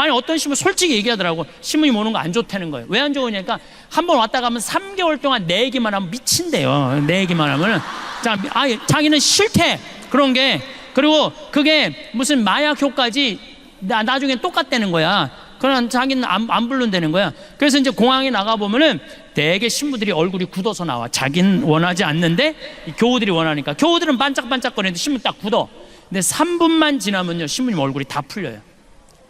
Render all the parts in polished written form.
아니 어떤 신부 솔직히 얘기하더라고. 신부님 오는 거 안 좋다는 거예요. 왜 안 좋으냐니까 한 번 왔다 가면 3개월 동안 내 얘기만 하면 미친대요. 내 얘기만 하면은 자기는 싫대 그런 게. 그리고 그게 무슨 마약 효과지 나중에 똑같다는 거야. 그러나 자기는 안 부른다는 거야. 그래서 이제 공항에 나가보면은 대개 신부들이 얼굴이 굳어서 나와. 자기는 원하지 않는데 교우들이 원하니까. 교우들은 반짝반짝거리는데 신부 딱 굳어. 근데 3분만 지나면요 신부님 얼굴이 다 풀려요.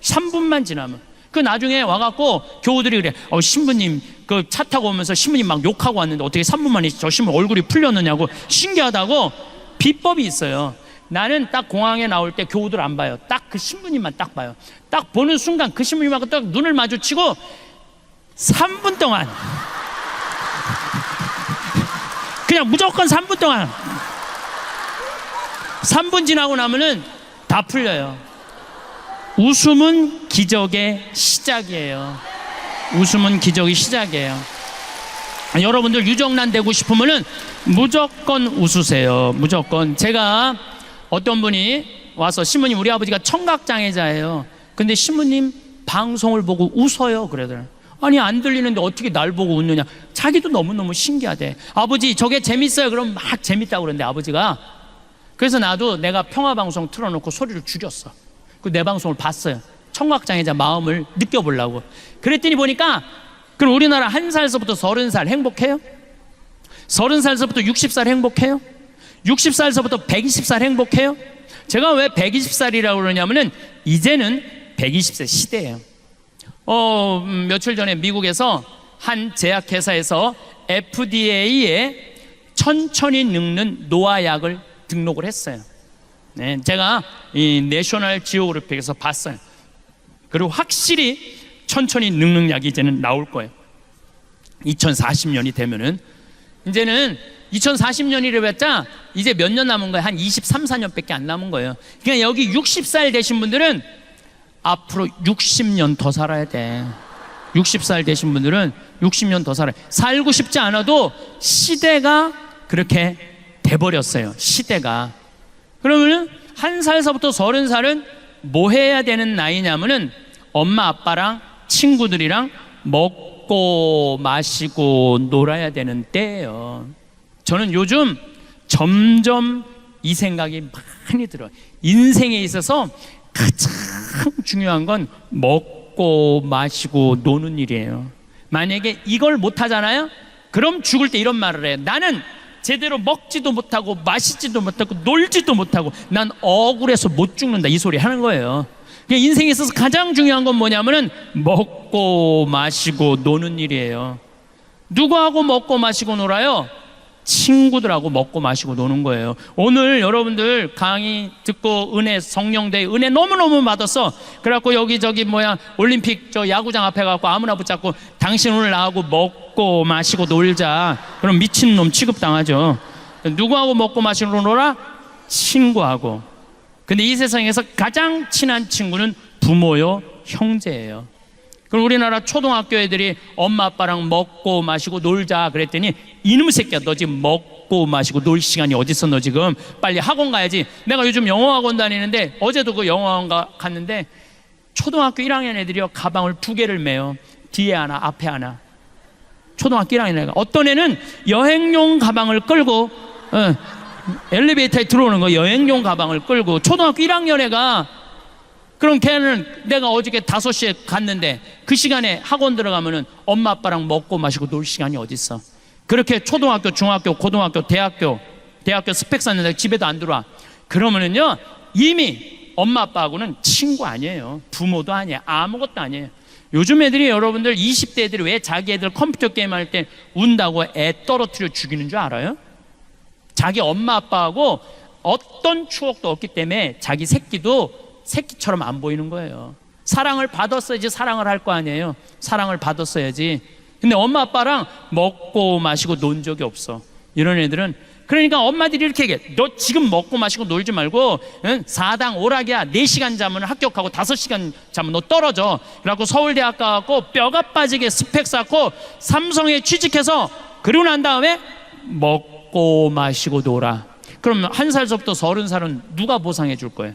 3분만 지나면. 그 나중에 와갖고 교우들이 그래. 신부님 그 차 타고 오면서 신부님 막 욕하고 왔는데 어떻게 3분 만에 저 신부 얼굴이 풀렸느냐고. 신기하다고. 비법이 있어요. 나는 딱 공항에 나올 때 교우들 안 봐요. 딱 그 신부님만 딱 봐요. 딱 보는 순간 그 신부님하고 딱 눈을 마주치고 3분 동안 그냥 무조건 3분 동안 3분 지나고 나면은 다 풀려요. 웃음은 기적의 시작이에요. 웃음은 기적의 시작이에요. 여러분들 유정란 되고 싶으면은 무조건 웃으세요. 무조건. 제가 어떤 분이 와서 신부님 우리 아버지가 청각장애자예요. 근데 신부님 방송을 보고 웃어요. 그러더라고요. 아니 안 들리는데 어떻게 날 보고 웃느냐. 자기도 너무너무 신기하대. 아버지 저게 재밌어요. 그럼 막 재밌다고 그러는데 아버지가. 그래서 나도 내가 평화방송 틀어놓고 소리를 줄였어. 그 내 방송을 봤어요. 청각장애자 마음을 느껴보려고. 그랬더니 보니까 그럼 우리나라 1살서부터 30살 행복해요? 30살서부터 60살 행복해요? 60살서부터 120살 행복해요? 제가 왜 120살이라고 그러냐면은 이제는 120세 시대예요. 며칠 전에 미국에서 한 제약회사에서 FDA에 천천히 늙는 노화약을 등록을 했어요. 네, 제가 이 내셔널 지오그래픽에서 봤어요. 그리고 확실히 천천히 늙는 약이 이제는 나올 거예요. 2040년이 되면은. 이제는 2040년이래봤자 이제 몇 년 남은 거예요? 한 23, 4년밖에 안 남은 거예요. 그러니까 여기 60살 되신 분들은 앞으로 60년 더 살아야 돼. 60살 되신 분들은 60년 더 살아야 돼. 살고 싶지 않아도 시대가 그렇게 돼버렸어요. 시대가. 그러면은 1살서부터 30살은 뭐 해야 되는 나이냐면은 엄마 아빠랑 친구들이랑 먹고 마시고 놀아야 되는 때예요. 저는 요즘 점점 이 생각이 많이 들어요. 인생에 있어서 가장 중요한 건 먹고 마시고 노는 일이에요. 만약에 이걸 못하잖아요? 그럼 죽을 때 이런 말을 해요. 나는 제대로 먹지도 못하고 마시지도 못하고 놀지도 못하고 난 억울해서 못 죽는다, 이 소리 하는 거예요. 인생에 있어서 가장 중요한 건 뭐냐면은 먹고 마시고 노는 일이에요. 누구하고 먹고 마시고 놀아요? 친구들하고 먹고 마시고 노는 거예요. 오늘 여러분들 강의 듣고 성령대 은혜 너무너무 받았어. 그래갖고 여기저기 올림픽 저 야구장 앞에 가고 아무나 붙잡고 당신 오늘 나하고 먹고 마시고 놀자. 그럼 미친놈 취급당하죠. 누구하고 먹고 마시고 놀아? 친구하고. 근데 이 세상에서 가장 친한 친구는 부모요, 형제예요. 그럼 우리나라 초등학교 애들이 엄마 아빠랑 먹고 마시고 놀자 그랬더니 이놈의 새끼야, 너 지금 먹고 마시고 놀 시간이 어딨어? 너 지금 빨리 학원 가야지. 내가 요즘 영어학원 다니는데 어제도 그 영어학원 갔는데 초등학교 1학년 애들이요 가방을 2개를 메요. 뒤에 하나 앞에 하나. 초등학교 1학년 애가. 어떤 애는 여행용 가방을 끌고 엘리베이터에 들어오는 거 여행용 가방을 끌고. 초등학교 1학년 애가. 그럼 걔는 내가 어저께 5시에 갔는데 그 시간에 학원 들어가면은 엄마 아빠랑 먹고 마시고 놀 시간이 어딨어. 그렇게 초등학교, 중학교, 고등학교, 대학교 스펙 쌓는데 집에도 안 들어와. 그러면은요 이미 엄마 아빠하고는 친구 아니에요. 부모도 아니에요. 아무것도 아니에요. 요즘 애들이, 여러분들 20대 애들이 왜 자기 애들 컴퓨터 게임 할 때 운다고 애 떨어뜨려 죽이는 줄 알아요? 자기 엄마 아빠하고 어떤 추억도 없기 때문에 자기 새끼도 새끼처럼 안 보이는 거예요. 사랑을 받았어야지 사랑을 할 거 아니에요. 사랑을 받았어야지. 근데 엄마 아빠랑 먹고 마시고 논 적이 없어. 이런 애들은. 그러니까 엄마들이 이렇게 얘기해. 너 지금 먹고 마시고 놀지 말고 4당 오락이야. 4시간 자면 합격하고 5시간 자면 너 떨어져. 그래갖고 서울대학 가갖고 뼈가 빠지게 스펙 쌓고 삼성에 취직해서 그러고 난 다음에 먹고 마시고 놀아. 그럼 1살서부터 30살은 누가 보상해 줄 거예요?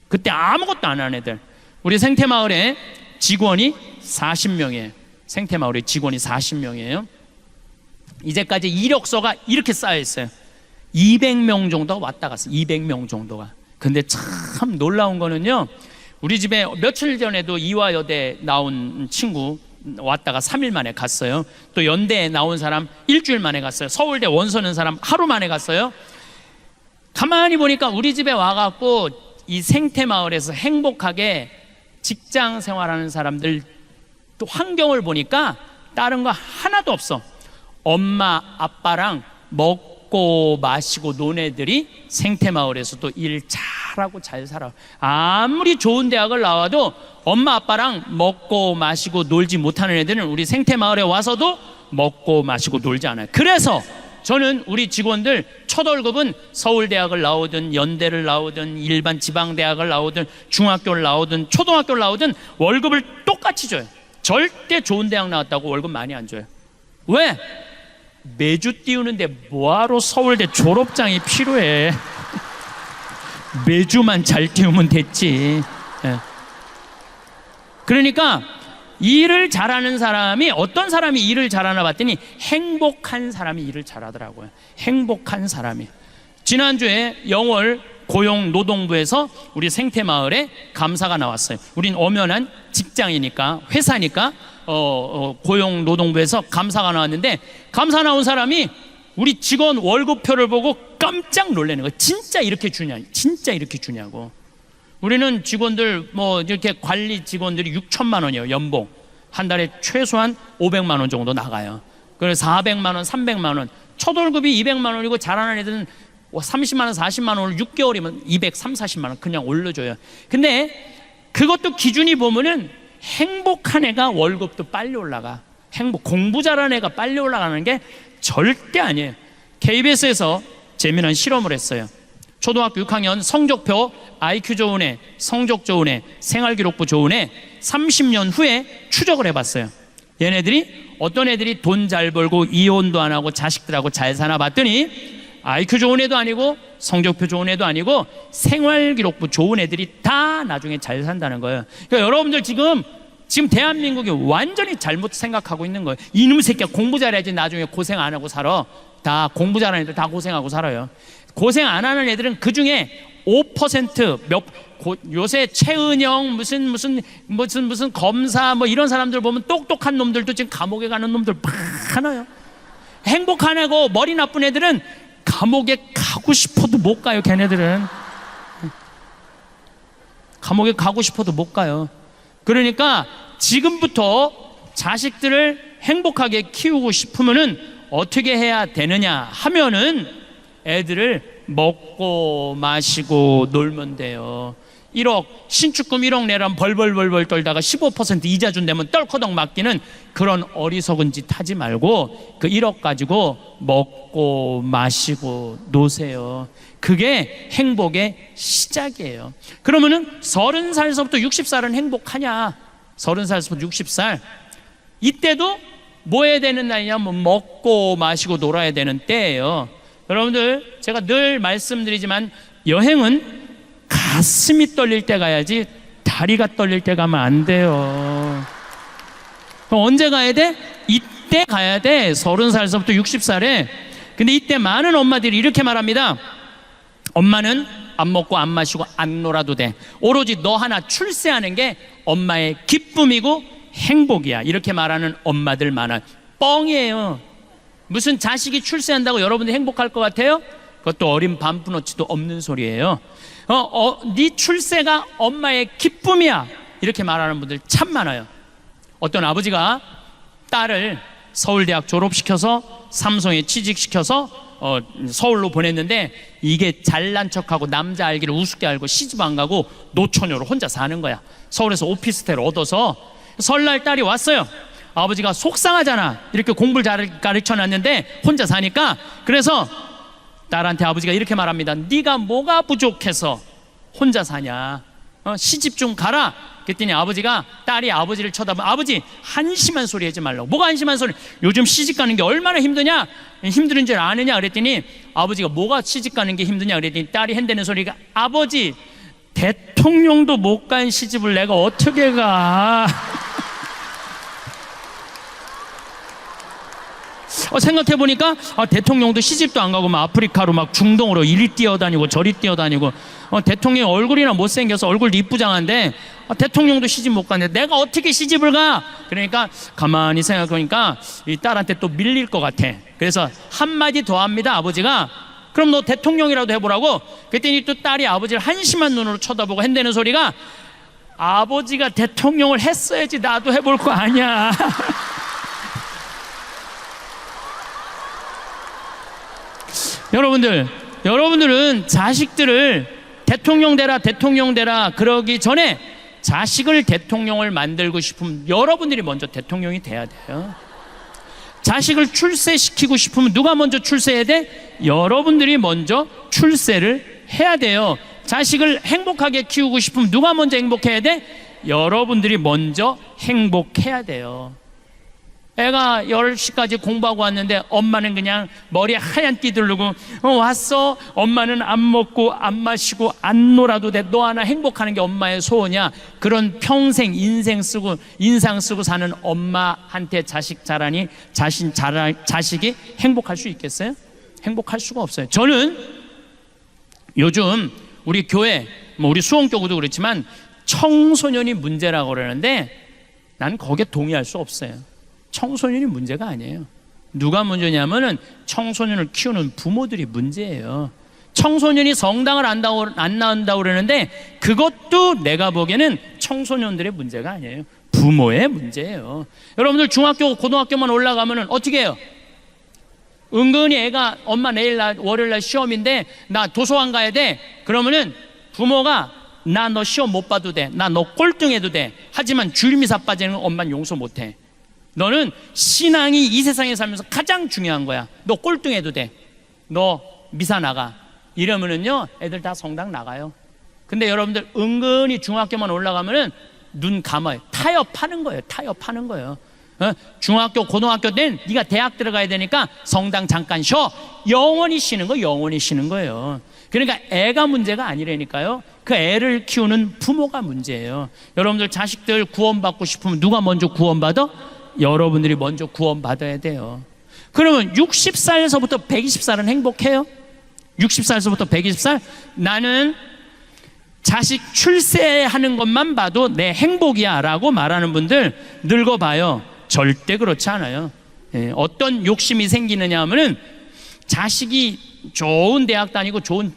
그때 아무것도 안 하는 애들. 우리 생태마을에 직원이 40명이에요. 생태마을에 직원이 40명이에요. 이제까지 이력서가 이렇게 쌓여 있어요. 200명 정도가 왔다 갔어요. 200명 정도가. 근데 참 놀라운 거는요, 우리 집에 며칠 전에도 이화여대 나온 친구 왔다가 3일 만에 갔어요. 또 연대에 나온 사람 일주일 만에 갔어요. 서울대 원서는 사람 하루 만에 갔어요. 가만히 보니까 우리 집에 와갖고 이 생태마을에서 행복하게 직장 생활하는 사람들 또 환경을 보니까 다른 거 하나도 없어. 엄마 아빠랑 먹고 마시고 논 애들이 생태마을에서도 일 잘하고 잘 살아. 아무리 좋은 대학을 나와도 엄마 아빠랑 먹고 마시고 놀지 못하는 애들은 우리 생태마을에 와서도 먹고 마시고 놀지 않아요. 그래서 저는 우리 직원들 첫 월급은 서울대학을 나오든 연대를 나오든 일반 지방대학을 나오든 중학교를 나오든 초등학교를 나오든 월급을 똑같이 줘요. 절대 좋은 대학 나왔다고 월급 많이 안 줘요. 왜? 매주 띄우는데 뭐하러 서울대 졸업장이 필요해. 매주만 잘 띄우면 됐지. 그러니까 일을 잘하는 사람이, 어떤 사람이 일을 잘하나 봤더니 행복한 사람이 일을 잘하더라고요. 행복한 사람이. 지난주에 영월 고용노동부에서 우리 생태마을에 감사가 나왔어요. 우린 엄연한 직장이니까, 회사니까 고용노동부에서 감사가 나왔는데, 감사 나온 사람이 우리 직원 월급표를 보고 깜짝 놀라는 거예요. 진짜 이렇게 주냐? 진짜 이렇게 주냐고. 우리는 직원들 뭐 이렇게 관리 직원들이 6천만 원이에요. 연봉 한 달에 최소한 500만 원 정도 나가요. 그래서 400만 원, 300만 원. 첫 월급이 200만 원이고 잘하는 애들은 30만 원, 40만 원을 6개월이면 230, 40만 원 그냥 올려줘요. 근데 그것도 기준이 보면은 행복한 애가 월급도 빨리 올라가. 공부 잘하는 애가 빨리 올라가는 게 절대 아니에요. KBS에서 재미난 실험을 했어요. 초등학교 6학년 성적표 IQ 좋은 애, 성적 좋은 애, 생활기록부 좋은 애 30년 후에 추적을 해봤어요. 얘네들이 어떤 애들이 돈 잘 벌고 이혼도 안 하고 자식들하고 잘 사나 봤더니 IQ 좋은 애도 아니고 성적표 좋은 애도 아니고 생활기록부 좋은 애들이 다 나중에 잘 산다는 거예요. 그러니까 여러분들 지금 대한민국이 완전히 잘못 생각하고 있는 거예요. 이놈 새끼야 공부 잘해야지 나중에 고생 안 하고 살아. 다 공부 잘하는 애들 다 고생하고 살아요. 고생 안 하는 애들은 그 중에 5% 요새 최은영 무슨 검사 뭐 이런 사람들 보면 똑똑한 놈들도 지금 감옥에 가는 놈들 많아요. 행복한 애고 머리 나쁜 애들은 감옥에 가고 싶어도 못 가요. 걔네들은 감옥에 가고 싶어도 못 가요. 그러니까 지금부터 자식들을 행복하게 키우고 싶으면은 어떻게 해야 되느냐 하면은 애들을 먹고 마시고 놀면 돼요. 1억 신축금 1억 내라면 벌벌 떨다가 15% 이자 준다면 떨커덕 맡기는 그런 어리석은 짓 하지 말고 그 1억 가지고 먹고 마시고 노세요. 그게 행복의 시작이에요. 그러면은 30살서부터 60살은 행복하냐? 30살서부터 60살 이때도 뭐 해야 되는 날이냐면 먹고 마시고 놀아야 되는 때예요. 여러분들 제가 늘 말씀드리지만 여행은 가슴이 떨릴 때 가야지 다리가 떨릴 때 가면 안 돼요. 그럼 언제 가야 돼? 이때 가야 돼. 30살서부터 60살에. 근데 이때 많은 엄마들이 이렇게 말합니다. 엄마는 안 먹고 안 마시고 안 놀아도 돼. 오로지 너 하나 출세하는 게 엄마의 기쁨이고 행복이야. 이렇게 말하는 엄마들 많아요. 뻥이에요. 무슨 자식이 출세한다고 여러분들 행복할 것 같아요? 그것도 어린 반푼어치도 없는 소리예요. 네 출세가 엄마의 기쁨이야. 이렇게 말하는 분들 참 많아요. 어떤 아버지가 딸을 서울대학 졸업시켜서 삼성에 취직시켜서 서울로 보냈는데 이게 잘난 척하고 남자 알기를 우습게 알고 시집 안 가고 노처녀로 혼자 사는 거야. 서울에서 오피스텔 얻어서 설날 딸이 왔어요. 아버지가 속상하잖아. 이렇게 공부를 잘 가르쳐놨는데 혼자 사니까. 그래서 딸한테 아버지가 이렇게 말합니다. 네가 뭐가 부족해서 혼자 사냐? 시집 좀 가라. 그랬더니 아버지가 딸이 아버지를 쳐다보면 아버지 한심한 소리 하지 말라고. 뭐가 한심한 소리? 요즘 시집 가는 게 얼마나 힘드냐? 힘든 줄 아느냐? 그랬더니 아버지가 뭐가 시집 가는 게 힘드냐? 그랬더니 딸이 한다는 소리가 아버지 대통령도 못 간 시집을 내가 어떻게 가? 생각해보니까 대통령도 시집도 안 가고 막 아프리카로 막 중동으로 이리 뛰어다니고 저리 뛰어다니고 대통령 얼굴이나 못생겨서 얼굴도 이쁘장한데 대통령도 시집 못 가는데 내가 어떻게 시집을 가? 그러니까 가만히 생각해보니까 이 딸한테 또 밀릴 것 같아. 그래서 한마디 더 합니다. 아버지가 그럼 너 대통령이라도 해보라고. 그랬더니 또 딸이 아버지를 한심한 눈으로 쳐다보고 한다는 소리가 아버지가 대통령을 했어야지 나도 해볼 거 아니야. 여러분들은 자식들을 대통령 되라 그러기 전에 자식을 대통령을 만들고 싶으면 여러분들이 먼저 대통령이 돼야 돼요. 자식을 출세시키고 싶으면 누가 먼저 출세해야 돼? 여러분들이 먼저 출세를 해야 돼요. 자식을 행복하게 키우고 싶으면 누가 먼저 행복해야 돼? 여러분들이 먼저 행복해야 돼요. 애가 10시까지 공부하고 왔는데 엄마는 그냥 머리에 하얀 띠 두르고 왔어? 엄마는 안 먹고 안 마시고 안 놀아도 돼. 너 하나 행복하는 게 엄마의 소원이야. 그런 평생 인상 쓰고 사는 엄마한테 자식 자라니 자식이 행복할 수 있겠어요? 행복할 수가 없어요. 저는 요즘 우리 교회 우리 수원교구도 그렇지만 청소년이 문제라고 그러는데 난 거기에 동의할 수 없어요. 청소년이 문제가 아니에요. 누가 문제냐면은 청소년을 키우는 부모들이 문제예요. 청소년이 성당을 안 나온다고 그러는데 그것도 내가 보기에는 청소년들의 문제가 아니에요. 부모의 문제예요. 여러분들 중학교 고등학교만 올라가면은 어떻게 해요? 은근히 애가 엄마 내일 월요일날 시험인데 나 도서관 가야 돼. 그러면은 부모가 나 너 시험 못 봐도 돼. 나 너 꼴등해도 돼. 하지만 줄미사 빠지는 엄마는 용서 못해. 너는 신앙이 이 세상에 살면서 가장 중요한 거야. 너 꼴등해도 돼. 너 미사 나가. 이러면은요 애들 다 성당 나가요. 근데 여러분들 은근히 중학교만 올라가면은 눈 감아요. 타협하는 거예요. 중학교 고등학교 때는 네가 대학 들어가야 되니까 성당 잠깐 쉬어. 영원히 쉬는 거예요. 그러니까 애가 문제가 아니라니까요. 그 애를 키우는 부모가 문제예요. 여러분들 자식들 구원받고 싶으면 누가 먼저 구원받아? 여러분들이 먼저 구원받아야 돼요. 그러면 60살에서부터 120살은 행복해요? 60살에서부터 120살? 나는 자식 출세하는 것만 봐도 내 행복이야 라고 말하는 분들 늙어봐요. 절대 그렇지 않아요. 어떤 욕심이 생기느냐 하면은 자식이 좋은 대학 다니고 좋은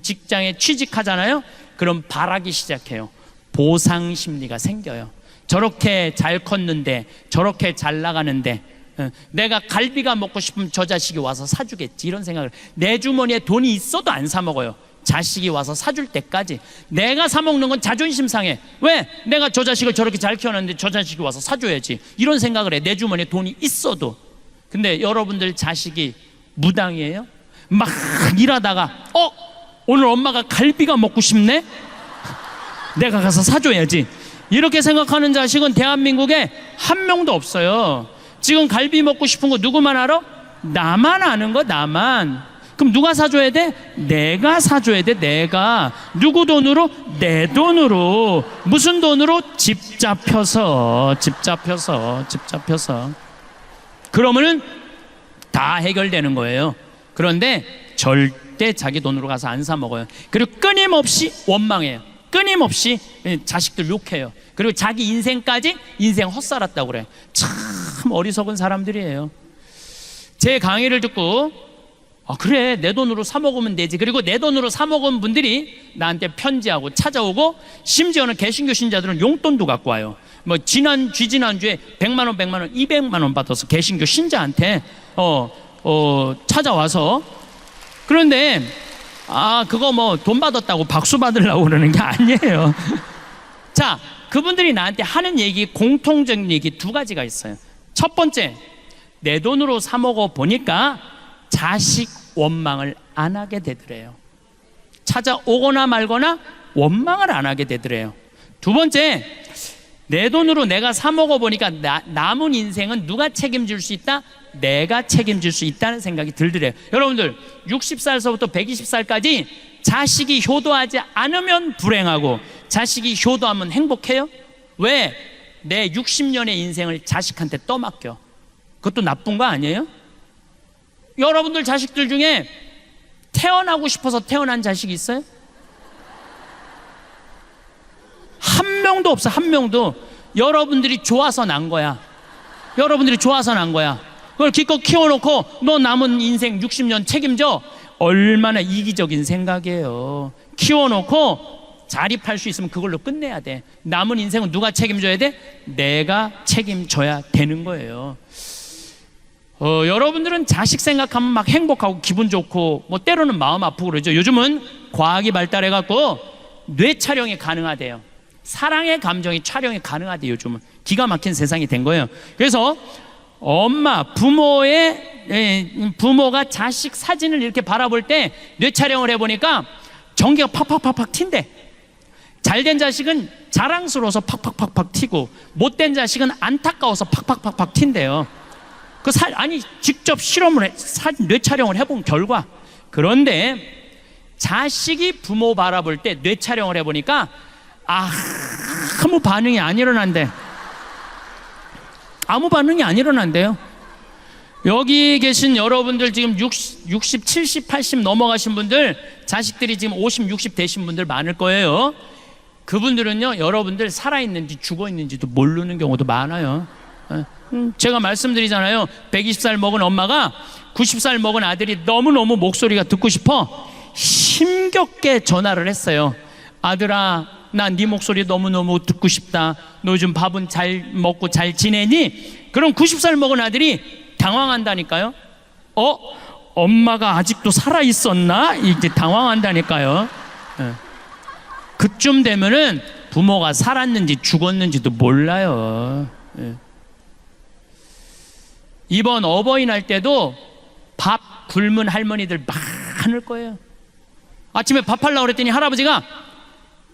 직장에 취직하잖아요. 그럼 바라기 시작해요. 보상 심리가 생겨요. 저렇게 잘 컸는데 저렇게 잘 나가는데 내가 갈비가 먹고 싶으면 저 자식이 와서 사주겠지 이런 생각을. 내 주머니에 돈이 있어도 안 사 먹어요. 자식이 와서 사줄 때까지. 내가 사 먹는 건 자존심 상해. 왜? 내가 저 자식을 저렇게 잘 키워놨는데 저 자식이 와서 사줘야지 이런 생각을 해. 내 주머니에 돈이 있어도. 근데 여러분들 자식이 무당이에요? 막 일하다가 오늘 엄마가 갈비가 먹고 싶네? 내가 가서 사줘야지 이렇게 생각하는 자식은 대한민국에 한 명도 없어요. 지금 갈비 먹고 싶은 거 누구만 알아? 나만 아는 거. 나만. 그럼 누가 사줘야 돼? 내가 사줘야 돼. 내가. 누구 돈으로? 내 돈으로. 무슨 돈으로? 집 잡혀서. 그러면은 다 해결되는 거예요. 그런데 절대 자기 돈으로 가서 안 사 먹어요. 그리고 끊임없이 원망해요. 끊임없이 자식들 욕해요. 그리고 자기 인생까지 인생 헛살았다고 그래. 참 어리석은 사람들이에요. 제 강의를 듣고 그래 내 돈으로 사 먹으면 되지. 그리고 내 돈으로 사 먹은 분들이 나한테 편지하고 찾아오고 심지어는 개신교 신자들은 용돈도 갖고 와요. 뭐 지난주에 100만 원 200만 원 받아서 개신교 신자한테 찾아와서. 그런데 그거 뭐 돈 받았다고 박수 받으려고 그러는 게 아니에요. 자, 그분들이 나한테 하는 얘기, 공통적인 얘기 두 가지가 있어요. 첫 번째, 내 돈으로 사 먹어 보니까 자식 원망을 안 하게 되더래요. 찾아오거나 말거나 원망을 안 하게 되더래요. 두 번째, 내 돈으로 내가 사 먹어 보니까 남은 인생은 누가 책임질 수 있다? 내가 책임질 수 있다는 생각이 들더래요. 여러분들 60살서부터 120살까지 자식이 효도하지 않으면 불행하고 자식이 효도하면 행복해요? 왜? 내 60년의 인생을 자식한테 떠맡겨. 그것도 나쁜 거 아니에요? 여러분들 자식들 중에 태어나고 싶어서 태어난 자식이 있어요? 한 명도 없어. 한 명도. 여러분들이 좋아서 난 거야. 여러분들이 좋아서 난 거야. 그걸 기껏 키워놓고 너 남은 인생 60년 책임져. 얼마나 이기적인 생각이에요. 키워놓고 자립할 수 있으면 그걸로 끝내야 돼. 남은 인생은 누가 책임져야 돼? 내가 책임져야 되는 거예요. 여러분들은 자식 생각하면 막 행복하고 기분 좋고 뭐 때로는 마음 아프고 그러죠. 요즘은 과학이 발달해갖고 뇌 촬영이 가능하대요. 사랑의 감정이 촬영이 가능하대요. 요즘은 기가 막힌 세상이 된 거예요. 그래서 부모가 자식 사진을 이렇게 바라볼 때 뇌 촬영을 해보니까 전기가 팍팍팍팍 튄대. 잘된 자식은 자랑스러워서 팍팍팍팍 튀고 못된 자식은 안타까워서 팍팍팍팍 튄대요. 직접 실험을 뇌 촬영을 해본 결과. 그런데 자식이 부모 바라볼 때 뇌 촬영을 해보니까 아무 반응이 안 일어난대. 아무 반응이 안 일어난대요. 여기 계신 여러분들 지금 60, 70, 80 넘어가신 분들, 자식들이 지금 50, 60 되신 분들 많을 거예요. 그분들은요, 여러분들 살아있는지 죽어있는지도 모르는 경우도 많아요. 제가 말씀드리잖아요. 120살 먹은 엄마가 90살 먹은 아들이 너무너무 목소리가 듣고 싶어 힘겹게 전화를 했어요. 아들아, 나 네 목소리 너무너무 듣고 싶다. 너 요즘 밥은 잘 먹고 잘 지내니? 그럼 90살 먹은 아들이 당황한다니까요. 엄마가 아직도 살아있었나? 이제 당황한다니까요. 그쯤 되면은 부모가 살았는지 죽었는지도 몰라요. 이번 어버이날 때도 밥 굶은 할머니들 많을 거예요. 아침에 밥 하려고 그랬더니 할아버지가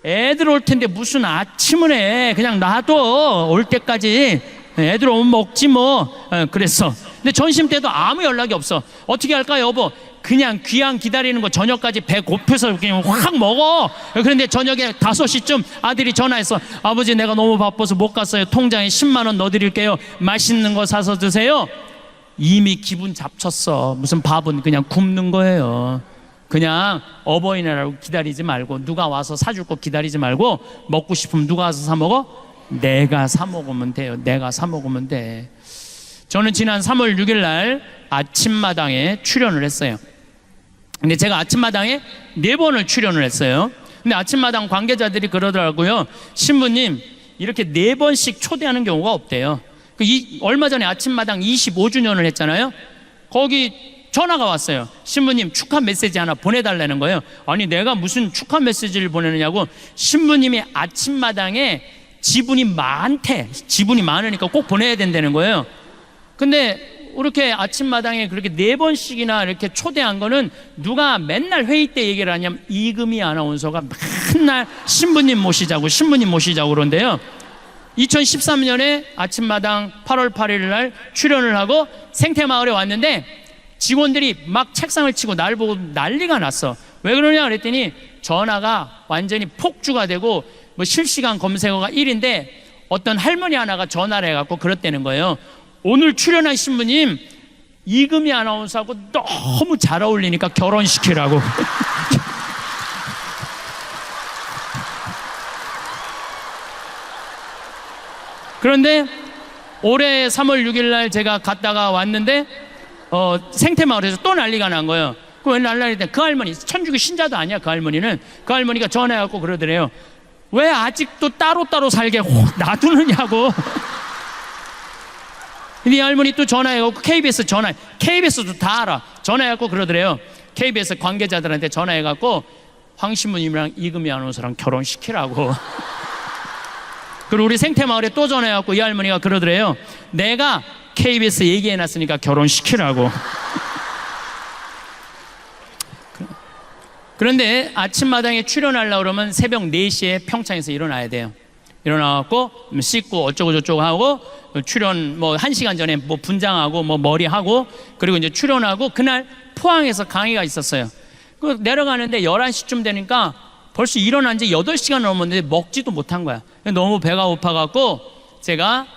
애들 올 텐데 무슨 아침을 해. 그냥 놔둬. 올 때까지. 애들 오면 먹지 뭐. 그랬어. 근데 점심 때도 아무 연락이 없어. 어떻게 할까 여보? 그냥 귀양 기다리는 거 저녁까지 배 고파서 그냥 확 먹어. 그런데 저녁에 5시쯤 아들이 전화했어. 아버지, 내가 너무 바빠서 못 갔어요. 통장에 10만 원 넣어드릴게요. 맛있는 거 사서 드세요. 이미 기분 잡쳤어. 무슨 밥은 그냥 굶는 거예요. 그냥 어버이날하고 기다리지 말고, 누가 와서 사줄 거 기다리지 말고, 먹고 싶으면 누가 와서 사 먹어? 내가 사 먹으면 돼요. 내가 사 먹으면 돼. 저는 지난 3월 6일 날 아침마당에 출연을 했어요. 근데 제가 아침마당에 4번을 출연을 했어요. 근데 아침마당 관계자들이 그러더라고요. 신부님, 이렇게 4번씩 초대하는 경우가 없대요. 얼마 전에 아침마당 25주년을 했잖아요. 거기 전화가 왔어요. 신부님, 축하 메시지 하나 보내달라는 거예요. 아니, 내가 무슨 축하 메시지를 보내느냐고. 신부님이 아침마당에 지분이 많대. 지분이 많으니까 꼭 보내야 된다는 거예요. 근데 이렇게 아침마당에 그렇게 4번씩이나 이렇게 초대한 거는 누가 맨날 회의 때 얘기를 하냐면 이금희 아나운서가 맨날 신부님 모시자고 그런데요. 2013년에 아침마당 8월 8일 날 출연을 하고 생태마을에 왔는데 직원들이 막 책상을 치고 날 보고 난리가 났어. 왜 그러냐 그랬더니 전화가 완전히 폭주가 되고 뭐 실시간 검색어가 1인데 어떤 할머니 하나가 전화를 해갖고 그랬다는 거예요. 오늘 출연한 신부님 이금희 아나운서하고 너무 잘 어울리니까 결혼시키라고. 그런데 올해 3월 6일 날 제가 갔다가 왔는데 생태마을에서 또 난리가 난 거예요. 왜 난리가 그 할머니 천주교 신자도 아니야. 그 할머니는 그 할머니가 전화해갖고 그러더래요. 왜 아직도 따로따로 살게 놔두느냐고. 근데 이 할머니 또 전화해갖고 KBS도 다 알아. 전화해갖고 그러더래요. KBS 관계자들한테 전화해갖고 황 신부님이랑 이금희 아나운서랑 결혼시키라고. 그리고 우리 생태마을에 또 전화해갖고 이 할머니가 그러더래요. 내가 KBS 얘기해놨으니까 결혼시키라고. 그런데 아침마당에 출연하려고 그러면 새벽 4시에 평창에서 일어나야 돼요. 일어나갖고 씻고 어쩌고 저쩌고 하고 출연 뭐 1시간 전에 뭐 분장하고 뭐 머리하고 그리고 이제 출연하고 그날 포항에서 강의가 있었어요. 그 내려가는데 11시쯤 되니까 벌써 일어난 지 8시간 넘었는데 먹지도 못한 거야. 너무 배가 고파갖고 제가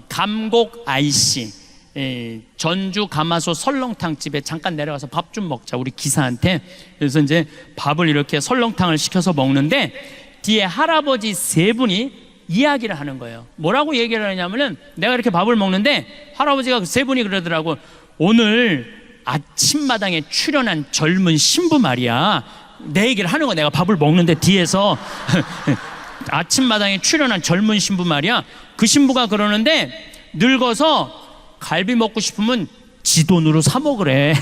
감곡 IC 전주 가마솥 설렁탕 집에 잠깐 내려가서 밥 좀 먹자, 우리 기사한테. 그래서 이제 밥을 이렇게 설렁탕을 시켜서 먹는데 뒤에 할아버지 3분이 이야기를 하는 거예요. 뭐라고 얘기를 하냐면은, 내가 이렇게 밥을 먹는데 할아버지가 3분이 그러더라고. 오늘 아침마당에 출연한 젊은 신부 말이야. 내 얘기를 하는 거야. 내가 밥을 먹는데 뒤에서 아침마당에 출연한 젊은 신부 말이야. 그 신부가 그러는데 늙어서 갈비 먹고 싶으면 지 돈으로 사 먹으래.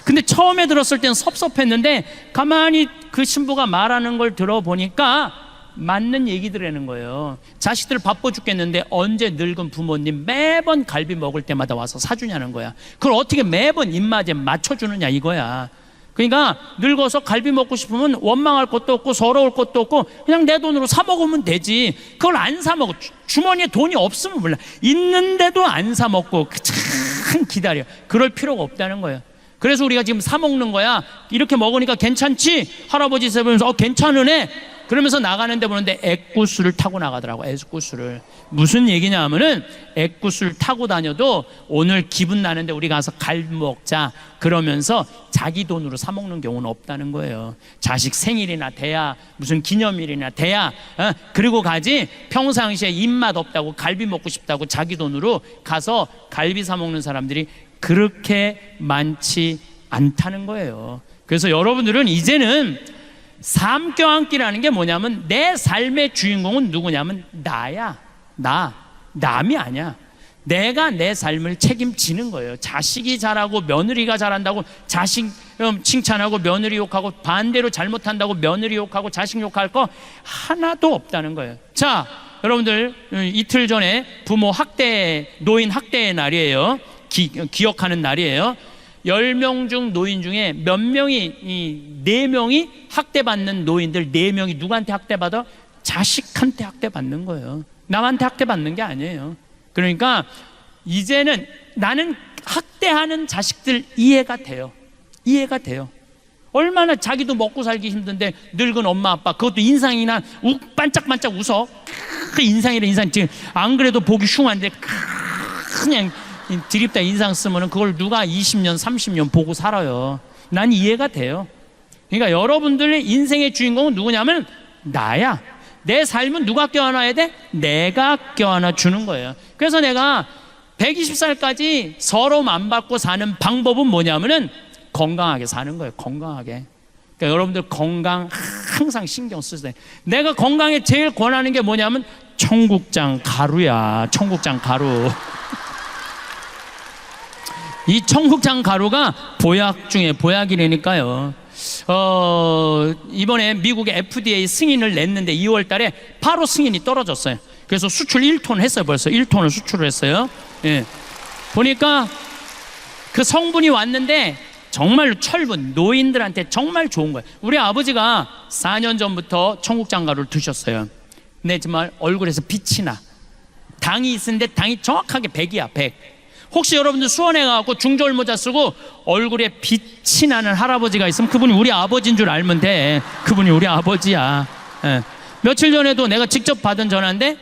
근데 처음에 들었을 땐 섭섭했는데 가만히 그 신부가 말하는 걸 들어보니까 맞는 얘기들이라는 거예요. 자식들 바빠 죽겠는데 언제 늙은 부모님 매번 갈비 먹을 때마다 와서 사주냐는 거야. 그걸 어떻게 매번 입맛에 맞춰주느냐 이거야. 그러니까 늙어서 갈비 먹고 싶으면 원망할 것도 없고 서러울 것도 없고 그냥 내 돈으로 사 먹으면 되지. 그걸 안 사 먹어. 주머니에 돈이 없으면 몰라. 있는데도 안 사 먹고 참 기다려. 그럴 필요가 없다는 거예요. 그래서 우리가 지금 사 먹는 거야. 이렇게 먹으니까 괜찮지? 할아버지 세보면서 괜찮으네? 그러면서 나가는데 보는데 액구수를 타고 나가더라고. 액구수를. 무슨 얘기냐 하면은 액구수를 타고 다녀도 오늘 기분 나는데 우리 가서 갈비 먹자 그러면서 자기 돈으로 사 먹는 경우는 없다는 거예요. 자식 생일이나 돼야, 무슨 기념일이나 돼야 그리고 가지. 평상시에 입맛 없다고 갈비 먹고 싶다고 자기 돈으로 가서 갈비 사 먹는 사람들이 그렇게 많지 않다는 거예요. 그래서 여러분들은 이제는 삶 껴안기라는 게 뭐냐면 내 삶의 주인공은 누구냐면 나야. 남이 아니야. 내가 내 삶을 책임지는 거예요. 자식이 잘하고 며느리가 잘한다고 자식 칭찬하고 며느리 욕하고, 반대로 잘못한다고 며느리 욕하고 자식 욕할 거 하나도 없다는 거예요. 자, 여러분들 이틀 전에 부모 학대, 노인 학대의 날이에요. 기억하는 날이에요. 10명 중 노인 중에 몇 명이, 4명이 학대받는 노인들 4명이 누구한테 학대받아? 자식한테 학대받는 거예요. 남한테 학대받는 게 아니에요. 그러니까 이제는 나는 학대하는 자식들 이해가 돼요. 얼마나 자기도 먹고 살기 힘든데 늙은 엄마 아빠, 그것도 인상이나 반짝반짝 웃어. 그 인상이라 인상, 지금 안 그래도 보기 흉한데 그냥 드립다 인상 쓰면은 그걸 누가 20년 30년 보고 살아요. 난 이해가 돼요. 그러니까 여러분들의 인생의 주인공은 누구냐면 나야. 내 삶은 누가 껴안아야 돼? 내가 껴안아 주는 거예요. 그래서 내가 120살까지 서러움 안 받고 사는 방법은 뭐냐면은 건강하게 사는 거예요. 건강하게. 그러니까 여러분들 건강 항상 신경 쓰세요. 내가 건강에 제일 권하는 게 뭐냐면 청국장 가루야. 청국장 가루. 이 청국장 가루가 보약 중에 보약이라니까요. 이번에 미국의 FDA 승인을 냈는데 2월 달에 바로 승인이 떨어졌어요. 그래서 수출 1톤 했어요. 벌써 1톤을 수출을 했어요. 예. 보니까 그 성분이 왔는데 정말로 철분, 노인들한테 정말 좋은 거예요. 우리 아버지가 4년 전부터 청국장 가루를 드셨어요. 근데 정말 얼굴에서 빛이 나. 당이 있는데 당이 정확하게 100이야 100. 혹시 여러분들 수원에 가고 중저울 모자 쓰고 얼굴에 빛이 나는 할아버지가 있으면 그분이 우리 아버지인 줄 알면 돼. 그분이 우리 아버지야. 예. 며칠 전에도 내가 직접 받은 전화인데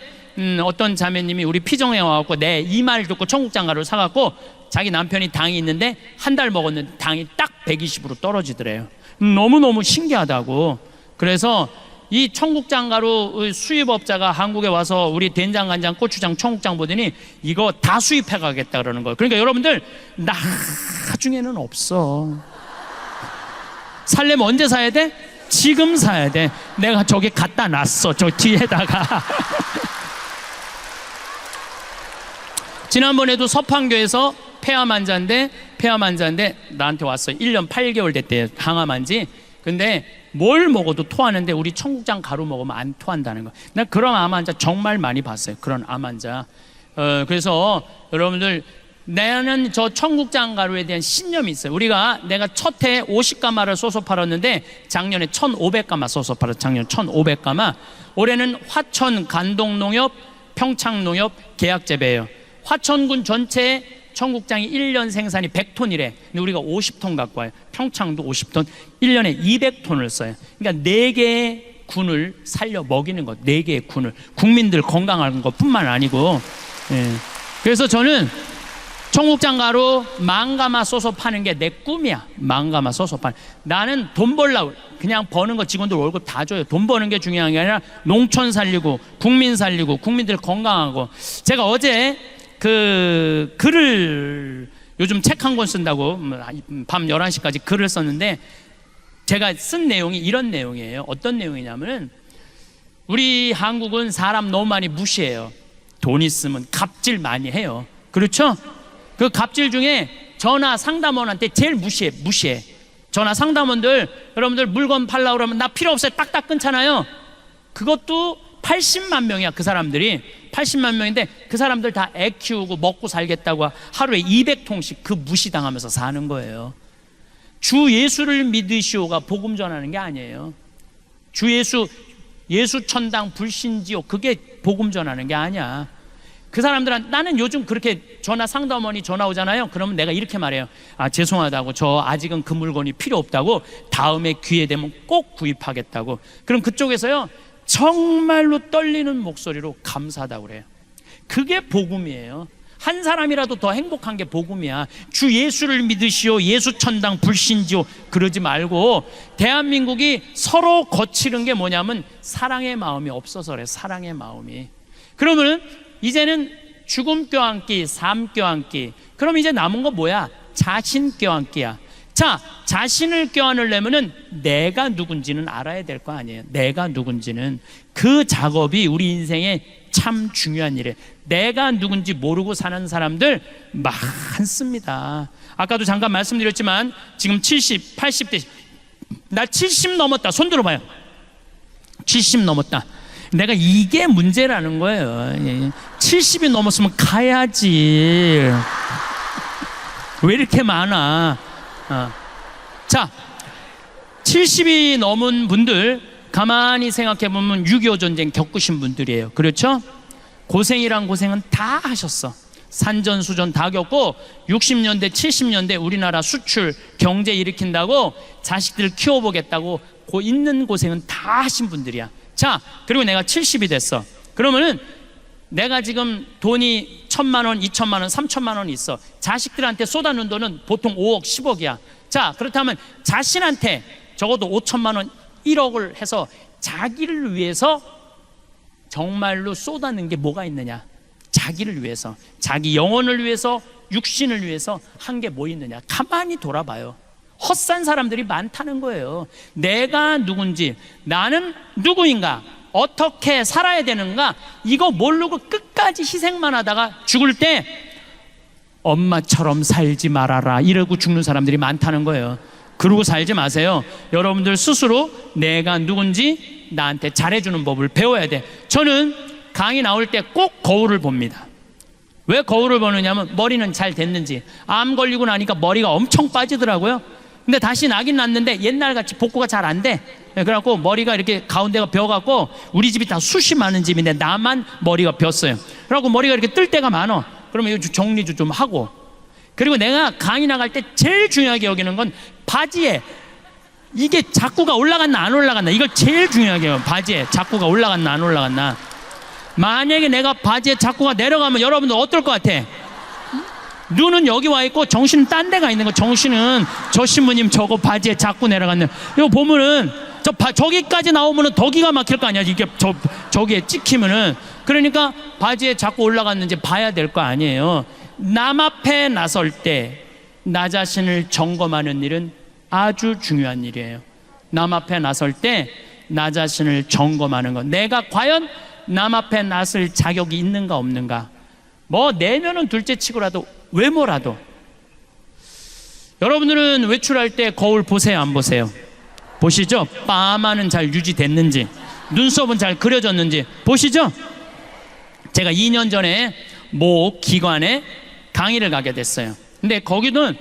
어떤 자매님이 우리 피정에 와갖고 내 이 말 듣고 청국장 가루를 사갖고 자기 남편이 당이 있는데 한 달 먹었는데 당이 딱 120으로 떨어지더래요. 너무너무 신기하다고. 그래서 이 청국장 가루 수입업자가 한국에 와서 우리 된장, 간장, 고추장, 청국장 보더니 이거 다 수입해 가겠다 그러는 거예요. 그러니까 여러분들 나중에는 없어. 살려면 언제 사야 돼? 지금 사야 돼. 내가 저기 갖다 놨어. 저 뒤에다가. 지난번에도 서판교에서 폐암 환자인데 나한테 왔어요. 1년 8개월 됐대요. 항암 환지. 근데 뭘 먹어도 토하는데 우리 청국장 가루 먹으면 안 토한다는 거. 나 그런 암 환자 정말 많이 봤어요. 그런 암 환자. 그래서 여러분들, 나는 저 청국장 가루에 대한 신념이 있어요. 내가 첫 해 50가마를 쏘서 팔았는데 작년에 1,500가마 쏘서 팔았어요. 작년 1,500가마. 올해는 화천, 간동농협, 평창농협 계약 재배예요. 화천군 전체에 청국장이 1년 생산이 100톤이래. 근데 우리가 50톤 갖고 와요. 평창도 50톤, 1년에 200톤을 써요. 그러니까 4개의 군을 살려 먹이는 것, 4개의 군을, 국민들 건강한 것뿐만 아니고. 예. 그래서 저는 청국장 가루 망가마 써서 파는 게 내 꿈이야. 망가마 써서 파는. 나는 돈 벌라고, 그냥 버는 거 직원들 월급 다 줘요. 돈 버는 게 중요한 게 아니라 농촌 살리고 국민 살리고 국민들 건강하고. 제가 어제 그 글을, 요즘 책 한 권 쓴다고 밤 11시까지 글을 썼는데, 제가 쓴 내용이 이런 내용이에요. 어떤 내용이냐면, 우리 한국은 사람 너무 많이 무시해요. 돈 있으면 갑질 많이 해요. 그렇죠? 그 갑질 중에 전화 상담원한테 제일 무시해. 전화 상담원들, 여러분들 물건 팔라고 그러면 나 필요 없어요, 딱딱 끊잖아요. 그것도 80만 명이야. 그 사람들이 80만 명인데, 그 사람들 다 애 키우고 먹고 살겠다고 하루에 200통씩 그 무시당하면서 사는 거예요. 주 예수를 믿으시오가 복음 전하는 게 아니에요. 주 예수 천당 불신지오, 그게 복음 전하는 게 아니야. 그 사람들은, 나는 요즘 그렇게 전화 상담원이 전화 오잖아요. 그러면 내가 이렇게 말해요. 아, 죄송하다고, 저 아직은 그 물건이 필요 없다고, 다음에 기회 되면 꼭 구입하겠다고. 그럼 그쪽에서요, 정말로 떨리는 목소리로 감사하다고 그래요. 그게 복음이에요. 한 사람이라도 더 행복한 게 복음이야. 주 예수를 믿으시오, 예수 천당 불신지오, 그러지 말고, 대한민국이 서로 거치는 게 뭐냐면 사랑의 마음이 없어서 그래. 사랑의 마음이. 그러면 이제는 죽음 껴안기, 삶 껴안기. 그럼 이제 남은 거 뭐야? 자신 껴안기야. 자, 자신을 껴안으려면은 내가 누군지는 알아야 될 거 아니에요. 내가 누군지는. 그 작업이 우리 인생에 참 중요한 일이에요. 내가 누군지 모르고 사는 사람들 많습니다. 아까도 잠깐 말씀드렸지만 지금 70, 80대, 나 70 넘었다. 손 들어봐요. 70 넘었다. 내가 이게 문제라는 거예요. 70이 넘었으면 가야지. 왜 이렇게 많아? 자, 70이 넘은 분들 가만히 생각해 보면 6.25 전쟁 겪으신 분들이에요. 그렇죠? 고생이란 고생은 다 하셨어. 산전수전 다 겪고 60년대 70년대 우리나라 수출 경제 일으킨다고 자식들 키워보겠다고 있는 고생은 다 하신 분들이야. 자, 그리고 내가 70이 됐어. 그러면은 내가 지금 돈이 1,000만 원, 2,000만 원, 3,000만 원이 있어. 자식들한테 쏟아놓은 돈은 보통 5억, 10억이야. 자, 그렇다면 자신한테 적어도 5,000만 원, 1억을 해서 자기를 위해서 정말로 쏟아낸 게 뭐가 있느냐? 자기를 위해서, 자기 영혼을 위해서, 육신을 위해서 한 게 뭐 있느냐? 가만히 돌아봐요. 헛산 사람들이 많다는 거예요. 내가 누군지, 나는 누구인가, 어떻게 살아야 되는가, 이거 모르고 끝까지 희생만 하다가 죽을 때 엄마처럼 살지 말아라 이러고 죽는 사람들이 많다는 거예요. 그러고 살지 마세요. 여러분들 스스로 내가 누군지 나한테 잘해주는 법을 배워야 돼. 저는 강의 나올 때 꼭 거울을 봅니다. 왜 거울을 보느냐면 머리는 잘 됐는지. 암 걸리고 나니까 머리가 엄청 빠지더라고요. 근데 다시 나긴 났는데 옛날같이 복구가 잘 안 돼. 그래갖고 머리가 이렇게 가운데가 벼갖고, 우리 집이 다 숱이 많은 집인데 나만 머리가 벼어요. 그래갖고 머리가 이렇게 뜰 때가 많아. 그러면 이거 정리도 좀 하고. 그리고 내가 강의 나갈 때 제일 중요하게 여기는 건 바지에 이게 자꾸가 올라갔나 안 올라갔나, 이걸 제일 중요하게 해요. 바지에 자꾸가 올라갔나 안 올라갔나. 만약에 내가 바지에 자꾸가 내려가면 여러분들 어떨 것 같아? 눈은 여기 와 있고 정신은 딴 데가 있는 거. 정신은 저 신부님 저거 바지에 자꾸 내려갔네. 이거 보면은 저기까지 나오면은 더 기가 막힐 거 아니야. 이게 저기에 찍히면은. 그러니까 바지에 자꾸 올라갔는지 봐야 될 거 아니에요. 남 앞에 나설 때 나 자신을 점검하는 일은 아주 중요한 일이에요. 남 앞에 나설 때 나 자신을 점검하는 것. 내가 과연 남 앞에 나설 자격이 있는가 없는가. 뭐 내면은 둘째 치고라도 외모라도. 여러분들은 외출할 때 거울 보세요, 안 보세요? 보시죠? 파마는 잘 유지됐는지, 눈썹은 잘 그려졌는지 보시죠? 제가 2년 전에 모 기관에 강의를 가게 됐어요. 근데 거기는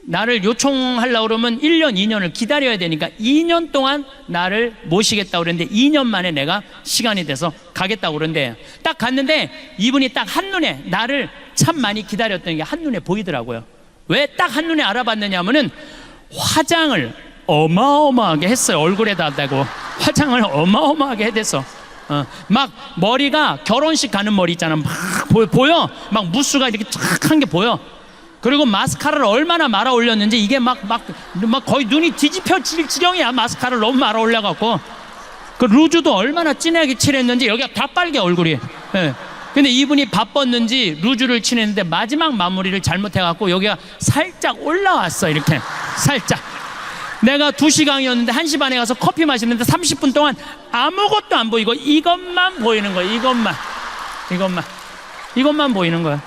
나를 요청하려고 그러면 1년, 2년을 기다려야 되니까 2년 동안 나를 모시겠다고 그랬는데 2년 만에 내가 시간이 돼서 가겠다고 그러는데 딱 갔는데 이분이 딱 한눈에 나를 참 많이 기다렸던 게 한눈에 보이더라고요. 왜 딱 한눈에 알아봤느냐 하면은 화장을 어마어마하게 했어요. 얼굴에다 대고 화장을 어마어마하게 해댔어. 막 머리가 결혼식 가는 머리 있잖아. 막 보여. 막 무스가 이렇게 쫙 한 게 보여. 그리고 마스카라를 얼마나 말아 올렸는지 이게 막 거의 눈이 뒤집혀질 지경이야. 마스카라를 너무 말아 올려갖고 그 루즈도 얼마나 진하게 칠했는지 여기가 다 빨개 얼굴이. 예. 근데 이분이 바빴는지 루즈를 칠했는데 마지막 마무리를 잘못해갖고 여기가 살짝 올라왔어. 이렇게 살짝. 내가 2시간이었는데 1시 반에 가서 커피 마시는데 30분 동안 아무것도 안 보이고 이것만 보이는 거야. 이것만 보이는 거야.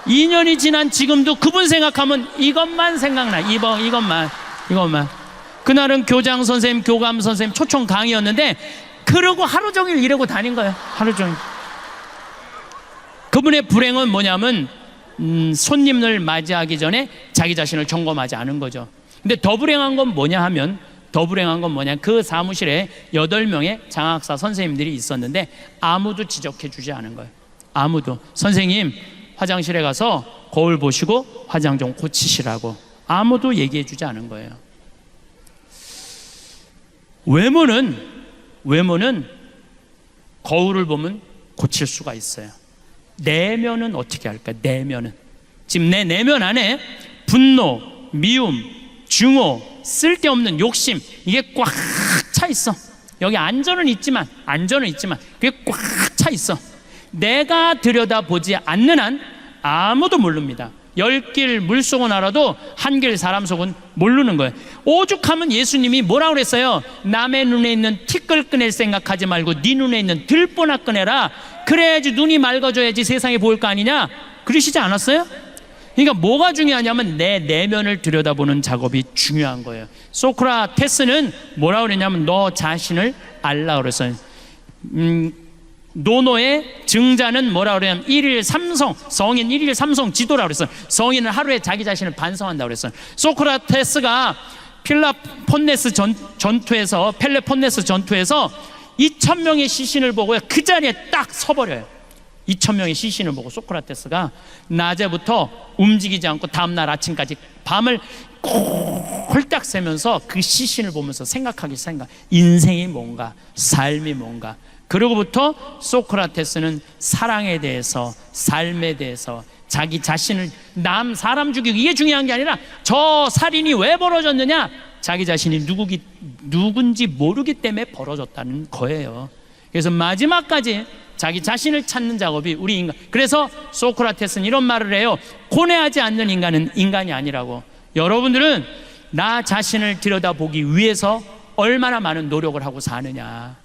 2년이 지난 지금도 그분 생각하면 이것만 생각나. 이것만. 그날은 교장 선생님, 교감 선생님 초청 강의였는데 그러고 하루 종일 이러고 다닌 거예요. 하루 종일. 그분의 불행은 뭐냐면 손님을 맞이하기 전에 자기 자신을 점검하지 않은 거죠. 근데 더 불행한 건 뭐냐 그 사무실에 8명의 장학사 선생님들이 있었는데 아무도 지적해 주지 않은 거예요. 아무도. 선생님 화장실에 가서 거울 보시고 화장 좀 고치시라고 아무도 얘기해 주지 않은 거예요. 외모는 거울을 보면 고칠 수가 있어요. 내면은 어떻게 할까? 내면은 지금 내 내면 안에 분노, 미움, 증오, 쓸데없는 욕심 이게 꽉 차 있어. 여기 안전은 있지만 그게 꽉 차 있어. 내가 들여다보지 않는 한 아무도 모릅니다. 10길 물속은 알아도 한 길 사람 속은 모르는 거예요. 오죽하면 예수님이 뭐라고 그랬어요? 남의 눈에 있는 티끌 꺼낼 생각하지 말고 네 눈에 있는 들보나 꺼내라. 그래야지 눈이 맑아져야지 세상이 보일 거 아니냐? 그러시지 않았어요? 그러니까 뭐가 중요하냐면 내 내면을 들여다보는 작업이 중요한 거예요. 소크라테스는 뭐라고 그랬냐면 너 자신을 알라 그랬어요. 노노의 증자는 뭐라 그러냐면 1일 3성, 성인 1일 3성 지도라고 그랬어요. 성인은 하루에 자기 자신을 반성한다고 그랬어요. 소크라테스가 펠레폰네스 전투에서 2,000명의 시신을 보고 그 자리에 딱 서버려요. 2,000명의 시신을 보고 소크라테스가 낮에부터 움직이지 않고 다음날 아침까지 밤을 홀딱 새면서 그 시신을 보면서 생각하기 생각. 인생이 뭔가, 삶이 뭔가. 그러고부터 소크라테스는 사랑에 대해서, 삶에 대해서, 자기 자신을 사람 죽이고 이게 중요한 게 아니라 저 살인이 왜 벌어졌느냐? 자기 자신이 누군지 모르기 때문에 벌어졌다는 거예요. 그래서 마지막까지 자기 자신을 찾는 작업이 우리 인간. 그래서 소크라테스는 이런 말을 해요. 고뇌하지 않는 인간은 인간이 아니라고. 여러분들은 나 자신을 들여다보기 위해서 얼마나 많은 노력을 하고 사느냐.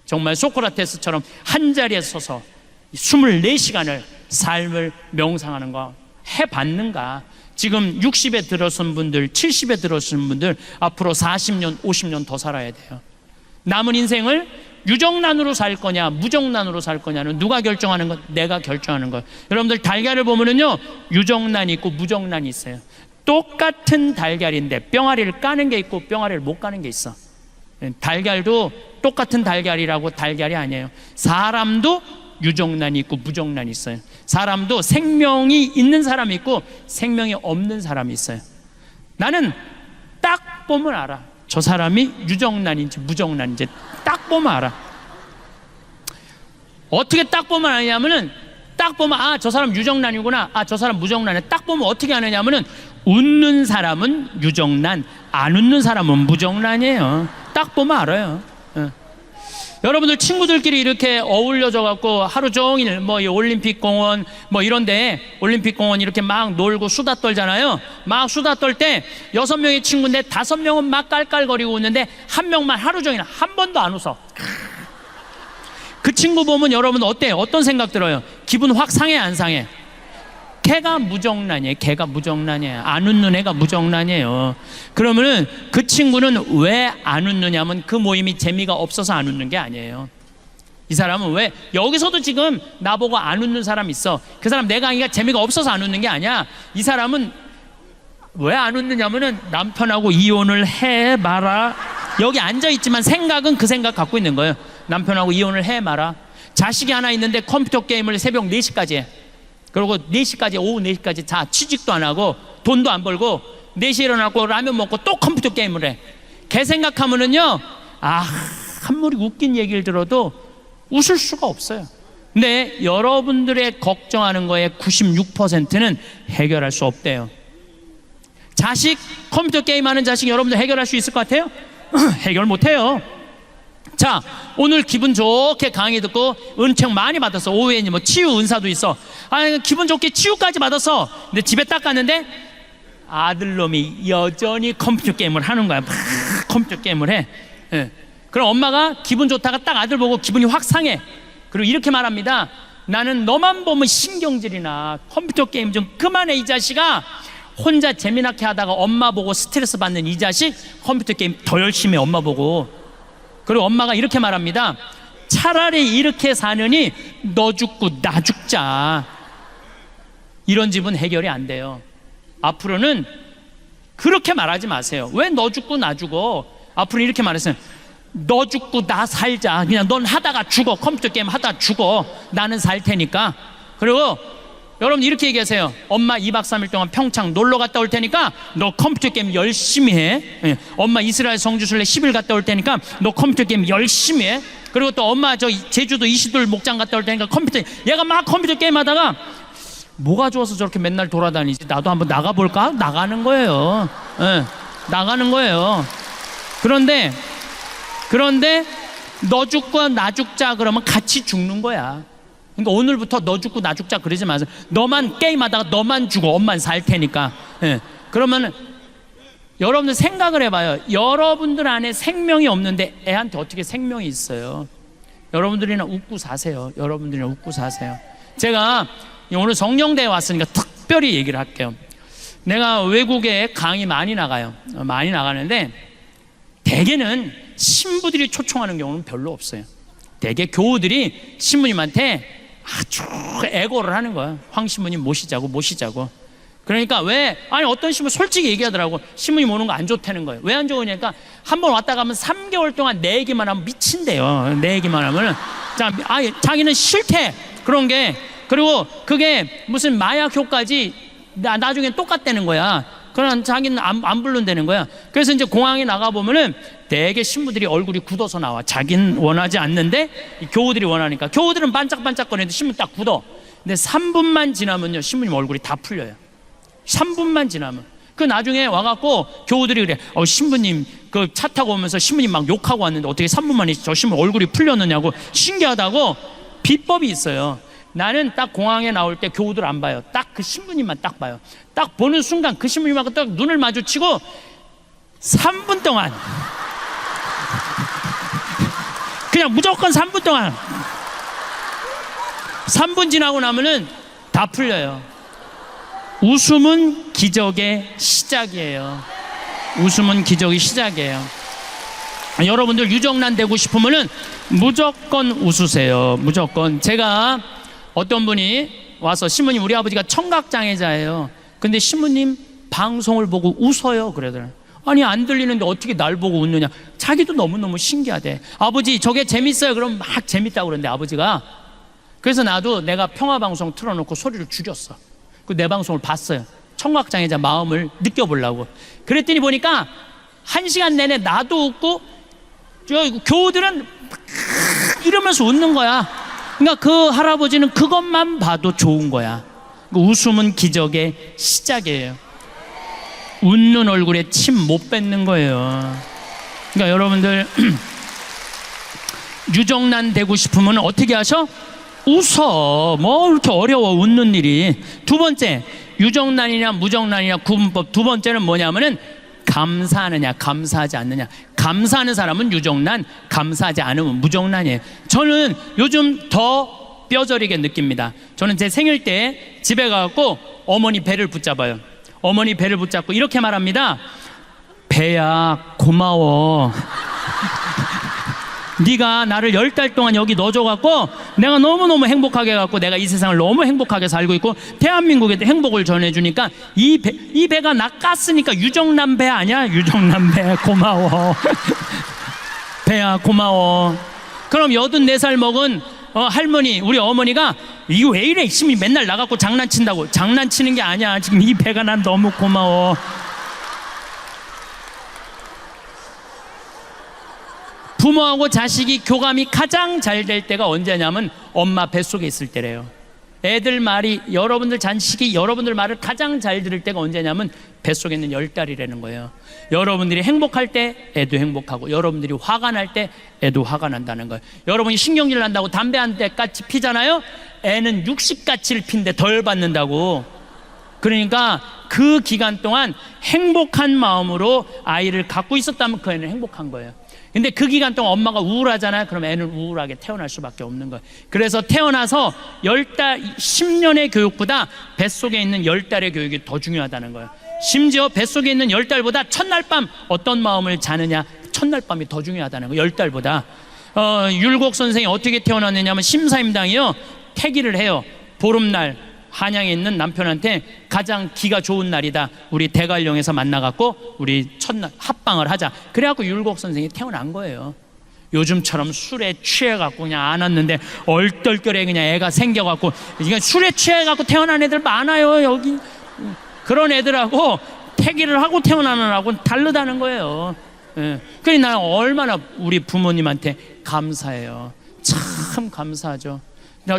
정말 소크라테스처럼 한 자리에 서서 24시간을 삶을 명상하는 거 해봤는가? 지금 60에 들어선 분들, 70에 들어선 분들 앞으로 40년, 50년 더 살아야 돼요. 남은 인생을 유정란으로 살 거냐 무정란으로 살 거냐는 누가 결정하는 것? 내가 결정하는 것. 여러분들 달걀을 보면은요 유정란이 있고 무정란이 있어요. 똑같은 달걀인데 뿅아리를 까는 게 있고 뿅아리를 못 까는 게 있어. 달걀도 똑같은 달걀이라고 달걀이 아니에요. 사람도 유정란이 있고 무정란이 있어요. 사람도 생명이 있는 사람이 있고 생명이 없는 사람이 있어요. 나는 딱 보면 알아. 저 사람이 유정란인지 무정란인지 딱 보면 알아. 어떻게 딱 보면 아냐면은 딱 보면 아, 저 사람 유정란이구나. 아, 저 사람 무정란이야. 딱 보면 어떻게 아느냐면은 웃는 사람은 유정란, 안 웃는 사람은 무정란이에요. 딱 보면 알아요. 여러분들 친구들끼리 이렇게 어울려져 갖고 하루 종일 뭐 이 올림픽 공원 뭐 이런데 올림픽 공원 이렇게 막 놀고 수다 떨잖아요. 막 수다 떨 때 6명의 친구인데 5명은 막 깔깔거리고 웃는데 한 명만 하루 종일 한 번도 안 웃어. 그 친구 보면 여러분 어때요? 어떤 생각 들어요? 기분 확 상해 안 상해? 걔가 무정란이에요. 걔가 무정란이에요. 안 웃는 애가 무정란이에요. 그러면은 그 친구는 왜 안 웃느냐면 그 모임이 재미가 없어서 안 웃는 게 아니에요. 이 사람은 왜 여기서도 지금 나보고 안 웃는 사람 있어. 그 사람 내 강의가 재미가 없어서 안 웃는 게 아니야. 이 사람은 왜 안 웃느냐면은 남편하고 이혼을 해 마라. 여기 앉아있지만 생각은 그 생각 갖고 있는 거예요. 남편하고 이혼을 해 마라. 자식이 하나 있는데 컴퓨터 게임을 새벽 4시까지 해. 그리고 4시까지, 오후 4시까지 자 취직도 안 하고 돈도 안 벌고 4시에 일어나고 라면 먹고 또 컴퓨터 게임을 해. 걔 생각하면은요, 아무리 웃긴 얘기를 들어도 웃을 수가 없어요. 근데 여러분들의 걱정하는 거에 96%는 해결할 수 없대요. 자식, 컴퓨터 게임하는 자식 여러분들 해결할 수 있을 것 같아요? 해결 못해요. 자, 오늘 기분 좋게 강의 듣고 은총 많이 받았어. 오후에 뭐 치유 은사도 있어. 기분 좋게 치유까지 받았어. 근데 집에 딱 갔는데 아들놈이 여전히 컴퓨터 게임을 하는 거야. 막 컴퓨터 게임을 해. 예. 그럼 엄마가 기분 좋다가 딱 아들 보고 기분이 확 상해. 그리고 이렇게 말합니다. 나는 너만 보면 신경질이나 컴퓨터 게임 좀 그만해 이 자식아. 혼자 재미나게 하다가 엄마 보고 스트레스 받는 이 자식, 컴퓨터 게임 더 열심히 해 엄마 보고. 그리고 엄마가 이렇게 말합니다. 차라리 이렇게 사느니 너 죽고 나 죽자. 이런 집은 해결이 안 돼요. 앞으로는 그렇게 말하지 마세요. 왜 너 죽고 나 죽어? 앞으로 이렇게 말했어요. 너 죽고 나 살자. 그냥 넌 하다가 죽어. 컴퓨터 게임 하다가 죽어. 나는 살 테니까. 그리고 여러분 이렇게 얘기하세요. 엄마 2박 3일 동안 평창 놀러 갔다 올 테니까 너 컴퓨터 게임 열심히 해. 예. 엄마 이스라엘 성주순례 10일 갔다 올 테니까 너 컴퓨터 게임 열심히 해. 그리고 또 엄마 저 제주도 이시돌 목장 갔다 올 테니까 얘가 막 컴퓨터 게임 하다가 뭐가 좋아서 저렇게 맨날 돌아다니지? 나도 한번 나가볼까? 나가는 거예요. 예. 나가는 거예요. 그런데 너 죽고 나 죽자 그러면 같이 죽는 거야. 그러니까 오늘부터 너 죽고 나 죽자 그러지 마세요. 너만 게임하다가 너만 죽어. 엄만 살 테니까. 예. 그러면 여러분들 생각을 해봐요. 여러분들 안에 생명이 없는데 애한테 어떻게 생명이 있어요? 여러분들이나 웃고 사세요. 여러분들이나 웃고 사세요. 제가 오늘 성령대에 왔으니까 특별히 얘기를 할게요. 내가 외국에 강의 많이 나가요. 많이 나가는데 대개는 신부들이 초청하는 경우는 별로 없어요. 대개 교우들이 신부님한테 아주 애고를 하는 거야. 황 신부님 모시자고. 그러니까 어떤 신부 솔직히 얘기하더라고. 신부님 오는 거 안 좋다는 거예요. 왜 안 좋으냐니까 한 번 왔다 가면 3개월 동안 내 얘기만 하면 미친대요. 내 얘기만 하면 자기는 싫대. 그런 게. 그리고 그게 무슨 마약 효과지 나중에 똑같다는 거야. 그러나 자기는 안 부른다는 거야. 그래서 이제 공항에 나가보면은 대개 신부들이 얼굴이 굳어서 나와. 자기는 원하지 않는데 교우들이 원하니까. 교우들은 반짝반짝거리는데 신부 딱 굳어. 근데 3분만 지나면요 신부님 얼굴이 다 풀려요. 3분만 지나면. 그 나중에 와갖고 교우들이 그래. 신부님 그 차 타고 오면서 신부님 막 욕하고 왔는데 어떻게 3분 만에 저 신부 얼굴이 풀렸느냐고. 신기하다고. 비법이 있어요. 나는 딱 공항에 나올 때 교우들 안 봐요. 딱 그 신부님만 딱 봐요. 딱 보는 순간 그 신부님하고 딱 눈을 마주치고 3분 동안 그냥 무조건 3분 동안 3분 지나고 나면은 다 풀려요. 웃음은 기적의 시작이에요. 웃음은 기적의 시작이에요. 여러분들 유정란 되고 싶으면은 무조건 웃으세요. 무조건. 제가 어떤 분이 와서 신부님 우리 아버지가 청각장애자예요. 근데 신부님 방송을 보고 웃어요. 그러더라고요. 아니 안 들리는데 어떻게 날 보고 웃느냐. 자기도 너무너무 신기하대. 아버지 저게 재밌어요. 그럼 막 재밌다고 그러는데 아버지가. 그래서 나도 내가 평화방송 틀어놓고 소리를 줄였어. 그 내 방송을 봤어요. 청각장애자 마음을 느껴보려고. 그랬더니 보니까 1시간 내내 나도 웃고 저 교우들은 이러면서 웃는 거야. 그러니까 그 할아버지는 그것만 봐도 좋은 거야. 웃음은 기적의 시작이에요. 웃는 얼굴에 침 못 뱉는 거예요. 그러니까 여러분들 유정란 되고 싶으면 어떻게 하셔? 웃어. 뭐 이렇게 어려워 웃는 일이. 두 번째, 유정란이냐 무정란이냐 구분법 두 번째는 뭐냐면은 감사하느냐 감사하지 않느냐. 감사하는 사람은 유정란, 감사하지 않으면 무정란이에요. 저는 요즘 더 뼈저리게 느낍니다. 저는 제 생일 때 집에 가서 어머니 배를 붙잡아요. 어머니 배를 붙잡고 이렇게 말합니다. 배야 고마워. 네가 나를 10달 동안 여기 넣어줘갖고 내가 너무너무 행복하게 해갖고 내가 이 세상을 너무 행복하게 살고 있고 대한민국에 행복을 전해주니까 이 배가 나 깠으니까 유정남 배 아니야? 유정남 배 고마워. 배야 고마워. 그럼 84살 먹은 할머니, 우리 어머니가 이거 왜 이래? 심히 맨날 나가고 장난친다고. 장난치는 게 아니야. 지금 이 배가 난 너무 고마워. 부모하고 자식이 교감이 가장 잘 될 때가 언제냐면 엄마 뱃속에 있을 때래요. 애들 말이, 여러분들 자식이 여러분들 말을 가장 잘 들을 때가 언제냐면 뱃속에 있는 10달이라는 거예요. 여러분들이 행복할 때 애도 행복하고, 여러분들이 화가 날 때 애도 화가 난다는 거예요. 여러분이 신경질 난다고 담배 한 대까지 피잖아요. 애는 60가치를 피는데 덜 받는다고. 그러니까 그 기간 동안 행복한 마음으로 아이를 갖고 있었다면 그 애는 행복한 거예요. 근데 그 기간 동안 엄마가 우울하잖아요. 그럼 애는 우울하게 태어날 수밖에 없는 거예요. 그래서 태어나서 10달, 10년의 교육보다 뱃속에 있는 10달의 교육이 더 중요하다는 거예요. 심지어 뱃속에 있는 10달보다 첫날 밤 어떤 마음을 자느냐, 첫날 밤이 더 중요하다는 거예요. 10달보다. 율곡 선생이 어떻게 태어났느냐면 심사임당이요, 태기를 해요. 보름날 한양에 있는 남편한테 가장 기가 좋은 날이다, 우리 대관령에서 만나갖고 우리 첫날 합방을 하자. 그래갖고 율곡 선생이 태어난 거예요. 요즘처럼 술에 취해갖고 그냥 안 왔는데 얼떨결에 그냥 애가 생겨갖고, 이게 술에 취해갖고 태어난 애들 많아요 여기. 그런 애들하고 태기를 하고 태어나는 애하고는 다르다는 거예요. 그러니 나는 얼마나 우리 부모님한테 감사해요. 참 감사하죠.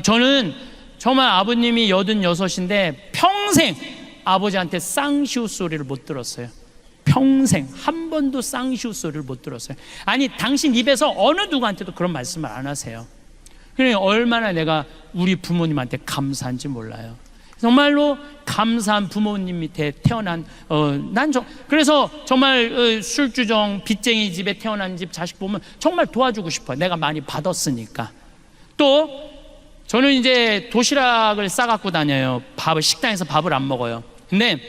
저는 정말 아버님이 86인데 평생 아버지한테 쌍시우 소리를 못 들었어요. 평생 한 번도 쌍시우 소리를 못 들었어요. 아니, 당신 입에서 어느 누구한테도 그런 말씀을 안 하세요. 그러니 얼마나 내가 우리 부모님한테 감사한지 몰라요. 정말로 감사한 부모님 밑에 태어난, 그래서 정말 술주정 빚쟁이 집에 태어난 집 자식 보면 정말 도와주고 싶어요. 내가 많이 받았으니까. 또 저는 이제 도시락을 싸갖고 다녀요. 식당에서 밥을 안 먹어요. 근데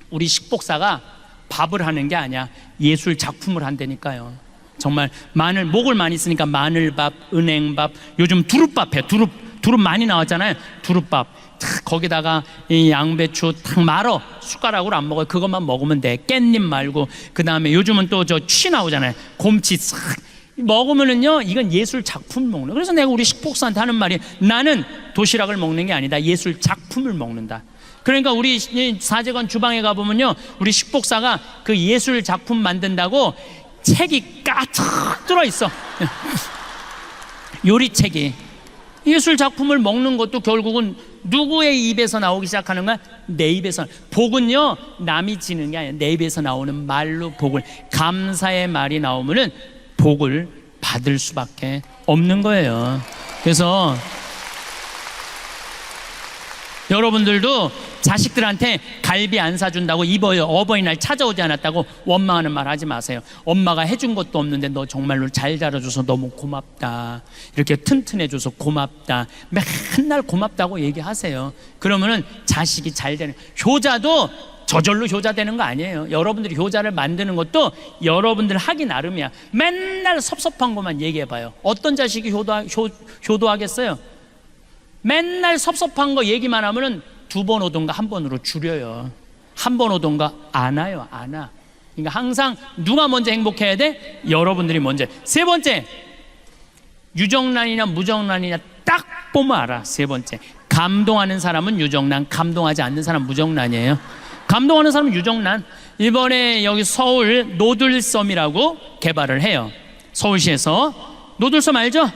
우리 식복사가 밥을 하는 게 아니야, 예술 작품을 한다니까요. 정말 목을 많이 쓰니까 마늘밥, 은행밥, 요즘 두릅밥 해. 두릅 많이 나왔잖아요. 두릅밥 거기다가 이 양배추 탁 말어. 숟가락으로 안 먹어요. 그것만 먹으면 돼. 깻잎 말고. 그 다음에 요즘은 또 저 취 나오잖아요. 곰치 싹 먹으면은요, 이건 예술 작품 먹는. 그래서 내가 우리 식복사한테 하는 말이, 나는 도시락을 먹는 게 아니다, 예술 작품을 먹는다. 그러니까 우리 사제관 주방에 가보면요, 우리 식복사가 그 예술 작품 만든다고 책이 가득 들어있어. 요리책이. 예술 작품을 먹는 것도 결국은 누구의 입에서 나오기 시작하는 거야? 내 입에서. 복은요, 남이 지는 게 아니야. 내 입에서 나오는 말로 복을, 감사의 말이 나오면은 복을 받을 수밖에 없는 거예요. 그래서 여러분들도 자식들한테 갈비 안 사준다고 어버이날 찾아오지 않았다고 원망하는 말 하지 마세요. 엄마가 해준 것도 없는데 너 정말로 잘 자라줘서 너무 고맙다, 이렇게 튼튼해줘서 고맙다, 맨날 고맙다고 얘기하세요. 그러면은 자식이 잘 되는. 효자도 저절로 효자 되는 거 아니에요. 여러분들이 효자를 만드는 것도 여러분들 하기 나름이야. 맨날 섭섭한 것만 얘기해봐요. 어떤 자식이 효도하겠어요? 맨날 섭섭한 거 얘기만 하면은 2번 오던가 1번으로 줄여요. 1번 오던가 안 와요. 안 와. 그러니까 항상 누가 먼저 행복해야 돼? 여러분들이 먼저. 세 번째, 유정란이냐 무정란이냐 딱 보면 알아. 세 번째, 감동하는 사람은 유정란, 감동하지 않는 사람은 무정란이에요. 감동하는 사람은 유정란. 이번에 여기 서울 노들섬이라고 개발을 해요. 서울시에서. 노들섬 알죠?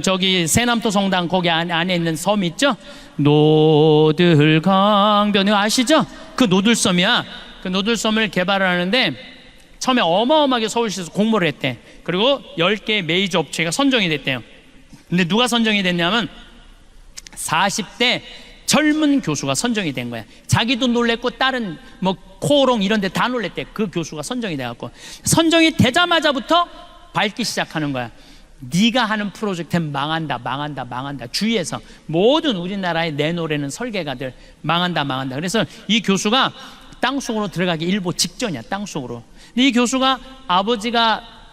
저기 세남토 성당 거기 안에 있는 섬 있죠? 노들강변, 이거 아시죠? 그 노들섬이야. 그 노들섬을 개발을 하는데 처음에 어마어마하게 서울시에서 공모를 했대. 그리고 10개의 메이저 업체가 선정이 됐대요. 근데 누가 선정이 됐냐면 40대 젊은 교수가 선정이 된 거야. 자기도 놀랬고 다른 뭐 코오롱 이런 데 다 놀랬대. 그 교수가 선정이 돼갖고, 선정이 되자마자부터 밟기 시작하는 거야. 네가 하는 프로젝트는 망한다. 주위에서 모든 우리나라에 내놓으려는 설계가들 망한다. 그래서 이 교수가 땅속으로 들어가기 일보 직전이야. 땅속으로. 근데 이 교수가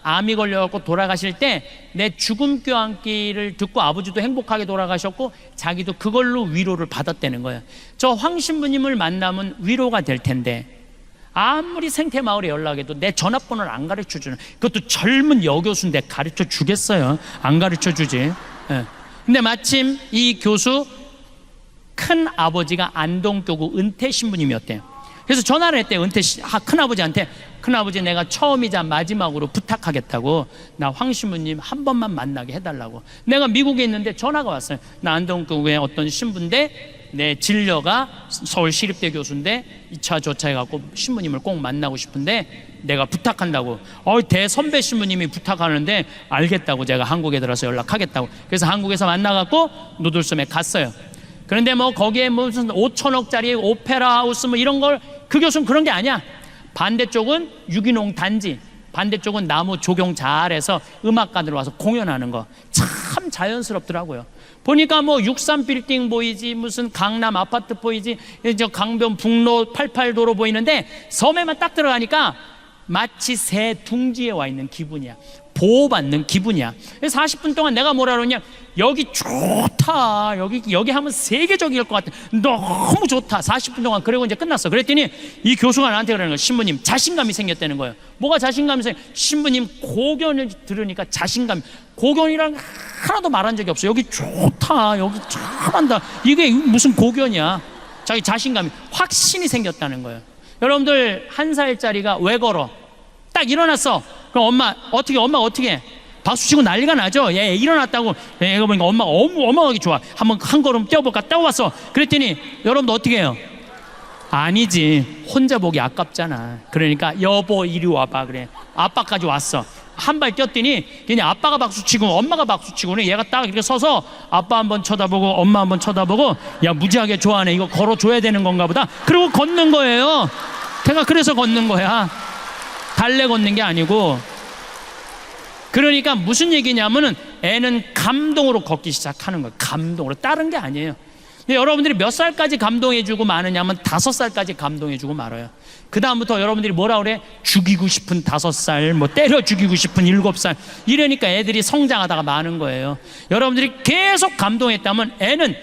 암이 걸려갖고 돌아가실 때 내 죽음 껴안기를 듣고 아버지도 행복하게 돌아가셨고 자기도 그걸로 위로를 받았다는 거예요. 저 황 신부님을 만나면 위로가 될 텐데 아무리 생태마을에 연락해도 내 전화번호를 안 가르쳐주는, 그것도 젊은 여교수인데 가르쳐 주겠어요? 안 가르쳐 주지. 예. 근데 마침 이 교수 큰 아버지가 안동교구 은퇴 신부님이었대요. 그래서 전화를 했대요. 큰아버지한테. 큰아버지, 내가 처음이자 마지막으로 부탁하겠다고, 나 황 신부님 한 번만 만나게 해달라고. 내가 미국에 있는데 전화가 왔어요. 나 안동교구의 어떤 신부인데 내 진료가 서울시립대 교수인데 2차 조차해갖고 신부님을 꼭 만나고 싶은데 내가 부탁한다고. 대선배 신부님이 부탁하는데 알겠다고 제가 한국에 들어서 연락하겠다고. 그래서 한국에서 만나갖고 노들섬에 갔어요. 그런데 뭐 거기에 무슨 5천억짜리 오페라 하우스 뭐 이런 걸, 그 교수는 그런 게 아니야. 반대쪽은 유기농 단지, 반대쪽은 나무 조경 잘해서 음악가들 와서 공연하는 거 참 자연스럽더라고요. 보니까 뭐 63빌딩 보이지, 무슨 강남 아파트 보이지, 저 강변북로 88도로 보이는데 섬에만 딱 들어가니까 마치 새 둥지에 와 있는 기분이야. 보호받는 기분이야. 40분 동안 내가 뭐라 그러냐, 여기 좋다, 여기 하면 세계적일 것 같아, 너무 좋다. 40분 동안. 그리고 이제 끝났어. 그랬더니 이 교수가 나한테 그러는 거야. 신부님 자신감이 생겼다는 거예요. 뭐가 자신감이 신부님 고견을 들으니까 자신감. 고견이랑 하나도 말한 적이 없어. 여기 좋다, 여기 잘한다, 이게 무슨 고견이야. 자기 자신감이, 확신이 생겼다는 거예요. 여러분들, 1살짜리가 왜 걸어? 딱 일어났어. 그럼 엄마 어떻게 해? 박수치고 난리가 나죠. 얘 일어났다고. 얘가 보니까 엄마가 어마어마하게 좋아. 한번 한 걸음 뛰어볼까? 뛰어봤어. 그랬더니 여러분들 어떻게 해요? 아니지, 혼자 보기 아깝잖아. 그러니까 여보 이리 와봐. 그래, 아빠까지 왔어. 한 발 뛰었더니 그냥 아빠가 박수치고 엄마가 박수치고, 얘가 딱 이렇게 서서 아빠 한번 쳐다보고 엄마 한번 쳐다보고, 야 무지하게 좋아하네, 이거 걸어줘야 되는 건가 보다. 그리고 걷는 거예요. 걔가 그래서 걷는 거야. 달래 걷는 게 아니고. 그러니까 무슨 얘기냐면은 애는 감동으로 걷기 시작하는 거예요. 감동으로. 다른 게 아니에요. 근데 여러분들이 몇 살까지 감동해주고 마느냐면 5살까지 감동해주고 말아요. 그 다음부터 여러분들이 뭐라 그래? 죽이고 싶은 5살, 뭐 때려 죽이고 싶은 7살, 이러니까 애들이 성장하다가 마는 거예요. 여러분들이 계속 감동했다면 애는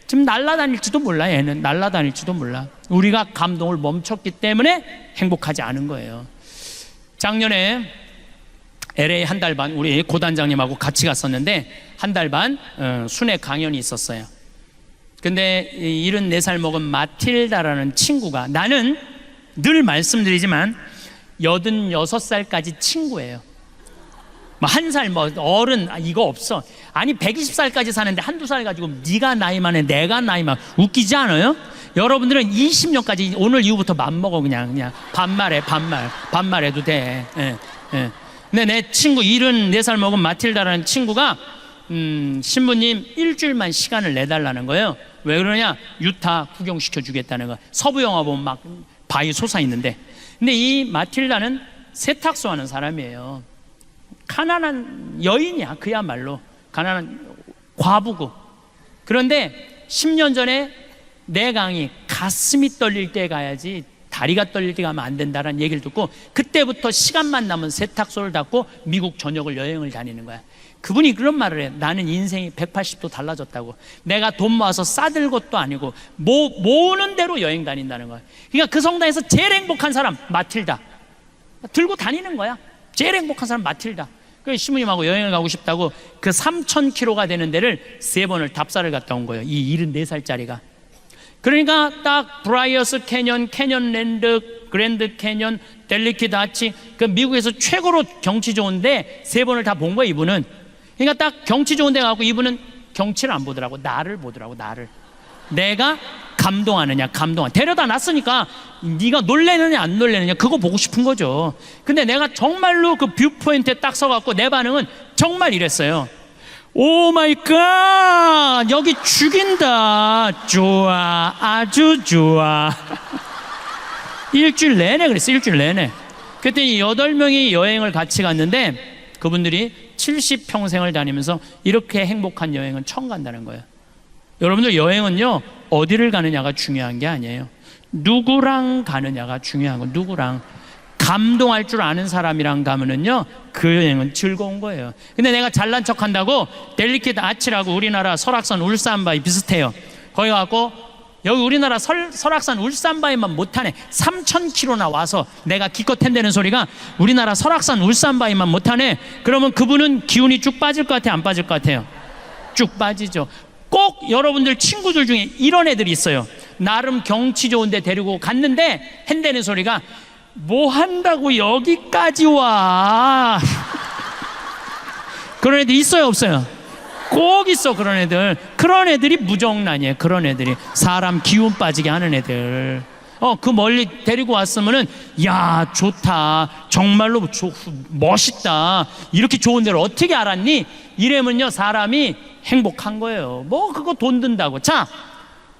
지금 날아다닐지도 몰라. 애는 날아다닐지도 몰라. 우리가 감동을 멈췄기 때문에 행복하지 않은 거예요. 작년에 LA 한 달 반 우리 고단장님하고 같이 갔었는데, 한 달 반 순회 강연이 있었어요. 근데 74살 먹은 마틸다라는 친구가, 나는 늘 말씀드리지만 86살까지 친구예요. 뭐 1살 뭐 어른 이거 없어. 아니 120살까지 사는데 한두 살 가지고 네가 나이 많아 내가 나이 많아, 웃기지 않아요? 여러분들은 20년까지 오늘 이후부터 맘먹어. 그냥 반말해. 반말해도 돼. 예. 근데 내 친구 74살 먹은 마틸다라는 친구가 신부님 일주일만 시간을 내달라는 거예요. 왜 그러냐? 유타 구경시켜 주겠다는 거야. 서부 영화 보면 막 바위 솟아있는데. 근데 이 마틸다는 세탁소 하는 사람이에요. 가난한 여인이야. 그야말로 가난한 과부고. 그런데 10년 전에 내 강의 가슴이 떨릴 때 가야지 다리가 떨릴 때 가면 안 된다라는 얘기를 듣고, 그때부터 시간만 나면 세탁소를 닫고 미국 전역을 여행을 다니는 거야. 그분이 그런 말을 해. 나는 인생이 180도 달라졌다고. 내가 돈 모아서 싸들 것도 아니고 모으는 대로 여행 다닌다는 거야. 그러니까 그 성당에서 제일 행복한 사람 마틸다. 들고 다니는 거야. 제일 행복한 사람 마틸다. 그래서 신부님하고 여행을 가고 싶다고 그 3,000km가 되는 데를 3번을 답사를 갔다 온 거예요. 이 74살짜리가. 그러니까 딱 브라이어스 캐년, 캐년랜드, 그랜드 캐년, 델리키 다치, 그 미국에서 최고로 경치 좋은데 3번을 다 본 거야, 이분은. 그러니까 딱 경치 좋은 데 가고 이분은 경치를 안 보더라고. 나를 보더라고, 나를. 내가 감동하느냐, 데려다 놨으니까 네가 놀래느냐 안 놀래느냐 그거 보고 싶은 거죠. 근데 내가 정말로 그 뷰포인트에 딱 서갖고 내 반응은 정말 이랬어요. 오 마이 갓, 여기 죽인다. 좋아, 아주 좋아. 일주일 내내 그랬어. 일주일 내내. 그랬더니 8명이 여행을 같이 갔는데 그분들이 70평생을 다니면서 이렇게 행복한 여행은 처음 간다는 거예요. 여러분들, 여행은요 어디를 가느냐가 중요한 게 아니에요. 누구랑 가느냐가 중요한 거예요. 누구랑. 감동할 줄 아는 사람이랑 가면은요, 그 여행은 즐거운 거예요. 근데 내가 잘난 척 한다고 델리케이트 아치라고 우리나라 설악산 울산바위 비슷해요. 거기 가고 여기 우리나라 설악산 울산바위만 못하네, 3,000km나 와서 내가 기껏 핸대는 소리가 우리나라 설악산 울산바위만 못하네. 그러면 그분은 기운이 쭉 빠질 것 같아요, 안 빠질 것 같아요? 쭉 빠지죠. 꼭 여러분들 친구들 중에 이런 애들이 있어요. 나름 경치 좋은 데 데리고 갔는데 핸대는 소리가 뭐 한다고 여기까지 와. 그런 애들 있어요, 없어요? 꼭 있어. 그런 애들. 그런 애들이 무정란이에요. 그런 애들이 사람 기운 빠지게 하는 애들. 그 멀리 데리고 왔으면은 야, 좋다, 정말로 멋있다, 이렇게 좋은 데를 어떻게 알았니? 이러면요 사람이 행복한 거예요. 뭐 그거 돈 든다고. 자,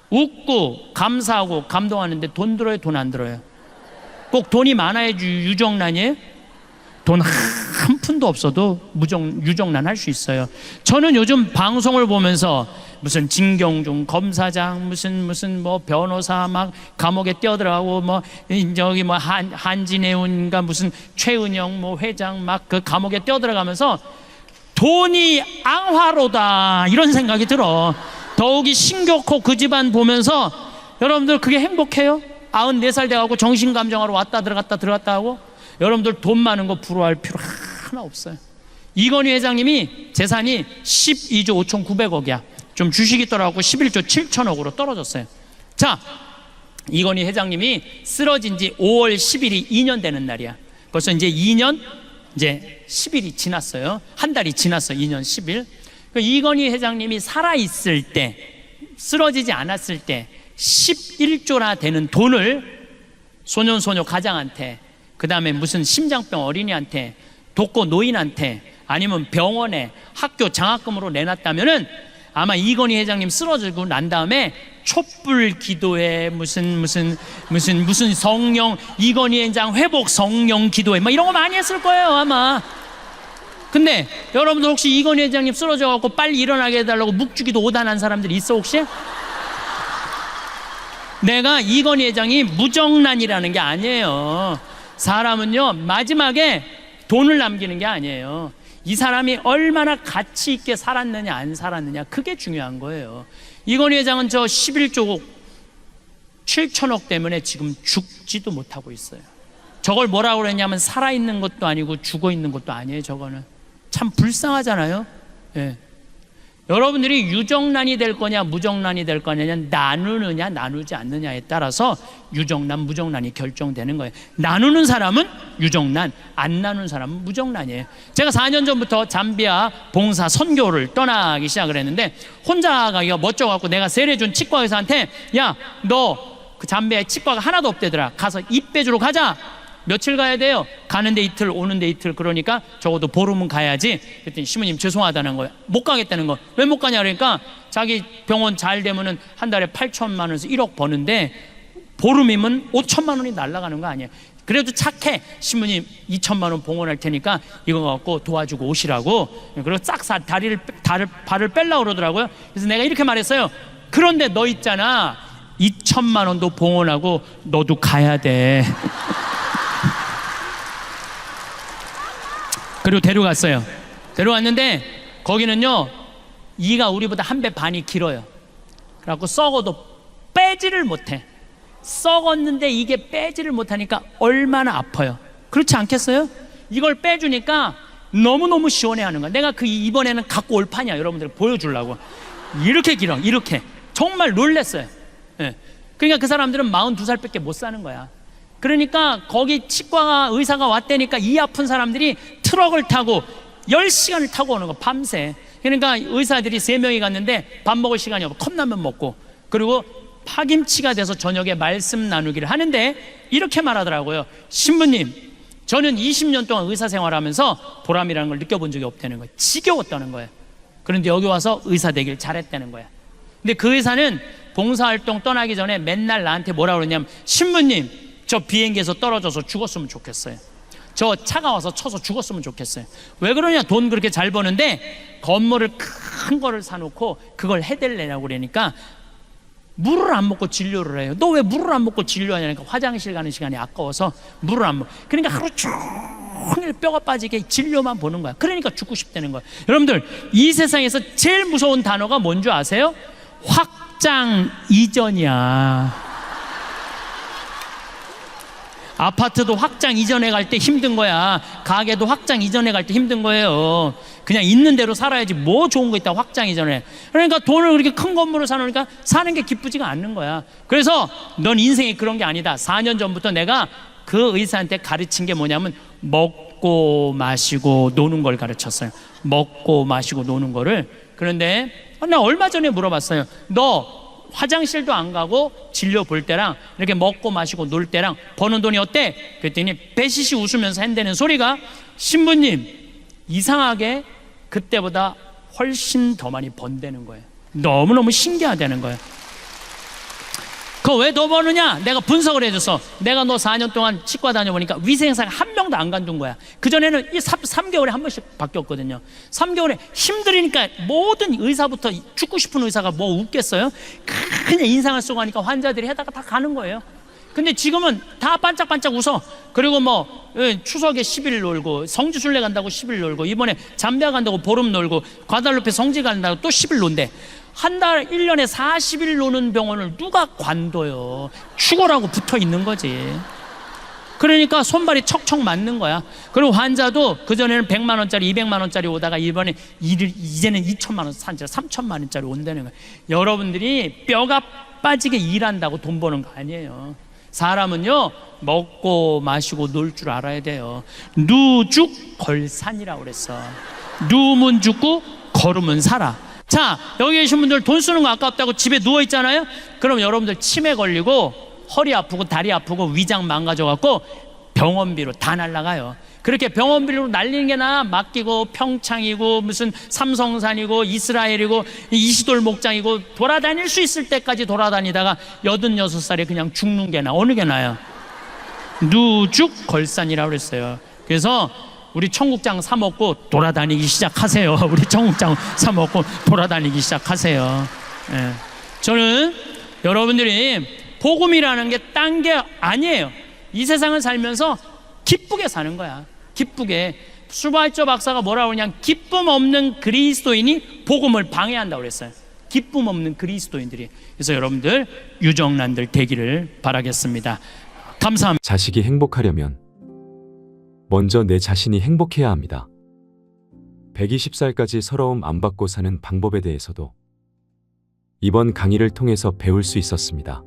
웃고 감사하고 감동하는데 돈 들어요, 돈 안 들어요? 꼭 돈이 많아야지 유정란이에요? 돈 한 푼도 없어도 유정란 할 수 있어요. 저는 요즘 방송을 보면서 무슨 진경중 검사장, 무슨 뭐 변호사 막 감옥에 뛰어들어가고, 뭐 저기 뭐 한진해운가 무슨 최은영 뭐 회장 막 그 감옥에 뛰어들어가면서 돈이 앙화로다 이런 생각이 들어. 더욱이 신교코 그 집안 보면서 여러분들 그게 행복해요? 94살 돼가고 정신감정하러 왔다 들어갔다 하고, 여러분들 돈 많은 거 부러워할 필요 하나 없어요. 이건희 회장님이 재산이 12조 5,900억이야. 좀 주식이 떨어졌고 11조 7천억으로 떨어졌어요. 자, 이건희 회장님이 쓰러진 지 5월 10일이 2년 되는 날이야. 벌써 이제 2년 이제 10일이 지났어요. 한 달이 지났어요. 2년 10일. 이건희 회장님이 살아있을 때, 쓰러지지 않았을 때 11조나 되는 돈을 소년소녀 가장한테, 그 다음에 무슨 심장병 어린이한테, 독거 노인한테, 아니면 병원에 학교 장학금으로 내놨다면은 아마 이건희 회장님 쓰러지고 난 다음에 촛불 기도회, 무슨 성령, 이건희 회장 회복 성령 기도회 막 이런 거 많이 했을 거예요 아마. 근데 여러분들 혹시 이건희 회장님 쓰러져갖고 빨리 일어나게 해달라고 묵주기도 오단한 사람들이 있어 혹시? 내가 이건희 회장이 무정란이라는 게 아니에요. 사람은요 마지막에 돈을 남기는 게 아니에요. 이 사람이 얼마나 가치 있게 살았느냐 안 살았느냐, 그게 중요한 거예요. 이건희 회장은 저 11조 7천억 때문에 지금 죽지도 못하고 있어요. 저걸 뭐라고 그랬냐면 살아있는 것도 아니고 죽어있는 것도 아니에요. 저거는 참 불쌍하잖아요. 예. 여러분들이 유정란이 될 거냐 무정란이 될 거냐, 나누느냐 나누지 않느냐에 따라서 유정란 무정란이 결정되는 거예요. 나누는 사람은 유정란, 안 나누는 사람은 무정란이에요. 제가 4년 전부터 잠비아 봉사 선교를 떠나기 시작을 했는데, 혼자 가기가 멋져갖고 내가 세례준 치과 의사한테 야, 너 그 잠비아에 치과가 하나도 없대더라, 가서 입 빼주러 가자. 며칠 가야 돼요? 가는데 이틀 오는데 이틀. 그러니까 적어도 보름은 가야지. 그랬더니 시모님 죄송하다는 거예요. 못 가겠다는 거. 왜 못 가냐 그러니까 자기 병원 잘 되면은 한 달에 8천만 원에서 1억 버는데 보름이면 5천만 원이 날아가는 거 아니에요. 그래도 착해. 시모님 2천만 원 봉헌할 테니까 이거 갖고 도와주고 오시라고. 그리고 싹 발을 뺄라고 그러더라고요. 그래서 내가 이렇게 말했어요. 그런데 너 있잖아, 2천만 원도 봉헌하고 너도 가야 돼. 그리고 데려갔어요. 데려왔는데 거기는요 이가 우리보다 한 배 반이 길어요. 그래갖고 썩어도 빼지를 못해. 썩었는데 이게 빼지를 못하니까 얼마나 아파요. 그렇지 않겠어요? 이걸 빼주니까 너무너무 시원해하는 거야. 내가 그 이번에는 갖고 올 판이야. 여러분들 보여주려고. 이렇게 길어. 이렇게. 정말 놀랬어요. 예. 그러니까 그 사람들은 42살밖에 못 사는 거야. 그러니까 거기 치과 의사가 왔다니까 이 아픈 사람들이 트럭을 타고 10시간을 타고 오는 거, 밤새. 그러니까 의사들이 3명이 갔는데 밥 먹을 시간이 없고 컵라면 먹고, 그리고 파김치가 돼서 저녁에 말씀 나누기를 하는데 이렇게 말하더라고요. 신부님, 저는 20년 동안 의사 생활하면서 보람이라는 걸 느껴본 적이 없다는 거예요. 지겨웠다는 거예요. 그런데 여기 와서 의사 되길 잘했다는 거야. 근데 그 의사는 봉사활동 떠나기 전에 맨날 나한테 뭐라 그러냐면, 신부님, 저 비행기에서 떨어져서 죽었으면 좋겠어요. 저 차가 와서 쳐서 죽었으면 좋겠어요. 왜 그러냐, 돈 그렇게 잘 버는데 건물을 큰 거를 사놓고 그걸 해달래라고 그러니까 물을 안 먹고 진료를 해요. 너 왜 물을 안 먹고 진료하냐니까 화장실 가는 시간이 아까워서 물을 안 먹어. 그러니까 하루 종일 뼈가 빠지게 진료만 보는 거야. 그러니까 죽고 싶다는 거야. 여러분들, 이 세상에서 제일 무서운 단어가 뭔지 아세요? 확장 이전이야. 아파트도 확장 이전해 갈 때 힘든 거야. 가게도 확장 이전해 갈 때 힘든 거예요. 그냥 있는 대로 살아야지 뭐 좋은 거 있다 확장 이전해. 그러니까 돈을 그렇게 큰 건물을 사놓으니까 사는 게 기쁘지가 않는 거야. 그래서 넌 인생이 그런 게 아니다. 4년 전부터 내가 그 의사한테 가르친 게 뭐냐면 먹고 마시고 노는 걸 가르쳤어요. 먹고 마시고 노는 거를. 그런데 나 얼마 전에 물어봤어요. 너 화장실도 안 가고 진료 볼 때랑 이렇게 먹고 마시고 놀 때랑 버는 돈이 어때? 그랬더니 배시시 웃으면서 한다는 소리가, 신부님 이상하게 그때보다 훨씬 더 많이 번다는 거예요. 너무너무 신기하다는 거예요. 그거 왜 더 버느냐? 내가 분석을 해줘서, 내가 너 4년 동안 치과 다녀보니까 위생사가 한 명도 안 간둔 거야. 그전에는 이 3개월에 한 번씩 바뀌었거든요. 3개월에 힘들으니까 모든 의사부터, 죽고 싶은 의사가 뭐 웃겠어요? 그냥 인상을 쓰고 하니까 환자들이 해다가 다 가는 거예요. 근데 지금은 다 반짝반짝 웃어. 그리고 뭐 추석에 10일 놀고, 성지순례 간다고 10일 놀고, 이번에 잠비아 간다고 보름 놀고, 과달루페 성지 간다고 또 10일 논대. 한 달 1년에 40일 노는 병원을 누가 관둬요? 죽어라고 붙어 있는 거지. 그러니까 손발이 척척 맞는 거야. 그리고 환자도 그전에는 100만 원짜리 200만 원짜리 오다가 이번에 이제는 2천만 원, 3천만 원짜리 온다는 거야. 여러분들이 뼈가 빠지게 일한다고 돈 버는 거 아니에요. 사람은요, 먹고 마시고 놀 줄 알아야 돼요. 누죽걸산이라고 그랬어. 누우면 죽고 걸으면 살아. 자, 여기 계신 분들 돈 쓰는 거 아깝다고 집에 누워 있잖아요. 그럼 여러분들 치매 걸리고 허리 아프고 다리 아프고 위장 망가져갖고 병원비로 다 날라가요. 그렇게 병원비로 날리는 게 나아. 맡기고 평창이고 무슨 삼성산이고 이스라엘이고 이시돌 목장이고 돌아다닐 수 있을 때까지 돌아다니다가 86살에 그냥 죽는 게 나아. 어느 게 나아요? 누죽걸산이라고 그랬어요. 그래서 우리 청국장 사 먹고 돌아다니기 시작하세요. 우리 청국장 사 먹고 돌아다니기 시작하세요. 예. 저는 여러분들이 복음이라는 게 딴 게 아니에요. 이 세상을 살면서 기쁘게 사는 거야. 기쁘게. 슈바이처 박사가 뭐라고 그러냐, 기쁨 없는 그리스도인이 복음을 방해한다고 그랬어요. 기쁨 없는 그리스도인들이. 그래서 여러분들 유정란들 되기를 바라겠습니다. 감사합니다. 자식이 행복하려면 먼저 내 자신이 행복해야 합니다. 120살까지 서러움 안 받고 사는 방법에 대해서도 이번 강의를 통해서 배울 수 있었습니다.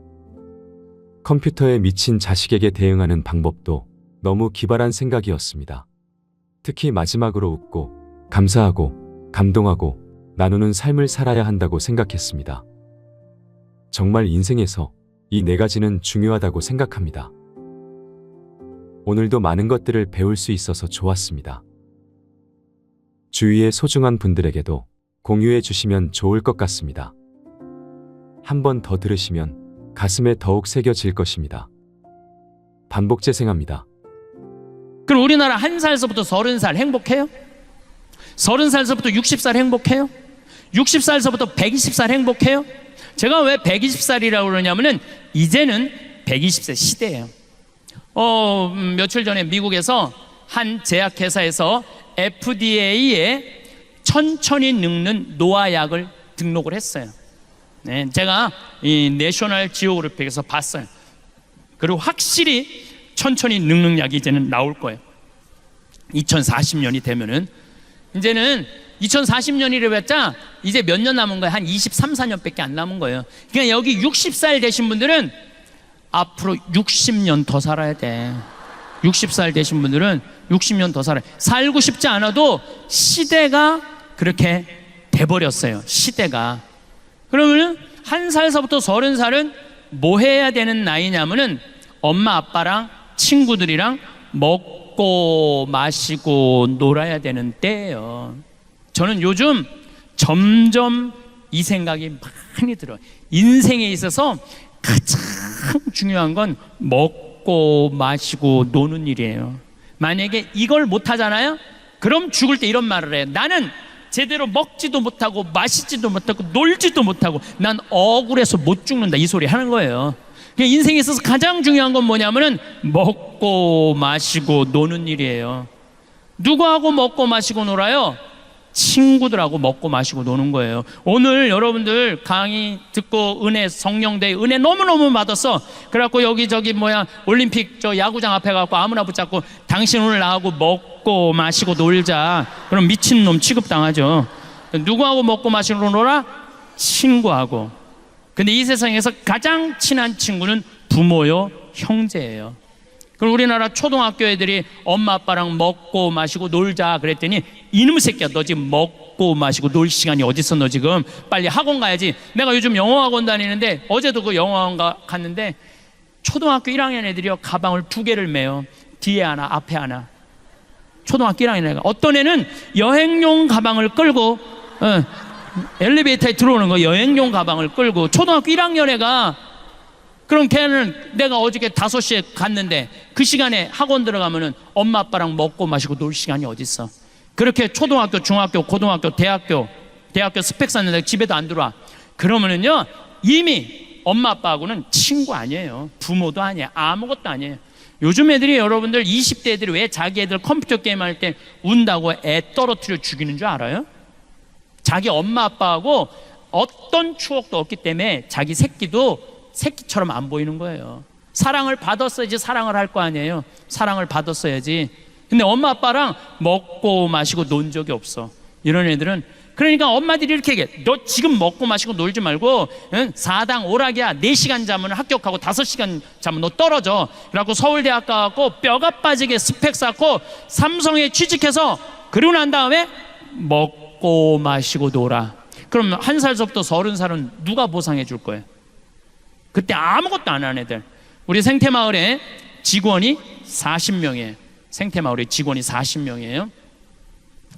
컴퓨터에 미친 자식에게 대응하는 방법도 너무 기발한 생각이었습니다. 특히 마지막으로 웃고 감사하고 감동하고 나누는 삶을 살아야 한다고 생각했습니다. 정말 인생에서 이 4가지는 중요하다고 생각합니다. 오늘도 많은 것들을 배울 수 있어서 좋았습니다. 주위의 소중한 분들에게도 공유해 주시면 좋을 것 같습니다. 한 번 더 들으시면 가슴에 더욱 새겨질 것입니다. 반복 재생합니다. 그럼 우리나라 1살서부터 30살 행복해요? 30살서부터 60살 행복해요? 60살서부터 120살 행복해요? 제가 왜 120살이라고 그러냐면은 이제는 120세 시대예요. 며칠 전에 미국에서 한 제약회사에서 FDA에 천천히 늙는 노화약을 등록을 했어요. 네, 제가 이 내셔널 지오그래픽에서 봤어요. 그리고 확실히 천천히 늙는 약이 이제는 나올 거예요. 2040년이 되면은, 이제는 2040년이래 봤자 이제 몇 년 남은 거예요? 한 23, 4년밖에 안 남은 거예요. 그러니까 여기 60살 되신 분들은 앞으로 60년 더 살아야 돼. 60살 되신 분들은 60년 더 살아야 돼. 살고 싶지 않아도 시대가 그렇게 돼버렸어요. 시대가. 그러면 1살서부터 30살은 뭐 해야 되는 나이냐면은 엄마 아빠랑 친구들이랑 먹고 마시고 놀아야 되는 때예요. 저는 요즘 점점 이 생각이 많이 들어요. 인생에 있어서 가장 중요한 건 먹고 마시고 노는 일이에요. 만약에 이걸 못 하잖아요? 그럼 죽을 때 이런 말을 해요. 나는 제대로 먹지도 못하고 마시지도 못하고 놀지도 못하고 난 억울해서 못 죽는다 이 소리 하는 거예요. 인생에 있어서 가장 중요한 건 뭐냐면은 먹고 마시고 노는 일이에요. 누구하고 먹고 마시고 놀아요? 친구들하고 먹고 마시고 노는 거예요. 오늘 여러분들 강의 듣고 은혜, 성령대 은혜 너무너무 받았어. 그래갖고 여기저기 올림픽 저 야구장 앞에 가고 아무나 붙잡고 당신 오늘 나하고 먹고 마시고 놀자. 그럼 미친놈 취급당하죠. 누구하고 먹고 마시고 놀아? 친구하고. 근데 이 세상에서 가장 친한 친구는 부모요, 형제예요. 그럼 우리나라 초등학교 애들이 엄마 아빠랑 먹고 마시고 놀자 그랬더니 이놈 새끼야, 너 지금 먹고 마시고 놀 시간이 어딨어? 너 지금 빨리 학원 가야지. 내가 요즘 영어학원 다니는데 어제도 그 영어학원 갔는데 초등학교 1학년 애들이요 가방을 2개를 메요. 뒤에 하나 앞에 하나. 초등학교 1학년 애가 어떤 애는 여행용 가방을 끌고 엘리베이터에 들어오는 거 여행용 가방을 끌고 초등학교 1학년 애가. 그럼 걔는 내가 어저께 5시에 갔는데 그 시간에 학원 들어가면은 엄마 아빠랑 먹고 마시고 놀 시간이 어딨어. 그렇게 초등학교, 중학교, 고등학교, 대학교 스펙 쌓는데 집에도 안 들어와. 그러면은요 이미 엄마 아빠하고는 친구 아니에요. 부모도 아니에요. 아무것도 아니에요. 요즘 애들이 여러분들 20대 애들이 왜 자기 애들 컴퓨터 게임 할 때 운다고 애 떨어뜨려 죽이는 줄 알아요? 자기 엄마 아빠하고 어떤 추억도 없기 때문에 자기 새끼도 새끼처럼 안 보이는 거예요. 사랑을 받았어야지 사랑을 할 거 아니에요. 사랑을 받았어야지. 근데 엄마 아빠랑 먹고 마시고 논 적이 없어. 이런 애들은. 그러니까 엄마들이 이렇게 얘기해. 너 지금 먹고 마시고 놀지 말고 4당 오락이야. 4시간 자면 합격하고 5시간 자면 너 떨어져. 그래갖고 서울대학 가갖고 뼈가 빠지게 스펙 쌓고 삼성에 취직해서 그러고 난 다음에 먹고 마시고 놀아. 그럼 1살서부터 30살은 누가 보상해 줄 거예요? 그때 아무것도 안 하는 애들. 우리 생태마을에 직원이 40명이에요. 생태마을에 직원이 40명이에요.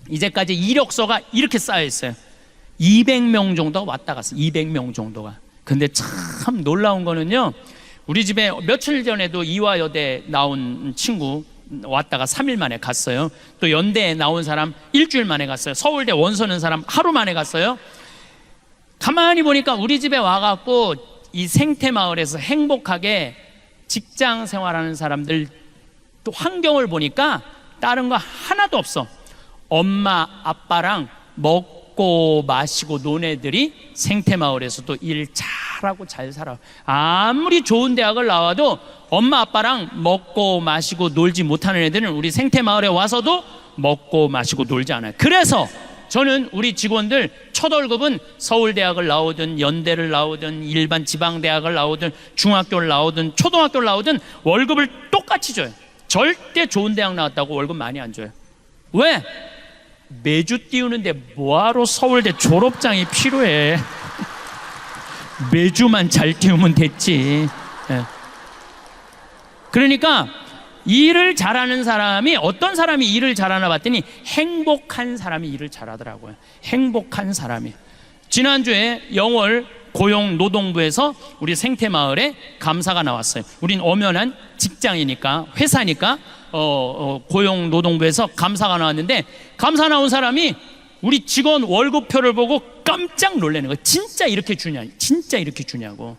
이제까지 이력서가 이렇게 쌓여 있어요. 200명 정도가 왔다 갔어요. 200명 정도가. 근데 참 놀라운 거는요, 우리 집에 며칠 전에도 이화여대 나온 친구 왔다가 3일 만에 갔어요. 또 연대에 나온 사람 일주일 만에 갔어요. 서울대 원서는 사람 하루 만에 갔어요. 가만히 보니까 우리 집에 와갖고 이 생태마을에서 행복하게 직장 생활하는 사람들 또 환경을 보니까 다른 거 하나도 없어. 엄마 아빠랑 먹고 마시고 논 애들이 생태마을에서도 일 잘하고 잘 살아. 아무리 좋은 대학을 나와도 엄마 아빠랑 먹고 마시고 놀지 못하는 애들은 우리 생태마을에 와서도 먹고 마시고 놀지 않아요. 그래서 저는 우리 직원들 첫 월급은 서울대학을 나오든 연대를 나오든 일반 지방대학을 나오든 중학교를 나오든 초등학교를 나오든 월급을 똑같이 줘요. 절대 좋은 대학 나왔다고 월급 많이 안 줘요. 왜? 매주 띄우는데 뭐하러 서울대 졸업장이 필요해. 매주만 잘 띄우면 됐지. 그러니까 일을 잘하는 사람이, 어떤 사람이 일을 잘하나 봤더니 행복한 사람이 일을 잘하더라고요. 행복한 사람이. 지난주에 영월 고용노동부에서 우리 생태마을에 감사가 나왔어요. 우린 엄연한 직장이니까, 회사니까 고용노동부에서 감사가 나왔는데, 감사 나온 사람이 우리 직원 월급표를 보고 깜짝 놀라는 거예요. 진짜 이렇게 주냐? 진짜 이렇게 주냐고.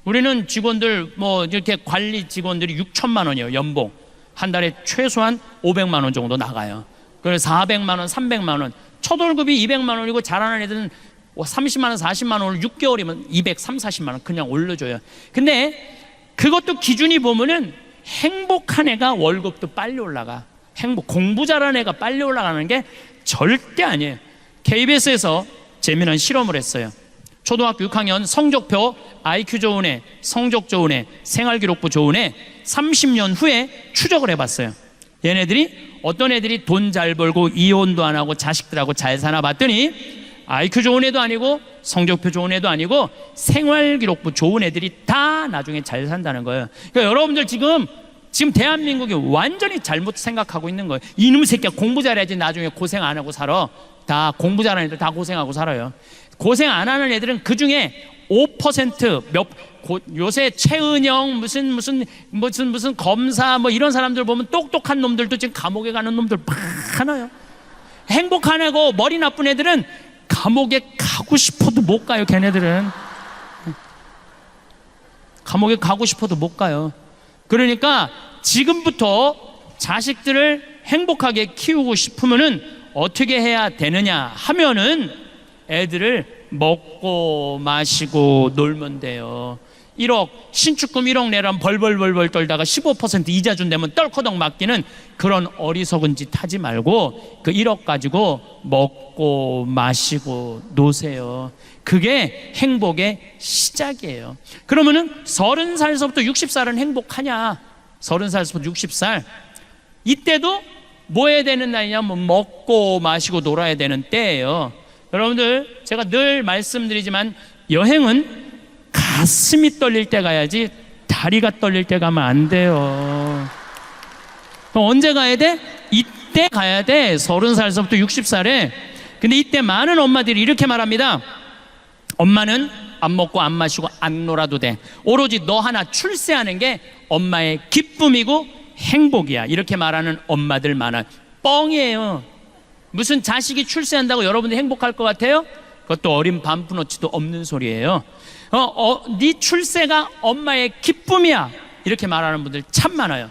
우리는 직원들 이렇게 관리 직원들이 6천만 원이에요. 연봉 한 달에 최소한 500만 원 정도 나가요. 그래서 400만 원, 300만 원. 첫 월급이 200만 원이고 잘하는 애들은 30만 원, 40만 원을 6개월이면 230, 40만 원 그냥 올려줘요. 근데 그것도 기준이 보면은 행복한 애가 월급도 빨리 올라가. 공부 잘하는 애가 빨리 올라가는 게 절대 아니에요. KBS에서 재미난 실험을 했어요. 초등학교 6학년 성적표 IQ 좋은 애, 성적 좋은 애, 생활기록부 좋은 애 30년 후에 추적을 해봤어요. 얘네들이 어떤 애들이 돈 잘 벌고 이혼도 안 하고 자식들하고 잘 사나 봤더니 IQ 좋은 애도 아니고 성적표 좋은 애도 아니고 생활기록부 좋은 애들이 다 나중에 잘 산다는 거예요. 그러니까 여러분들 지금 대한민국이 완전히 잘못 생각하고 있는 거예요. 이놈 새끼야 공부 잘해야지 나중에 고생 안 하고 살아. 다 공부 잘하는 애들 다 고생하고 살아요. 고생 안 하는 애들은 그 중에 5% 요새 최은영 무슨 검사 이런 사람들 보면 똑똑한 놈들도 지금 감옥에 가는 놈들 많아요. 행복하고 머리 나쁜 애들은 감옥에 가고 싶어도 못 가요. 걔네들은 감옥에 가고 싶어도 못 가요. 그러니까 지금부터 자식들을 행복하게 키우고 싶으면은 어떻게 해야 되느냐 하면은 애들을 먹고 마시고 놀면 돼요. 1억 신축금 1억 내라면 벌벌벌벌 떨다가 15% 이자 준다면 떨커덕 맡기는 그런 어리석은 짓 하지 말고 그 1억 가지고 먹고 마시고 노세요. 그게 행복의 시작이에요. 그러면은 30살서부터 60살은 행복하냐? 30살서부터 60살 이때도 뭐 해야 되는 나이냐면 먹고 마시고 놀아야 되는 때예요. 여러분들 제가 늘 말씀드리지만 여행은 가슴이 떨릴 때 가야지 다리가 떨릴 때 가면 안 돼요. 그럼 언제 가야 돼? 이때 가야 돼. 30살서부터 60살에. 근데 이때 많은 엄마들이 이렇게 말합니다. 엄마는 안 먹고 안 마시고 안 놀아도 돼. 오로지 너 하나 출세하는 게 엄마의 기쁨이고 행복이야. 이렇게 말하는 엄마들 많아요. 뻥이에요. 무슨 자식이 출세한다고 여러분들이 행복할 것 같아요? 그것도 어린 반푼어치도 없는 소리예요. 네 출세가 엄마의 기쁨이야. 이렇게 말하는 분들 참 많아요.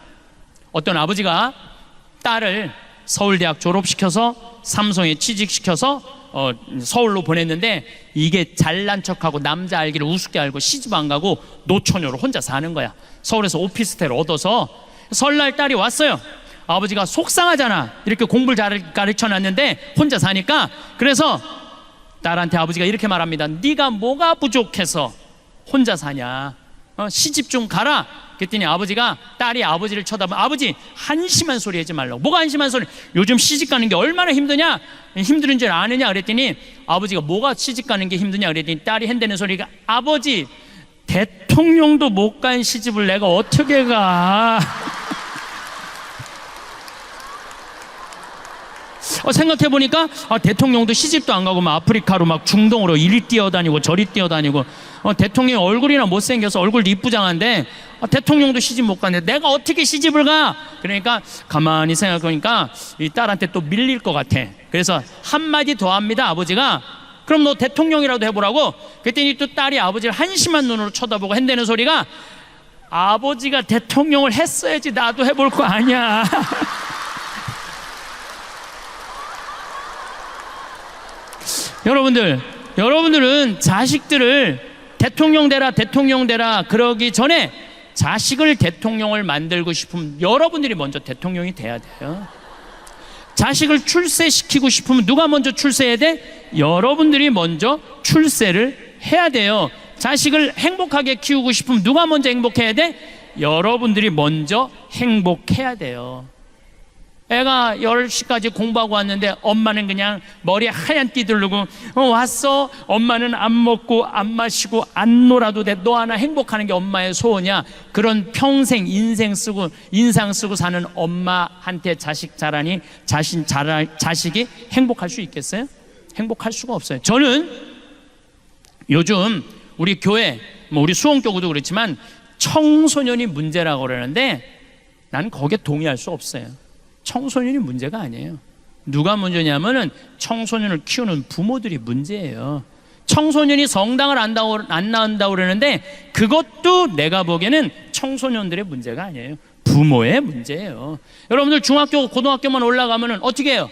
어떤 아버지가 딸을 서울대학 졸업시켜서 삼성에 취직시켜서 서울로 보냈는데 이게 잘난 척하고 남자 알기를 우습게 알고 시집 안 가고 노처녀로 혼자 사는 거야. 서울에서 오피스텔 얻어서 설날 딸이 왔어요. 아버지가 속상하잖아. 이렇게 공부를 잘 가르쳐놨는데 혼자 사니까. 그래서 딸한테 아버지가 이렇게 말합니다. 네가 뭐가 부족해서 혼자 사냐? 시집 좀 가라. 그랬더니 아버지가 딸이 아버지를 쳐다보면 아버지 한심한 소리 하지 말라고. 뭐가 한심한 소리? 요즘 시집 가는 게 얼마나 힘드냐? 힘든 줄 아느냐? 그랬더니 아버지가 뭐가 시집 가는 게 힘드냐? 그랬더니 딸이 한다는 소리가 아버지 대통령도 못 간 시집을 내가 어떻게 가? 생각해보니까 대통령도 시집도 안 가고 막 아프리카로 막 중동으로 이리 뛰어다니고 저리 뛰어다니고 대통령 얼굴이나 못생겨서 얼굴도 이쁘장한데 대통령도 시집 못 가는데 내가 어떻게 시집을 가? 그러니까 가만히 생각해보니까 이 딸한테 또 밀릴 것 같아. 그래서 한마디 더 합니다. 아버지가 그럼 너 대통령이라도 해보라고. 그랬더니 또 딸이 아버지를 한심한 눈으로 쳐다보고 한다는 소리가 아버지가 대통령을 했어야지 나도 해볼 거 아니야. 여러분들은 자식들을 대통령 되라 그러기 전에 자식을 대통령을 만들고 싶으면 여러분들이 먼저 대통령이 돼야 돼요. 자식을 출세시키고 싶으면 누가 먼저 출세해야 돼? 여러분들이 먼저 출세를 해야 돼요. 자식을 행복하게 키우고 싶으면 누가 먼저 행복해야 돼? 여러분들이 먼저 행복해야 돼요. 애가 10시까지 공부하고 왔는데 엄마는 그냥 머리에 하얀 띠 두르고 왔어? 엄마는 안 먹고 안 마시고 안 놀아도 돼. 너 하나 행복하는 게 엄마의 소원이야. 그런 평생 인상 쓰고 사는 엄마한테 자식 자라니 자식이 행복할 수 있겠어요? 행복할 수가 없어요. 저는 요즘 우리 교회 우리 수원교구도 그렇지만 청소년이 문제라고 그러는데 나는 거기에 동의할 수 없어요. 청소년이 문제가 아니에요. 누가 문제냐면은 청소년을 키우는 부모들이 문제예요. 청소년이 성당을 안 나온다고 그러는데 그것도 내가 보기에는 청소년들의 문제가 아니에요. 부모의 문제예요. 여러분들 중학교 고등학교만 올라가면은 어떻게 해요?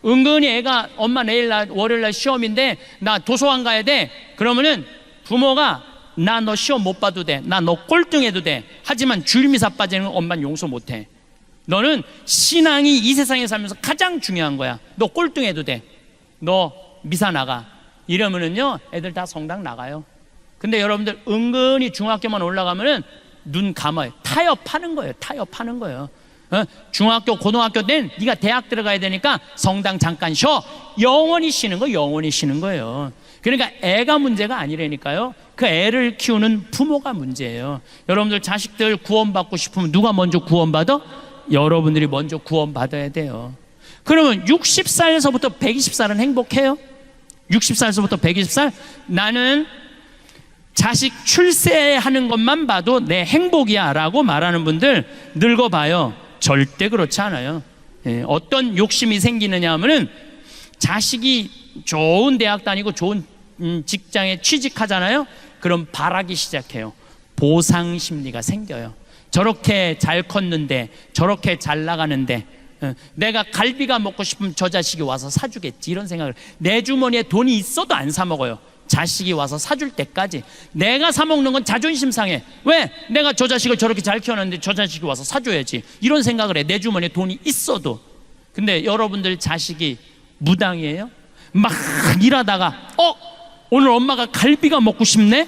은근히 애가 엄마 내일 월요일날 시험인데 나 도서관 가야 돼. 그러면은 부모가 나 너 시험 못 봐도 돼. 나 너 꼴등해도 돼. 하지만 줄미사 빠지는 건 엄마는 용서 못해. 너는 신앙이 이 세상에 살면서 가장 중요한 거야. 너 꼴등해도 돼. 너 미사 나가. 이러면은요 애들 다 성당 나가요. 근데 여러분들 은근히 중학교만 올라가면은 눈 감아요. 타협하는 거예요. 중학교 고등학교 땐 네가 대학 들어가야 되니까 성당 잠깐 쉬어. 영원히 쉬는 거예요. 그러니까 애가 문제가 아니라니까요. 그 애를 키우는 부모가 문제예요. 여러분들 자식들 구원받고 싶으면 누가 먼저 구원받아? 여러분들이 먼저 구원받아야 돼요. 그러면 60살에서부터 120살은 행복해요? 60살에서부터 120살? 나는 자식 출세하는 것만 봐도 내 행복이야 라고 말하는 분들 늙어봐요. 절대 그렇지 않아요. 어떤 욕심이 생기느냐 하면은 자식이 좋은 대학 다니고 좋은 직장에 취직하잖아요. 그럼 바라기 시작해요. 보상 심리가 생겨요. 저렇게 잘 컸는데, 저렇게 잘 나가는데, 내가 갈비가 먹고 싶으면 저 자식이 와서 사주겠지, 이런 생각을. 내 주머니에 돈이 있어도 안 사 먹어요. 자식이 와서 사줄 때까지. 내가 사 먹는 건 자존심 상해. 왜? 내가 저 자식을 저렇게 잘 키워놨는데 저 자식이 와서 사줘야지, 이런 생각을 해. 내 주머니에 돈이 있어도. 근데 여러분들 자식이 무당이에요? 막 일하다가 오늘 엄마가 갈비가 먹고 싶네?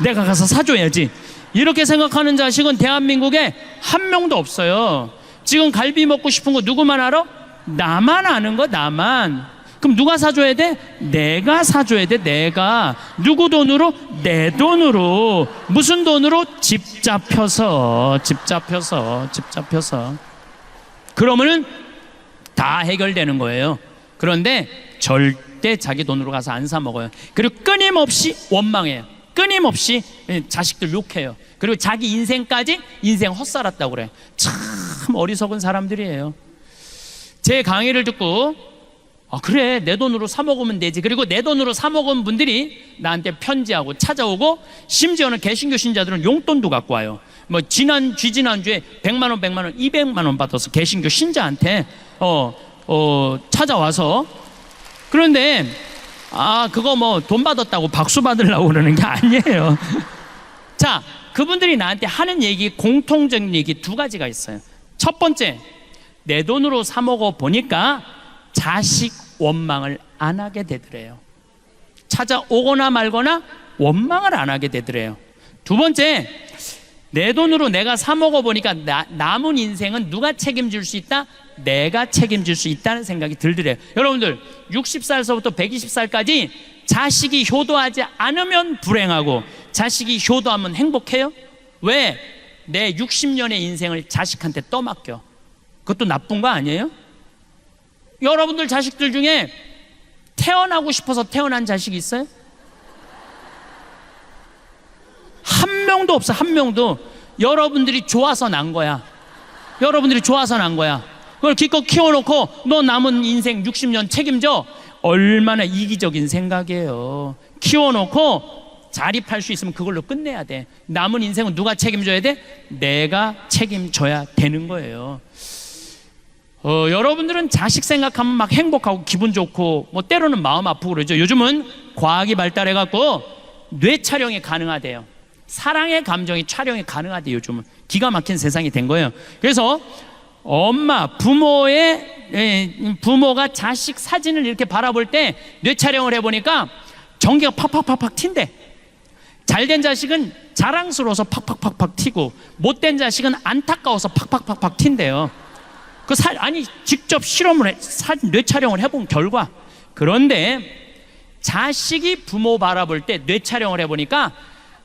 내가 가서 사줘야지, 이렇게 생각하는 자식은 대한민국에 한 명도 없어요. 지금 갈비 먹고 싶은 거 누구만 알아? 나만 아는 거, 나만. 그럼 누가 사줘야 돼? 내가 사줘야 돼. 내가. 누구 돈으로? 내 돈으로. 무슨 돈으로? 집 잡혀서. 그러면은 다 해결되는 거예요. 그런데 절대 자기 돈으로 가서 안 사 먹어요. 그리고 끊임없이 원망해요. 끊임없이 자식들 욕해요. 그리고 자기 인생까지 인생 헛살았다고 그래. 참 어리석은 사람들이에요. 제 강의를 듣고 그래, 내 돈으로 사 먹으면 되지. 그리고 내 돈으로 사 먹은 분들이 나한테 편지하고 찾아오고, 심지어는 개신교 신자들은 용돈도 갖고 와요. 뭐 지난주에 100만 원, 200만 원 받아서 개신교 신자한테 찾아와서. 그런데 그거 뭐 돈 받았다고 박수 받으려고 그러는 게 아니에요. 자, 그분들이 나한테 하는 얘기, 공통적인 얘기 두 가지가 있어요. 첫 번째, 내 돈으로 사 먹어 보니까 자식 원망을 안 하게 되더래요. 찾아오거나 말거나 원망을 안 하게 되더래요. 두 번째, 내 돈으로 내가 사 먹어 보니까 남은 인생은 누가 책임질 수 있다? 내가 책임질 수 있다는 생각이 들더래요. 여러분들 60살서부터 120살까지 자식이 효도하지 않으면 불행하고, 자식이 효도하면 행복해요? 왜? 내 60년의 인생을 자식한테 떠맡겨. 그것도 나쁜 거 아니에요? 여러분들 자식들 중에 태어나고 싶어서 태어난 자식이 있어요? 한 명도 없어. 한 명도. 여러분들이 좋아서 난 거야. 여러분들이 좋아서 난 거야. 그걸 기껏 키워놓고 너 남은 인생 60년 책임져. 얼마나 이기적인 생각이에요. 키워놓고 자립할 수 있으면 그걸로 끝내야 돼. 남은 인생은 누가 책임져야 돼? 내가 책임져야 되는 거예요. 여러분들은 자식 생각하면 막 행복하고 기분 좋고, 뭐 때로는 마음 아프고 그러죠. 요즘은 과학이 발달해갖고 뇌 촬영이 가능하대요. 사랑의 감정이 촬영이 가능하대요. 요즘은 기가 막힌 세상이 된 거예요. 그래서 부모가 자식 사진을 이렇게 바라볼 때 뇌 촬영을 해보니까 전기가 팍팍팍팍 튄대. 잘된 자식은 자랑스러워서 팍팍팍팍 튀고, 못된 자식은 안타까워서 팍팍팍팍 튄대요. 직접 실험을 뇌 촬영을 해본 결과. 그런데 자식이 부모 바라볼 때 뇌 촬영을 해보니까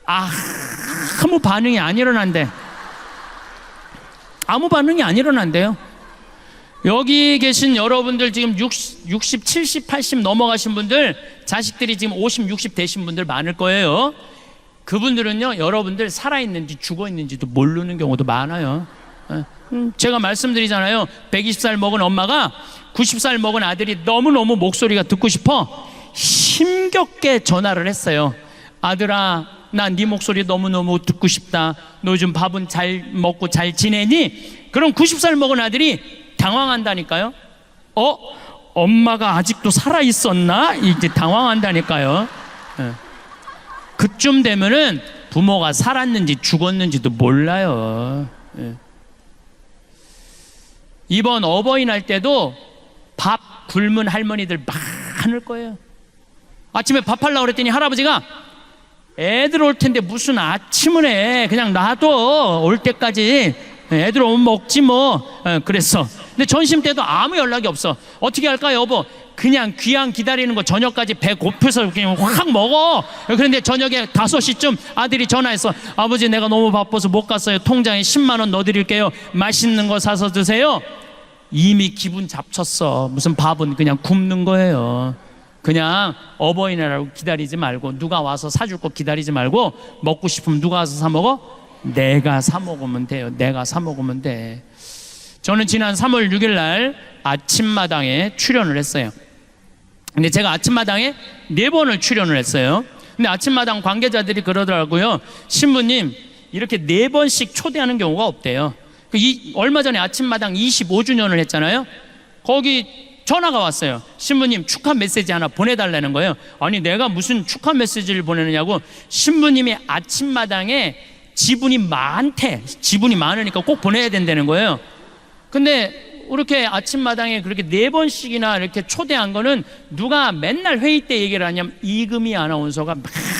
아무 반응이 안 일어난대. 아무 반응이 안 일어난대요. 여기 계신 여러분들 지금 60, 70, 80 넘어가신 분들, 자식들이 지금 50, 60 되신 분들 많을 거예요. 그분들은요, 여러분들 살아있는지 죽어있는지도 모르는 경우도 많아요. 제가 말씀드리잖아요. 120살 먹은 엄마가 90살 먹은 아들이 너무너무 목소리가 듣고 싶어 힘겹게 전화를 했어요. 아들아, 나 네 목소리 너무너무 듣고 싶다. 너 요즘 밥은 잘 먹고 잘 지내니? 그럼 90살 먹은 아들이 당황한다니까요. 엄마가 아직도 살아있었나? 이제 당황한다니까요. 그쯤 되면은 부모가 살았는지 죽었는지도 몰라요. 이번 어버이날 때도 밥 굶은 할머니들 많을 거예요. 아침에 밥 하려고 그랬더니 할아버지가 애들 올 텐데 무슨 아침을 해, 그냥 놔둬, 올 때까지 애들 오면 먹지 뭐. 그랬어. 근데 점심 때도 아무 연락이 없어. 어떻게 할까 여보? 그냥 귀양 기다리는 거, 저녁까지 배 고파서 그냥 확 먹어. 그런데 저녁에 5시쯤 아들이 전화했어. 아버지, 내가 너무 바빠서 못 갔어요. 통장에 10만 원 넣어드릴게요. 맛있는 거 사서 드세요. 이미 기분 잡쳤어. 무슨 밥은 그냥 굶는 거예요. 그냥 어버이날하고 기다리지 말고, 누가 와서 사줄 거 기다리지 말고, 먹고 싶으면 누가 와서 사 먹어? 내가 사 먹으면 돼요. 내가 사 먹으면 돼. 저는 지난 3월 6일 날 아침마당에 출연을 했어요. 근데 제가 아침마당에 4번을 출연을 했어요. 근데 아침마당 관계자들이 그러더라고요. 신부님, 이렇게 4번씩 초대하는 경우가 없대요. 얼마 전에 아침마당 25주년을 했잖아요. 거기 전화가 왔어요. 신부님, 축하 메시지 하나 보내달라는 거예요. 아니, 내가 무슨 축하 메시지를 보내느냐고. 신부님이 아침마당에 지분이 많대. 지분이 많으니까 꼭 보내야 된다는 거예요. 근데 이렇게 아침마당에 그렇게 4번씩이나 이렇게 초대한 거는 누가 맨날 회의 때 얘기를 하냐면 이금희 아나운서가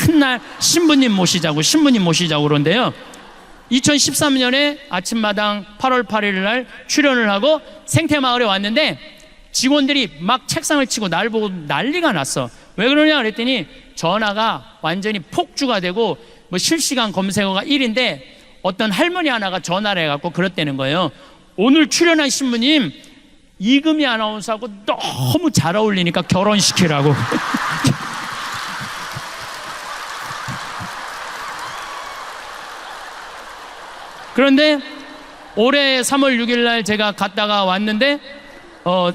맨날 신부님 모시자고 그러는데요. 2013년에 아침마당 8월 8일 날 출연을 하고 생태마을에 왔는데 직원들이 막 책상을 치고 날 보고 난리가 났어. 왜 그러냐 그랬더니 전화가 완전히 폭주가 되고 뭐 실시간 검색어가 1인데 어떤 할머니 하나가 전화를 해갖고 그랬다는 거예요. 오늘 출연한 신부님 이금희 아나운서하고 너무 잘 어울리니까 결혼시키라고. 그런데 올해 3월 6일 날 제가 갔다가 왔는데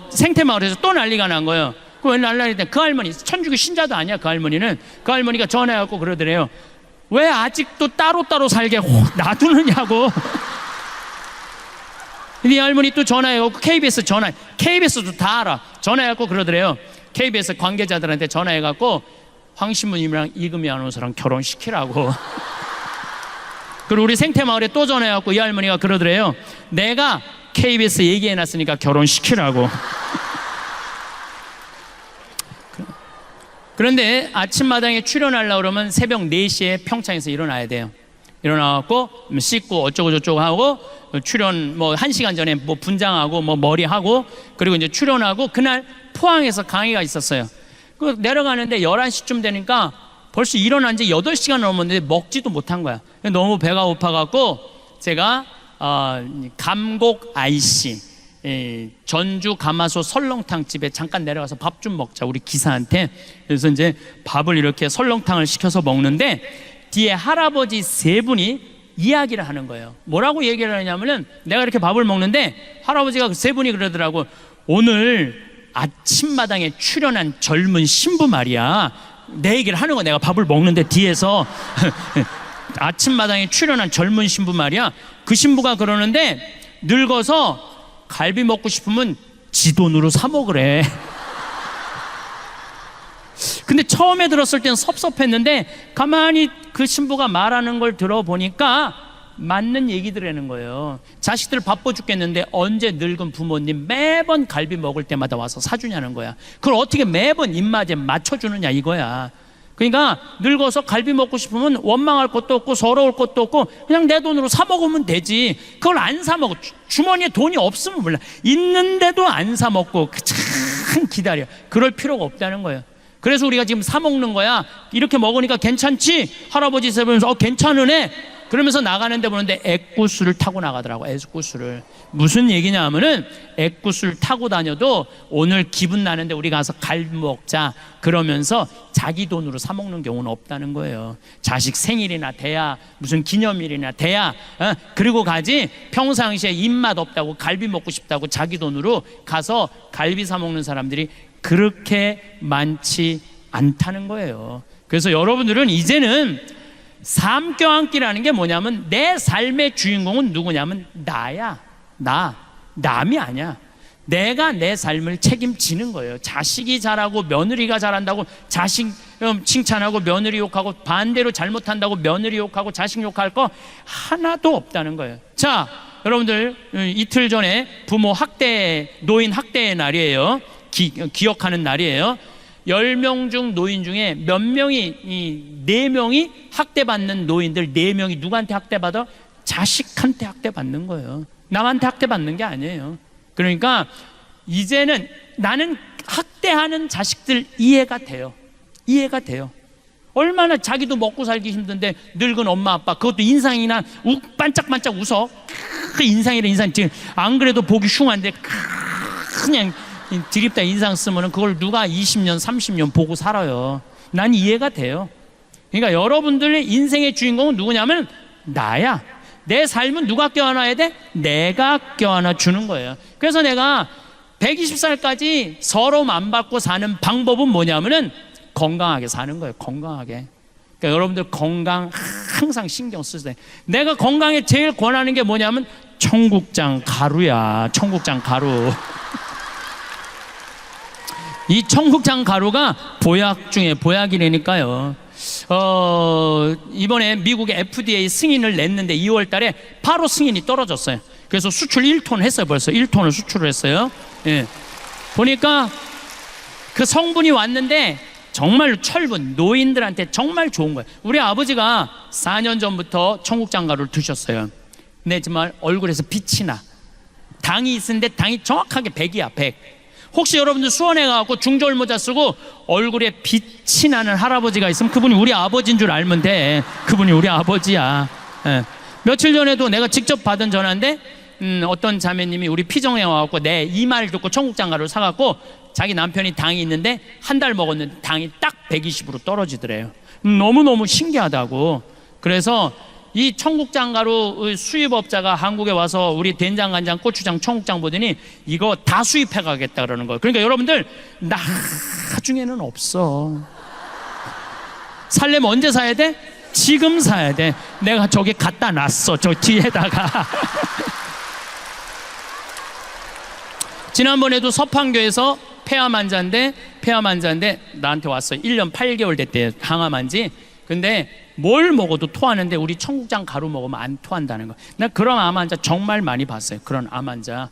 생태마을에서 또 난리가 난 거예요. 왜 난리가 그 할머니 천주교 신자도 아니야. 그 할머니는 그 할머니가 전화해갖고 그러더래요. 왜 아직도 따로따로 살게 놔두느냐고. 이 할머니 또 전화해갖고 KBS도 다 알아. 전화해갖고 그러더래요. KBS 관계자들한테 전화해갖고 황 신부님이랑 이금희 아나운서랑 결혼시키라고. 그리고 우리 생태마을에 또 전화해갖고 이 할머니가 그러더래요. 내가 KBS 얘기해놨으니까 결혼시키라고. 그런데 아침마당에 출연하려고 그러면 새벽 4시에 평창에서 일어나야 돼요. 일어나갖고 씻고 어쩌고 저쩌고 하고 출연 뭐 1시간 전에 뭐 분장하고 뭐 머리하고 그리고 이제 출연하고 그날 포항에서 강의가 있었어요. 그 내려가는데 11시쯤 되니까 벌써 일어난 지 8시간 넘었는데 먹지도 못한 거야. 너무 배가 고파갖고 제가 감곡 IC 전주 가마솥 설렁탕 집에 잠깐 내려가서 밥 좀 먹자 우리 기사한테. 그래서 이제 밥을 이렇게 설렁탕을 시켜서 먹는데 뒤에 할아버지 3분이 이야기를 하는 거예요. 뭐라고 얘기를 하냐면은 내가 이렇게 밥을 먹는데 할아버지가 3분이 그러더라고. 오늘 아침마당에 출연한 젊은 신부 말이야. 내 얘기를 하는 거야. 내가 밥을 먹는데 뒤에서 아침마당에 출연한 젊은 신부 말이야. 그 신부가 그러는데 늙어서 갈비 먹고 싶으면 지 돈으로 사 먹으래. 근데 처음에 들었을 땐 섭섭했는데 가만히 그 신부가 말하는 걸 들어보니까 맞는 얘기들이라는 거예요. 자식들 바빠 죽겠는데 언제 늙은 부모님 매번 갈비 먹을 때마다 와서 사주냐는 거야. 그걸 어떻게 매번 입맛에 맞춰주느냐 이거야. 그러니까 늙어서 갈비 먹고 싶으면 원망할 것도 없고 서러울 것도 없고 그냥 내 돈으로 사 먹으면 되지. 그걸 안 사 먹어. 주머니에 돈이 없으면 몰라. 있는데도 안 사 먹고 참 기다려. 그럴 필요가 없다는 거예요. 그래서 우리가 지금 사 먹는 거야. 이렇게 먹으니까 괜찮지? 할아버지 세보면서 괜찮으네? 그러면서 나가는데 보는데 액구수를 타고 나가더라고. 액구수를. 무슨 얘기냐 하면은 액구수를 타고 다녀도 오늘 기분 나는데 우리 가서 갈비 먹자 그러면서 자기 돈으로 사 먹는 경우는 없다는 거예요. 자식 생일이나 돼야 무슨 기념일이나 돼야 그리고 가지. 평상시에 입맛 없다고 갈비 먹고 싶다고 자기 돈으로 가서 갈비 사 먹는 사람들이 그렇게 많지 않다는 거예요. 그래서 여러분들은 이제는 삶 껴안기라는 게 뭐냐면 내 삶의 주인공은 누구냐면 나야. 남이 아니야. 내가 내 삶을 책임지는 거예요. 자식이 잘하고 며느리가 잘한다고 자식 칭찬하고 며느리 욕하고 반대로 잘못한다고 며느리 욕하고 자식 욕할 거 하나도 없다는 거예요. 자, 여러분들 이틀 전에 부모 학대, 노인 학대의 날이에요. 기억하는 날이에요. 10명 중 노인 중에 몇 명이 4명이 학대받는 노인들 4명이 누구한테 학대받아? 자식한테 학대받는 거예요. 남한테 학대받는 게 아니에요. 그러니까 이제는 나는 학대하는 자식들 이해가 돼요. 얼마나 자기도 먹고 살기 힘든데 늙은 엄마 아빠 그것도 인상이나 반짝반짝 웃어. 인상이라 인상 지금 안 그래도 보기 흉한데 그냥 드립다 인상 쓰면은 그걸 누가 20년 30년 보고 살아요. 난 이해가 돼요. 그러니까 여러분들의 인생의 주인공은 누구냐면 나야. 내 삶은 누가 껴안아야 돼? 내가 껴안아 주는 거예요. 그래서 내가 120살까지 서러움 안 받고 사는 방법은 뭐냐면은 건강하게 사는 거예요. 건강하게. 그러니까 여러분들 건강 항상 신경 쓰세요. 내가 건강에 제일 권하는 게 뭐냐면 청국장 가루야. 청국장 가루. 이 청국장 가루가 보약 중에 보약이라니까요. 이번에 미국의 FDA 승인을 냈는데 2월 달에 바로 승인이 떨어졌어요. 그래서 수출 1톤 했어요. 벌써 1톤을 수출을 했어요. 예. 보니까 그 성분이 왔는데 정말 철분, 노인들한테 정말 좋은 거예요. 우리 아버지가 4년 전부터 청국장 가루를 드셨어요. 근데 정말 얼굴에서 빛이 나. 당이 있는데 당이 정확하게 100이야 100. 혹시 여러분들 수원에 가고 중저울 모자 쓰고 얼굴에 빛이 나는 할아버지가 있으면 그분이 우리 아버지인 줄 알면 돼. 그분이 우리 아버지야. 예. 며칠 전에도 내가 직접 받은 전화인데 어떤 자매님이 우리 피정에 와갖고 내 이 말 듣고 청국장 가루를 사갖고 자기 남편이 당이 있는데 한 달 먹었는데 당이 딱 120으로 떨어지더래요. 너무너무 신기하다고. 그래서 이 청국장 가루 수입업자가 한국에 와서 우리 된장, 간장, 고추장, 청국장 보더니 이거 다 수입해 가겠다 그러는 거예요. 그러니까 여러분들 나중에는 없어. 살려면 언제 사야 돼? 지금 사야 돼. 내가 저기 갖다 놨어. 저 뒤에다가. 지난번에도 서판교에서 폐암 환자인데 나한테 왔어요. 1년 8개월 됐대요. 항암 환지. 근데 뭘 먹어도 토하는데 우리 청국장 가루 먹으면 안 토한다는 거. 나 그런 암 환자 정말 많이 봤어요. 그런 암 환자.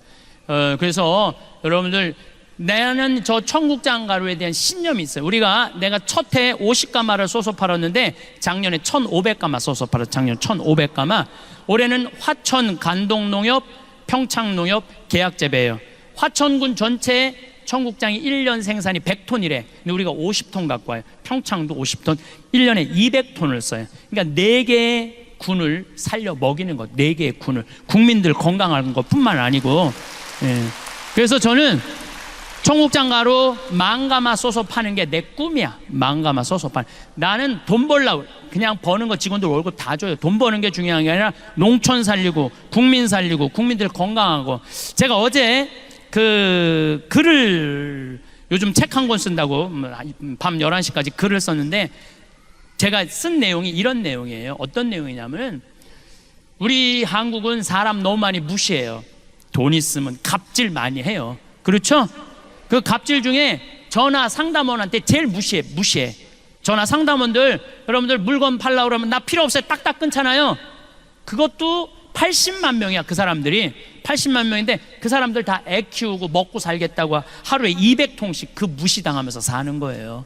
그래서 여러분들 나는 저 청국장 가루에 대한 신념이 있어요. 내가 첫 해에 50가마를 쏘서 팔았는데 작년에 1,500가마 쏘서 팔았어요. 작년 1,500가마. 올해는 화천 간동농협, 평창농협 계약재배예요. 화천군 전체에 청국장이 1년 생산이 100톤이래. 근데 우리가 50톤 갖고 와요. 평창도 50톤. 1년에 200톤을 써요. 그러니까 4개의 군을 살려 먹이는 것. 4개의 군을. 국민들 건강한 것뿐만 아니고. 예. 그래서 저는 청국장 가루 10,000가마 쏘서 파는 게 내 꿈이야. 10,000가마 쏘서 파는. 나는 돈 벌려고 그냥 버는 거 직원들 월급 다 줘요. 돈 버는 게 중요한 게 아니라 농촌 살리고 국민 살리고 국민들 건강하고. 제가 어제 그 글을 요즘 책 한 권 쓴다고 밤 11시까지 글을 썼는데 제가 쓴 내용이 이런 내용이에요. 어떤 내용이냐면 우리 한국은 사람 너무 많이 무시해요. 돈 있으면 갑질 많이 해요. 그렇죠? 그 갑질 중에 전화 상담원한테 제일 무시해. 전화 상담원들 여러분들 물건 팔려고 그러면 나 필요 없어요. 딱딱 끊잖아요. 그것도 80만 명이야. 그 사람들이 80만 명인데 그 사람들 다 애 키우고 먹고 살겠다고 하루에 200통씩 그 무시당하면서 사는 거예요.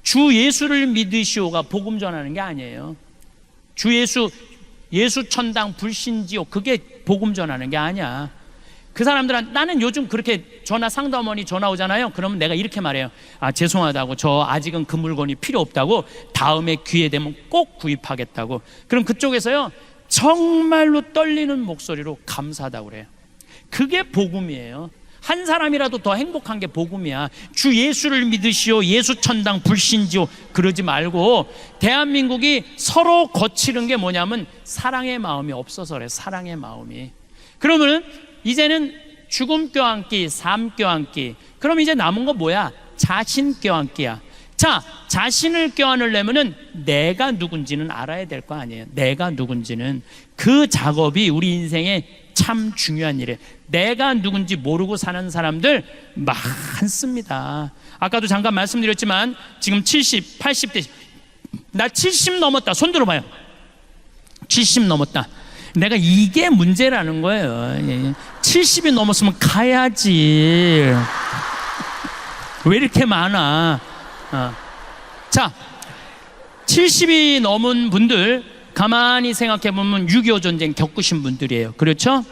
주 예수를 믿으시오가 복음 전하는 게 아니에요. 주 예수 천당 불신지옥 그게 복음 전하는 게 아니야. 그 사람들은 나는 요즘 그렇게 전화 상담원이 전화 오잖아요. 그러면 내가 이렇게 말해요. 죄송하다고 저 아직은 그 물건이 필요 없다고 다음에 기회 되면 꼭 구입하겠다고. 그럼 그쪽에서요 정말로 떨리는 목소리로 감사하다고 그래요. 그게 복음이에요. 한 사람이라도 더 행복한 게 복음이야. 주 예수를 믿으시오. 예수 천당 불신지오 그러지 말고 대한민국이 서로 거치는 게 뭐냐면 사랑의 마음이 없어서 그래. 사랑의 마음이. 그러면은 이제는 죽음 껴안기, 삶 껴안기. 그럼 이제 남은 거 뭐야? 자신 껴안기야. 자, 자신을 껴안으려면은 내가 누군지는 알아야 될 거 아니에요. 내가 누군지는. 그 작업이 우리 인생에 참 중요한 일이에요. 내가 누군지 모르고 사는 사람들 많습니다. 아까도 잠깐 말씀드렸지만 지금 70, 80대 나 70 넘었다. 손 들어봐요. 70 넘었다. 내가 이게 문제라는 거예요. 70이 넘었으면 가야지. 왜 이렇게 많아? 자, 70이 넘은 분들 가만히 생각해 보면 6.25 전쟁 겪으신 분들이에요. 그렇죠?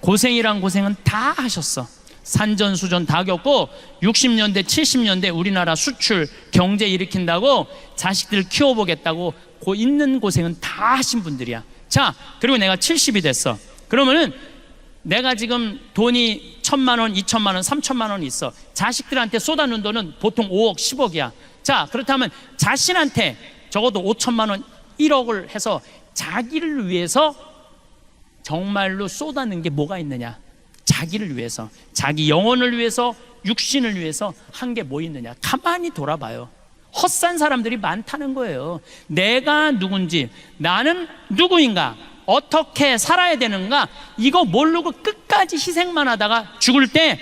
고생이란 고생은 다 하셨어. 산전수전 다 겪고 60년대 70년대 우리나라 수출 경제 일으킨다고 자식들 키워보겠다고 있는 고생은 다 하신 분들이야. 자, 그리고 내가 70이 됐어. 그러면은 내가 지금 돈이 1,000만 원, 2,000만 원, 3,000만 원 있어. 자식들한테 쏟아놓은 돈은 보통 5억, 10억이야. 자, 그렇다면 자신한테 적어도 5,000만 원, 1억을 해서 자기를 위해서 정말로 쏟아낸 게 뭐가 있느냐? 자기를 위해서, 자기 영혼을 위해서, 육신을 위해서 한 게 뭐 있느냐? 가만히 돌아봐요. 헛산 사람들이 많다는 거예요. 내가 누군지, 나는 누구인가, 어떻게 살아야 되는가, 이거 모르고 끝까지 희생만 하다가 죽을 때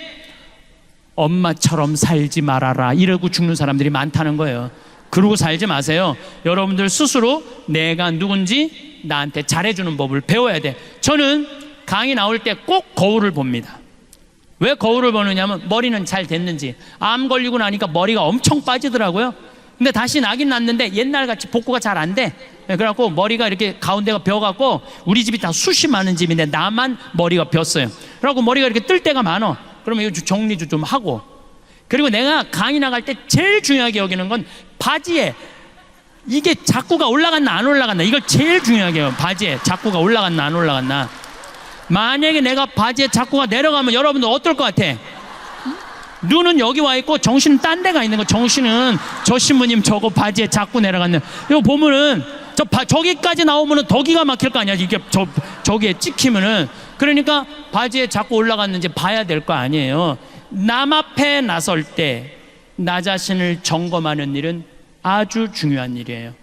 엄마처럼 살지 말아라 이러고 죽는 사람들이 많다는 거예요. 그러고 살지 마세요. 여러분들 스스로 내가 누군지 나한테 잘해주는 법을 배워야 돼. 저는 강의 나올 때 꼭 거울을 봅니다. 왜 거울을 보느냐면 머리는 잘 됐는지. 암 걸리고 나니까 머리가 엄청 빠지더라고요. 근데 다시 나긴 났는데 옛날같이 복구가 잘 안 돼. 그래갖고 머리가 이렇게 가운데가 벼갖고, 우리 집이 다 숱이 많은 집인데 나만 머리가 벼어요. 그래갖고 머리가 이렇게 뜰 때가 많어. 그러면 이거 정리도 좀 하고. 그리고 내가 강의 나갈 때 제일 중요하게 여기는 건 바지에 이게 자꾸가 올라갔나 안 올라갔나, 이걸 제일 중요하게 해요. 바지에 자꾸가 올라갔나 안 올라갔나. 만약에 내가 바지에 자꾸가 내려가면 여러분들 어떨 것 같아? 눈은 여기 와 있고 정신은 딴 데가 있는 거. 정신은 저 신부님 저거 바지에 자꾸 내려갔네. 이거 보면은 저기까지 나오면은 더 기가 막힐 거 아니야. 이게 저기에 찍히면은. 그러니까 바지에 자꾸 올라갔는지 봐야 될 거 아니에요. 남 앞에 나설 때 나 자신을 점검하는 일은 아주 중요한 일이에요.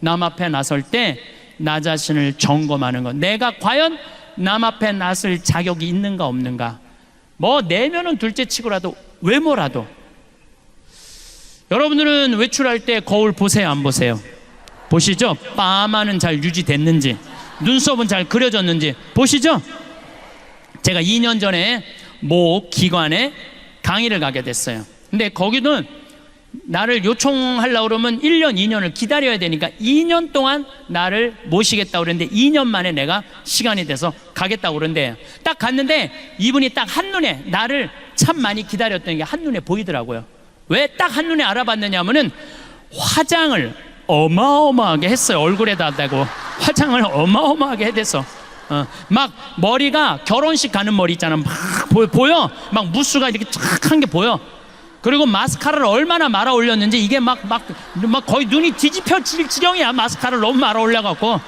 남 앞에 나설 때 나 자신을 점검하는 것. 내가 과연 남 앞에 나설 자격이 있는가 없는가. 뭐 내면은 둘째 치고라도 외모라도. 여러분들은 외출할 때 거울 보세요 안 보세요? 보시죠? 파마는 잘 유지됐는지, 눈썹은 잘 그려졌는지 보시죠? 제가 2년 전에 모 기관에 강의를 가게 됐어요. 근데 거기는 나를 요청하려고 그러면 1년 2년을 기다려야 되니까 2년 동안 나를 모시겠다고 그랬는데 2년 만에 내가 시간이 돼서 가겠다고 그러는데, 딱 갔는데 이분이 딱 한눈에 나를 참 많이 기다렸던 게 한눈에 보이더라고요. 왜 딱 한눈에 알아봤느냐 하면은 화장을 어마어마하게 했어요. 얼굴에다 대고 화장을 어마어마하게 해댔어. 막 머리가 결혼식 가는 머리 있잖아. 막 보여. 막 무스가 이렇게 쫙 한 게 보여. 그리고 마스카라를 얼마나 말아 올렸는지 이게 막 거의 눈이 뒤집혀질 지경이야. 마스카라를 너무 말아 올려갖고.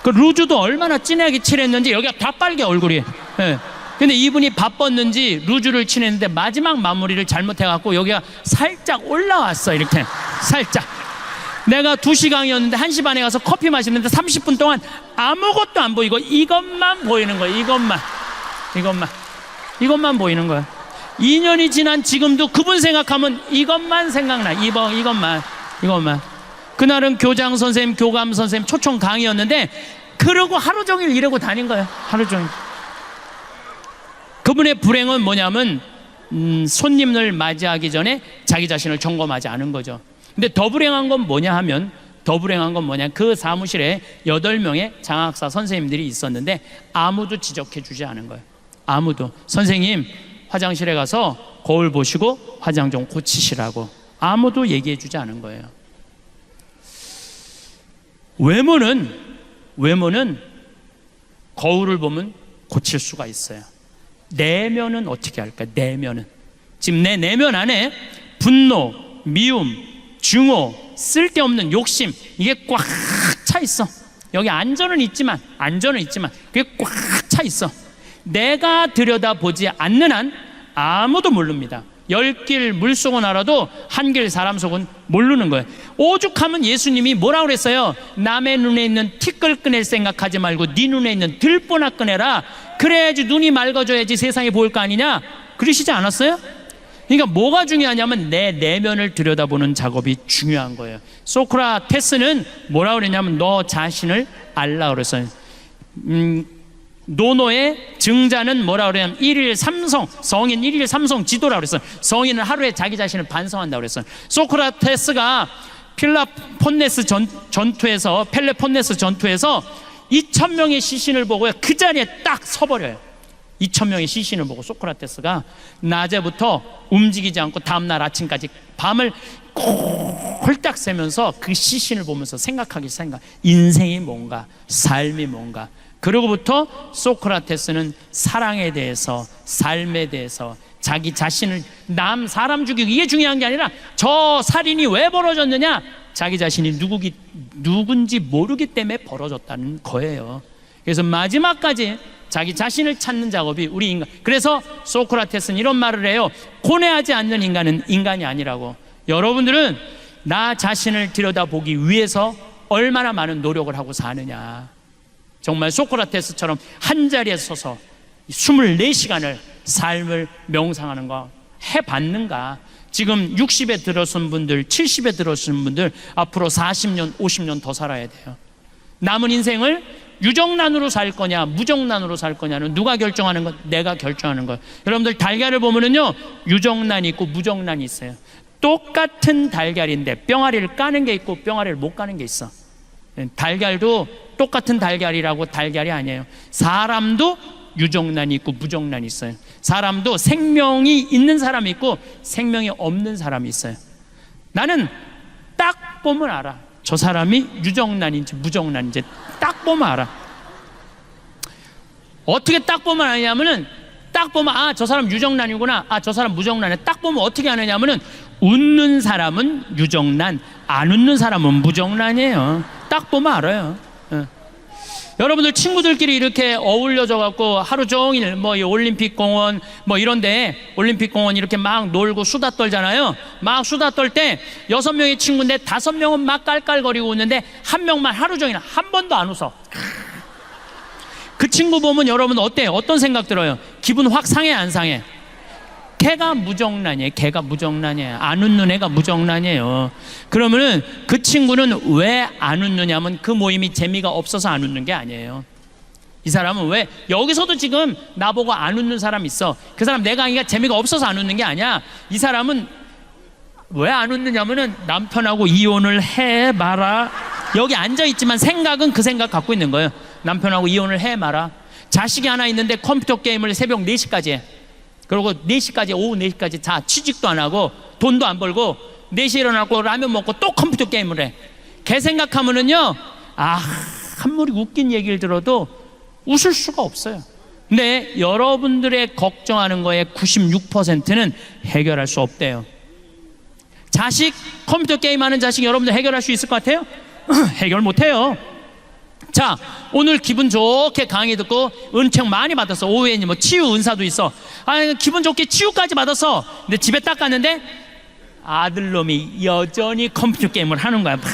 그 루즈도 얼마나 진하게 칠했는지 여기가 다 빨개 얼굴이. 예. 근데 이분이 바빴는지 루즈를 칠했는데 마지막 마무리를 잘못해갖고 여기가 살짝 올라왔어. 이렇게 살짝. 내가 2시 강의였는데 1시 반에 가서 커피 마시는데 30분 동안 아무것도 안 보이고 이것만 보이는 거야. 이것만 보이는 거야. 2년이 지난 지금도 그분 생각하면 이것만 생각나. 이것만. 그날은 교장 선생님, 교감 선생님 초청 강의였는데 그러고 하루 종일 이러고 다닌 거예요. 하루 종일. 그분의 불행은 뭐냐면 손님을 맞이하기 전에 자기 자신을 점검하지 않은 거죠. 근데 더 불행한 건 뭐냐 하면, 그 사무실에 8명의 장학사 선생님들이 있었는데 아무도 지적해 주지 않은 거예요. 아무도. 선생님 화장실에 가서 거울 보시고 화장 좀 고치시라고 아무도 얘기해 주지 않은 거예요. 외모는 거울을 보면 고칠 수가 있어요. 내면은 어떻게 할까? 내면은 지금 내 내면 안에 분노, 미움, 증오, 쓸데없는 욕심, 이게 꽉 차 있어. 여기 안전은 있지만 그게 꽉 차 있어. 내가 들여다보지 않는 한 아무도 모릅니다. 10길 물속은 알아도 한 길 사람 속은 모르는 거예요. 오죽하면 예수님이 뭐라고 그랬어요? 남의 눈에 있는 티끌 꺼낼 생각하지 말고 네 눈에 있는 들보나 꺼내라. 그래야지 눈이 맑아져야지 세상이 보일 거 아니냐? 그러시지 않았어요? 그러니까 뭐가 중요하냐면 내 내면을 들여다보는 작업이 중요한 거예요. 소크라테스는 뭐라고 그랬냐면 너 자신을 알라 그랬어요. 노노의 증자는 뭐라고 그러냐면 1일 3성, 성인 1일 3성 지도라고 그랬어요. 성인은 하루에 자기 자신을 반성한다고 그랬어요. 소크라테스가 펠레폰네스 전투에서 2,000명의 시신을 보고요, 그 자리에 딱 서버려요. 2,000명의 시신을 보고 소크라테스가 낮에부터 움직이지 않고 다음날 아침까지 밤을 홀딱 새면서 그 시신을 보면서 인생이 뭔가, 삶이 뭔가. 그러고부터 소크라테스는 사랑에 대해서, 삶에 대해서, 자기 자신을, 사람 죽이고 이게 중요한 게 아니라 저 살인이 왜 벌어졌느냐, 자기 자신이 누군지 모르기 때문에 벌어졌다는 거예요. 그래서 마지막까지 자기 자신을 찾는 작업이 우리 인간. 그래서 소크라테스는 이런 말을 해요. 고뇌하지 않는 인간은 인간이 아니라고. 여러분들은 나 자신을 들여다보기 위해서 얼마나 많은 노력을 하고 사느냐. 정말 소크라테스처럼 한자리에 서서 24시간을 삶을 명상하는 거 해봤는가? 지금 60에 들어선 분들, 70에 들어선 분들 앞으로 40년, 50년 더 살아야 돼요. 남은 인생을 유정란으로 살 거냐 무정란으로 살 거냐는 누가 결정하는 것? 내가 결정하는 것. 여러분들 달걀을 보면은요, 유정란이 있고 무정란이 있어요. 똑같은 달걀인데 뿅아리를 까는 게 있고 뿅아리를 못 까는 게 있어. 달걀도 똑같은 달걀이라고 달걀이 아니에요. 사람도 유정란이 있고 무정란이 있어요. 사람도 생명이 있는 사람이 있고 생명이 없는 사람이 있어요. 나는 딱 보면 알아. 저 사람이 유정란인지 무정란인지 딱 보면 알아. 어떻게 딱 보면 아냐면은, 딱 보면 아, 저 사람 유정란이구나, 아, 저 사람 무정란이야. 딱 보면 어떻게 아느냐면은, 웃는 사람은 유정란, 안 웃는 사람은 무정란이에요. 딱 보면 알아요. 여러분들 친구들끼리 이렇게 어울려져 갖고 하루 종일 뭐 이 올림픽 공원 뭐 이런데, 올림픽 공원 이렇게 막 놀고 수다 떨잖아요. 막 수다 떨 때 6명의 친구인데 5명은 막 깔깔거리고 웃는데 한 명만 하루 종일 한 번도 안 웃어. 그 친구 보면 여러분 어때요? 어떤 생각 들어요? 기분 확 상해 안 상해? 걔가 무정란이에요. 걔가 무정란이에요. 안 웃는 애가 무정란이에요. 그러면은 그 친구는 왜 안 웃느냐면 그 모임이 재미가 없어서 안 웃는 게 아니에요. 이 사람은 왜, 여기서도 지금 나보고 안 웃는 사람 있어. 그 사람 내 강의가 재미가 없어서 안 웃는 게 아니야. 이 사람은 왜 안 웃느냐면은 남편하고 이혼을 해 마라. 여기 앉아있지만 생각은 그 생각 갖고 있는 거예요. 남편하고 이혼을 해 마라. 자식이 하나 있는데 컴퓨터 게임을 새벽 4시까지 해. 그리고 4시까지, 오후 4시까지 자, 취직도 안 하고 돈도 안 벌고 4시에 일어나고 라면 먹고 또 컴퓨터 게임을 해. 걔 생각하면은요, 아, 아무리 웃긴 얘기를 들어도 웃을 수가 없어요. 근데 여러분들의 걱정하는 거에 96%는 해결할 수 없대요. 자식, 컴퓨터 게임하는 자식 여러분들 해결할 수 있을 것 같아요? 해결 못해요. 자, 오늘 기분 좋게 강의 듣고 은총 많이 받았어. 오후에 뭐 치유 은사도 있어. 아, 기분 좋게 치유까지 받았어. 근데 집에 딱 갔는데 아들놈이 여전히 컴퓨터 게임을 하는 거야. 막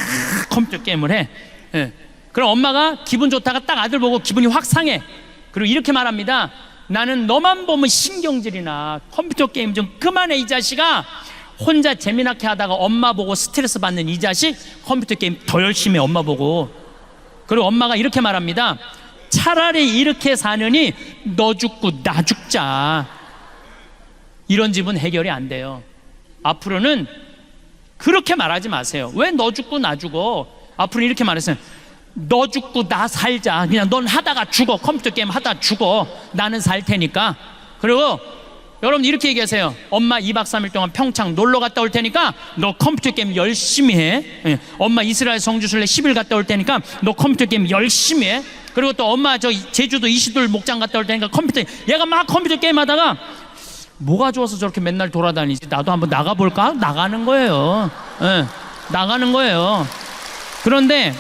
컴퓨터 게임을 해. 예. 그럼 엄마가 기분 좋다가 딱 아들 보고 기분이 확 상해. 그리고 이렇게 말합니다. 나는 너만 보면 신경질이나 컴퓨터 게임 좀 그만해 이 자식아. 혼자 재미나게 하다가 엄마 보고 스트레스 받는 이 자식, 컴퓨터 게임 더 열심히 해 엄마 보고. 그리고 엄마가 이렇게 말합니다. 차라리 이렇게 사느니 너 죽고 나 죽자. 이런 집은 해결이 안 돼요. 앞으로는 그렇게 말하지 마세요. 왜 너 죽고 나 죽어? 앞으로 이렇게 말했어요. 너 죽고 나 살자. 그냥 넌 하다가 죽어. 컴퓨터 게임 하다가 죽어. 나는 살 테니까. 그리고 여러분 이렇게 얘기하세요. 엄마 2박 3일 동안 평창 놀러 갔다 올 테니까 너 컴퓨터 게임 열심히 해. 예. 엄마 이스라엘 성지순례 10일 갔다 올 테니까 너 컴퓨터 게임 열심히 해. 그리고 또 엄마 저 제주도 이시돌 목장 갔다 올 테니까 컴퓨터, 얘가 막 컴퓨터 게임 하다가 뭐가 좋아서 저렇게 맨날 돌아다니지? 나도 한번 나가볼까? 나가는 거예요. 예. 나가는 거예요. 그런데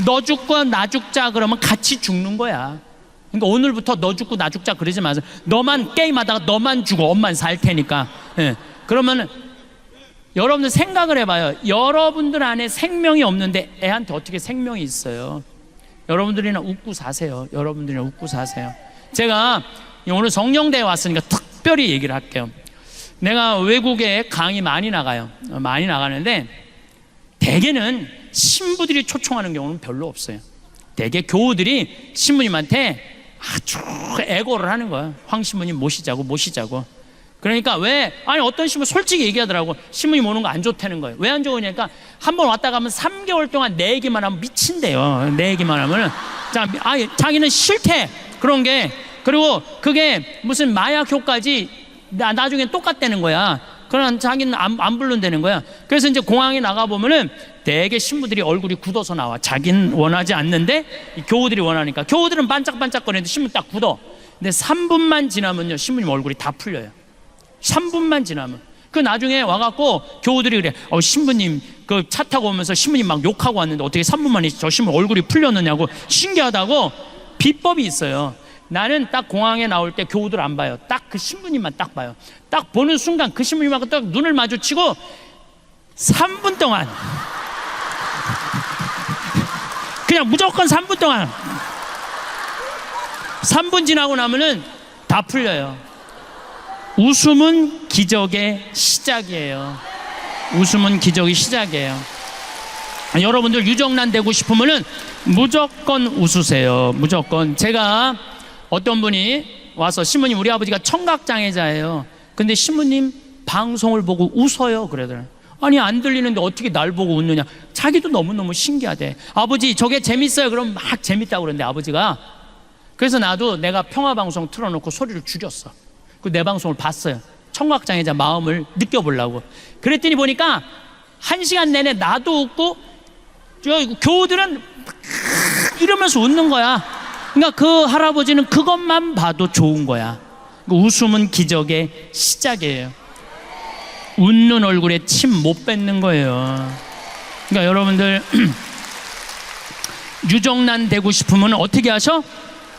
너 죽고 나 죽자 그러면 같이 죽는 거야. 그러니까 오늘부터 너 죽고 나 죽자 그러지 마세요. 너만 게임하다가 너만 죽어. 엄만 살 테니까. 예. 그러면 여러분들 생각을 해봐요. 여러분들 안에 생명이 없는데 애한테 어떻게 생명이 있어요? 여러분들이나 웃고 사세요. 여러분들이나 웃고 사세요. 제가 오늘 성령대에 왔으니까 특별히 얘기를 할게요. 내가 외국에 강의 많이 나가요. 많이 나가는데 대개는 신부들이 초청하는 경우는 별로 없어요. 대개 교우들이 신부님한테 아주 애고를 하는 거야. 황 신부님 모시자고. 그러니까 왜, 아니 어떤 신부 솔직히 얘기하더라고. 신부님 오는 거 안 좋다는 거예요. 왜 안 좋으냐니까 한 번 왔다 가면 3개월 동안 내 얘기만 하면 미친대요. 내 얘기만 하면은 자기는 싫대 그런 게. 그리고 그게 무슨 마약 효과지 나중에 똑같다는 거야. 그러나 자기는 안 부른다는 거야. 그래서 이제 공항에 나가보면은 대개 신부들이 얼굴이 굳어서 나와. 자기는 원하지 않는데 교우들이 원하니까. 교우들은 반짝반짝거리는데 신부 딱 굳어. 근데 3분만 지나면요 신부님 얼굴이 다 풀려요. 3분만 지나면. 그 나중에 와갖고 교우들이 그래. 신부님 그 차 타고 오면서 신부님 막 욕하고 왔는데 어떻게 3분 만에 저 신부 얼굴이 풀렸느냐고 신기하다고. 비법이 있어요. 나는 딱 공항에 나올 때 교우들 안 봐요. 딱 그 신부님만 딱 봐요. 딱 보는 순간 그 신부님하고 딱 눈을 마주치고 3분 동안 그냥 무조건 3분 동안 3분 지나고 나면은 다 풀려요. 웃음은 기적의 시작이에요. 웃음은 기적의 시작이에요. 여러분들 유정란 되고 싶으면은 무조건 웃으세요. 무조건. 제가 어떤 분이 와서 신부님 우리 아버지가 청각장애자예요. 근데 신부님 방송을 보고 웃어요. 그러더라고요. 아니 안 들리는데 어떻게 날 보고 웃느냐. 자기도 너무너무 신기하대. 아버지 저게 재밌어요. 그럼 막 재밌다고 그러는데 아버지가. 그래서 나도 내가 평화방송 틀어놓고 소리를 줄였어. 그 내 방송을 봤어요. 청각장애자 마음을 느껴보려고. 그랬더니 보니까 1시간 내내 나도 웃고 저 교우들은 이러면서 웃는 거야. 그러니까 그 할아버지는 그것만 봐도 좋은 거야. 웃음은 기적의 시작이에요. 웃는 얼굴에 침 못 뱉는 거예요. 그러니까 여러분들 유정란 되고 싶으면 어떻게 하셔?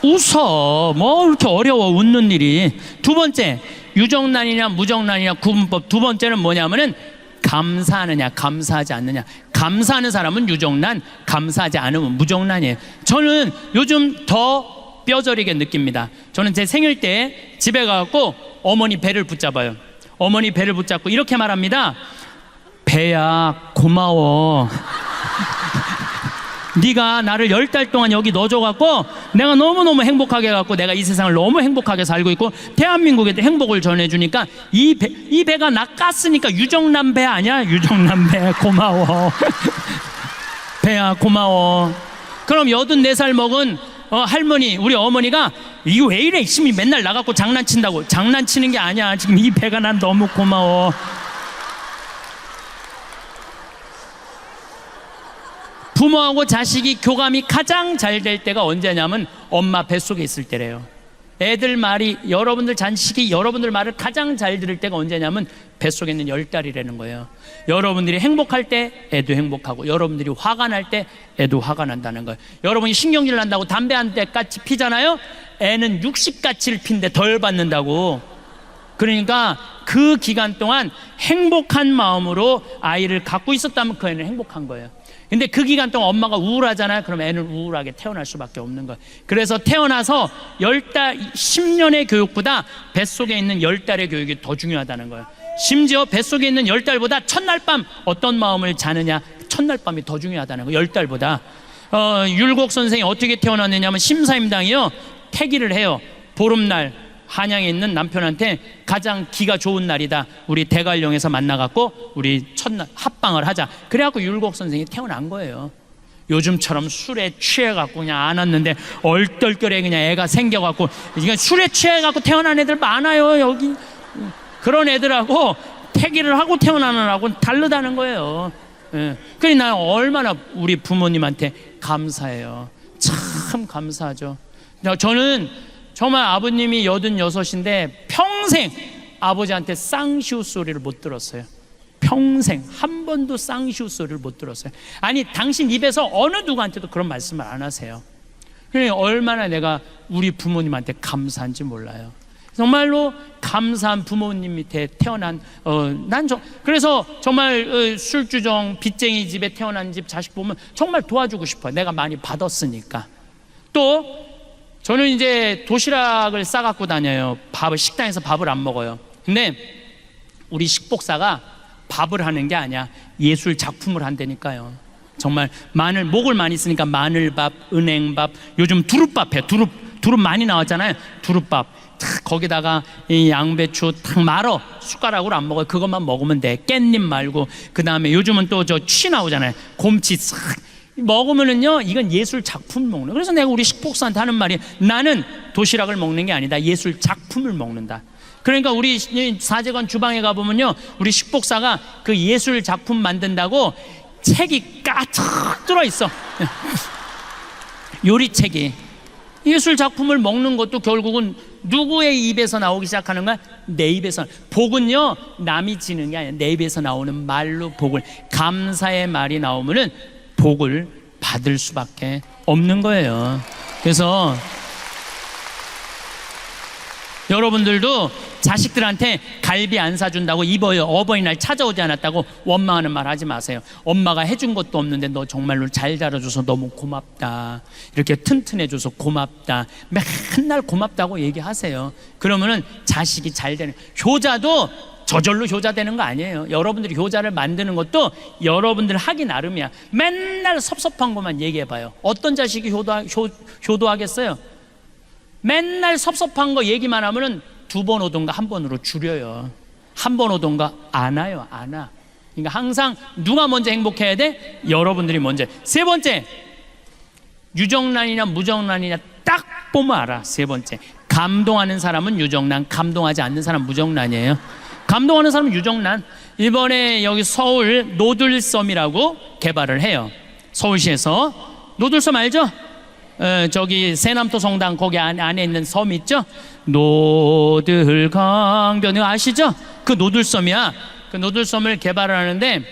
웃어. 뭐 이렇게 어려워 웃는 일이. 두 번째, 유정란이냐 무정란이냐 구분법. 두 번째는 뭐냐면은 감사하느냐 감사하지 않느냐. 감사하는 사람은 유정란, 감사하지 않으면 무정란이에요. 저는 요즘 더 뼈저리게 느낍니다. 저는 제 생일 때 집에 가갖고 어머니 배를 붙잡아요. 어머니 배를 붙잡고 이렇게 말합니다. 배야 고마워. 네가 나를 10달 동안 여기 넣어줘갖고 내가 너무너무 행복하게 해갖고 내가 이 세상을 너무 행복하게 살고 있고 대한민국에 행복을 전해주니까 이 배가 나 깠으니까 유정란 배 아니야? 유정란 배 고마워. 배야 고마워. 그럼 84살 먹은 할머니, 우리 어머니가 이거 왜 이래? 심이 맨날 나갖고 장난친다고. 장난치는 게 아니야. 지금 이 배가 난 너무 고마워. 부모하고 자식이 교감이 가장 잘 될 때가 언제냐면 엄마 뱃속에 있을 때래요. 애들 말이, 여러분들 자식이 여러분들 말을 가장 잘 들을 때가 언제냐면 뱃속에 있는 10달이라는 거예요. 여러분들이 행복할 때 애도 행복하고, 여러분들이 화가 날 때 애도 화가 난다는 거예요. 여러분이 신경질 난다고 담배 한 대까지 피잖아요. 애는 60가치를 피는데 덜 받는다고. 그러니까 그 기간 동안 행복한 마음으로 아이를 갖고 있었다면 그 애는 행복한 거예요. 근데 그 기간 동안 엄마가 우울하잖아요. 그럼 애는 우울하게 태어날 수밖에 없는 거예요. 그래서 태어나서 10달, 10년의 교육보다 뱃속에 있는 10달의 교육이 더 중요하다는 거예요. 심지어 뱃속에 있는 10달보다 첫날 밤 어떤 마음을 자느냐, 첫날 밤이 더 중요하다는 거예요. 10달보다. 율곡 선생이 어떻게 태어났느냐면 심사임당이요, 태기를 해요. 보름날 한양에 있는 남편한테 가장 기가 좋은 날이다. 우리 대관령에서 만나갖고 우리 첫날 합방을 하자. 그래갖고 율곡 선생이 태어난 거예요. 요즘처럼 술에 취해갖고 그냥 안 왔는데 얼떨결에 그냥 애가 생겨갖고, 이게 술에 취해갖고 태어난 애들 많아요 여기. 그런 애들하고 태기를 하고 태어나는 애하고는 다르다는 거예요. 예. 그러니 나는 얼마나 우리 부모님한테 감사해요. 참 감사하죠. 저는 정말 아버님이 86인데 평생 아버지한테 쌍시우 소리를 못 들었어요. 평생 한 번도 쌍시우 소리를 못 들었어요. 아니 당신 입에서 어느 누구한테도 그런 말씀을 안 하세요. 그러니까 얼마나 내가 우리 부모님한테 감사한지 몰라요. 정말로 감사한 부모님 밑에 태어난 그래서 정말 술주정 빚쟁이 집에 태어난 집 자식 보면 정말 도와주고 싶어요. 내가 많이 받았으니까. 또 저는 이제 도시락을 싸갖고 다녀요. 식당에서 밥을 안 먹어요. 근데 우리 식복사가 밥을 하는 게 아니야. 예술 작품을 한다니까요. 정말 목을 많이 쓰니까 마늘밥, 은행밥, 요즘 두릅밥 해. 두릅 많이 나왔잖아요. 두릅밥. 거기다가 이 양배추 탁 말어. 숟가락으로 안 먹어요. 그것만 먹으면 돼. 깻잎 말고. 그 다음에 요즘은 또 저 취 나오잖아요. 곰치 싹 먹으면은요, 이건 예술 작품 먹는 거예요. 그래서 내가 우리 식복사한테 하는 말이, 나는 도시락을 먹는 게 아니다. 예술 작품을 먹는다. 그러니까 우리 사제관 주방에 가보면요, 우리 식복사가 그 예술 작품 만든다고 책이 가득 들어있어. 요리책이. 예술 작품을 먹는 것도 결국은 누구의 입에서 나오기 시작하는 거야? 내 입에서. 복은요, 남이 지는 게 아니야. 내 입에서 나오는 말로 복을, 감사의 말이 나오면은 복을 받을 수밖에 없는 거예요. 그래서 여러분들도 자식들한테 갈비 안 사준다고 이번 어버이날 찾아오지 않았다고 원망하는 말 하지 마세요. 엄마가 해준 것도 없는데 너 정말로 잘 자라줘서 너무 고맙다, 이렇게 튼튼해줘서 고맙다, 맨날 고맙다고 얘기하세요. 그러면은 자식이 잘 되는, 효자도 저절로 효자 되는 거 아니에요. 여러분들이 효자를 만드는 것도 여러분들 하기 나름이야. 맨날 섭섭한 것만 얘기해봐요. 어떤 자식이 효도하겠어요? 맨날 섭섭한 거 얘기만 하면은 2번 오던가 1번으로 줄여요. 1번 오던가 안 와요, 안 와. 그러니까 항상 누가 먼저 행복해야 돼? 여러분들이 먼저. 세 번째, 유정란이냐 무정란이냐 딱 보면 알아. 세 번째, 감동하는 사람은 유정란, 감동하지 않는 사람은 무정란이에요. 감동하는 사람은 유정란. 이번에 여기 서울 노들섬이라고 개발을 해요. 서울시에서. 노들섬 알죠? 저기 세남도 성당 거기 안에 있는 섬 있죠? 노들강변 아시죠? 그 노들섬이야. 그 노들섬을 개발을 하는데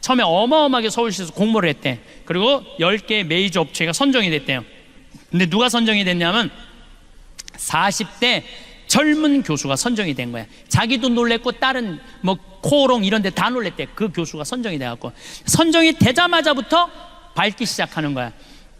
처음에 어마어마하게 서울시에서 공모를 했대. 그리고 10개의 메이저 업체가 선정이 됐대요. 근데 누가 선정이 됐냐면 40대 젊은 교수가 선정이 된 거야. 자기도 놀랬고 다른 뭐 코오롱 이런 데 다 놀랬대. 그 교수가 선정이 돼갖고 선정이 되자마자부터 밟기 시작하는 거야.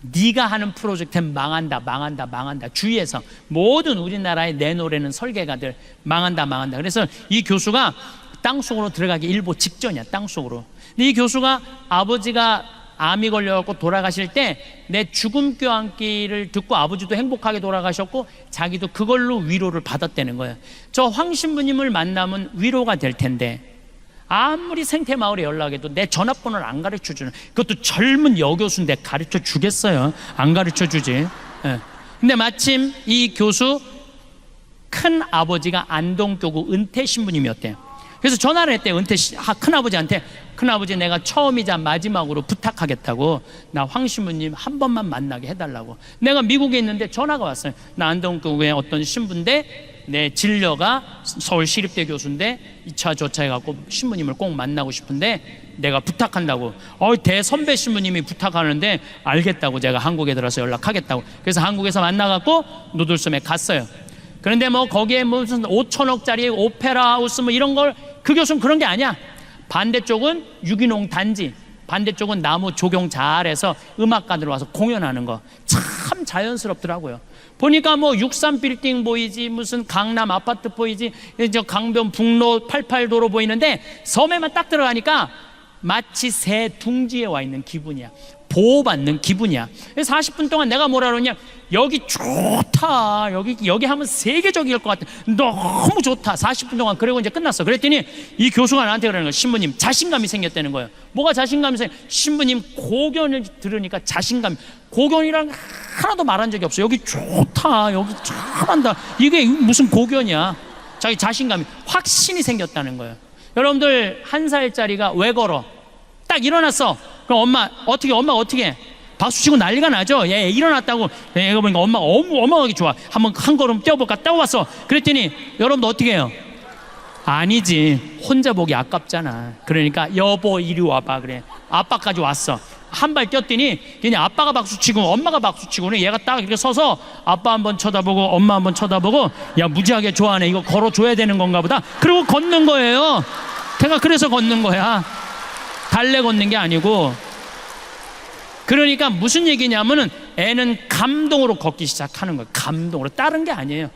네가 하는 프로젝트는 망한다, 망한다, 망한다. 주위에서 모든 우리나라에 내놓으려는 설계가들 망한다, 망한다. 그래서 이 교수가 땅속으로 들어가기 일보 직전이야. 땅속으로. 근데 이 교수가 아버지가 암이 걸려갖고 돌아가실 때 내 죽음 껴안기를 듣고 아버지도 행복하게 돌아가셨고 자기도 그걸로 위로를 받았다는 거예요. 저 황 신부님을 만나면 위로가 될 텐데 아무리 생태마을에 연락해도 내 전화번호를 안 가르쳐주는, 그것도 젊은 여교수인데 가르쳐 주겠어요? 안 가르쳐 주지. 근데 마침 이 교수 큰 아버지가 안동교구 은퇴 신부님이었대요. 그래서 전화를 했대요. 큰 아버지한테. 큰 아버지, 내가 처음이자 마지막으로 부탁하겠다고, 나 황 신부님 한 번만 만나게 해달라고. 내가 미국에 있는데 전화가 왔어요. 나 안동교구의 어떤 신부인데 내 진료가 서울시립대 교수인데 2차 조차 해갖고 신부님을 꼭 만나고 싶은데 내가 부탁한다고. 대선배 신부님이 부탁하는데 알겠다고 제가 한국에 들어서 연락하겠다고. 그래서 한국에서 만나갖고 노들섬에 갔어요. 그런데 뭐 거기에 무슨 5천억짜리 오페라 하우스 뭐 이런 걸, 그 교수는 그런 게 아니야. 반대쪽은 유기농 단지, 반대쪽은 나무 조경 잘해서 음악가들 와서 공연하는 거 참 자연스럽더라고요. 보니까 뭐 63빌딩 보이지, 무슨 강남 아파트 보이지, 저 강변북로 88도로 보이는데 섬에만 딱 들어가니까 마치 새 둥지에 와 있는 기분이야. 보호받는 기분이야. 40분 동안 내가 뭐라 그러냐, 여기 좋다, 여기 하면 세계적일 것 같아, 너무 좋다. 40분 동안. 그리고 이제 끝났어. 그랬더니 이 교수가 나한테 그러는 거야. 신부님 자신감이 생겼다는 거예요. 뭐가 자신감이 생겨? 신부님 고견을 들으니까 자신감. 고견이랑 하나도 말한 적이 없어. 여기 좋다, 여기 잘한다, 이게 무슨 고견이야. 자기 자신감이, 확신이 생겼다는 거예요. 여러분들 1살짜리가 왜 걸어? 딱 일어났어. 그럼 엄마 어떻게 박수치고 난리가 나죠. 얘 일어났다고. 얘가 보니까 엄마가 어마어마하게 좋아. 한번 한 걸음 뛰어볼까? 뛰어봤어. 그랬더니 여러분도 어떻게 해요? 아니지, 혼자 보기 아깝잖아. 그러니까 여보 이리 와봐. 그래. 아빠까지 왔어. 한 발 뛰었더니 걔네 아빠가 박수치고 엄마가 박수치고, 얘가 딱 이렇게 서서 아빠 한번 쳐다보고 엄마 한번 쳐다보고, 야 무지하게 좋아하네, 이거 걸어줘야 되는 건가 보다. 그리고 걷는 거예요. 걔가 그래서 걷는 거야. 달래 걷는 게 아니고. 그러니까 무슨 얘기냐면은 애는 감동으로 걷기 시작하는 거예요. 감동으로. 다른 게 아니에요.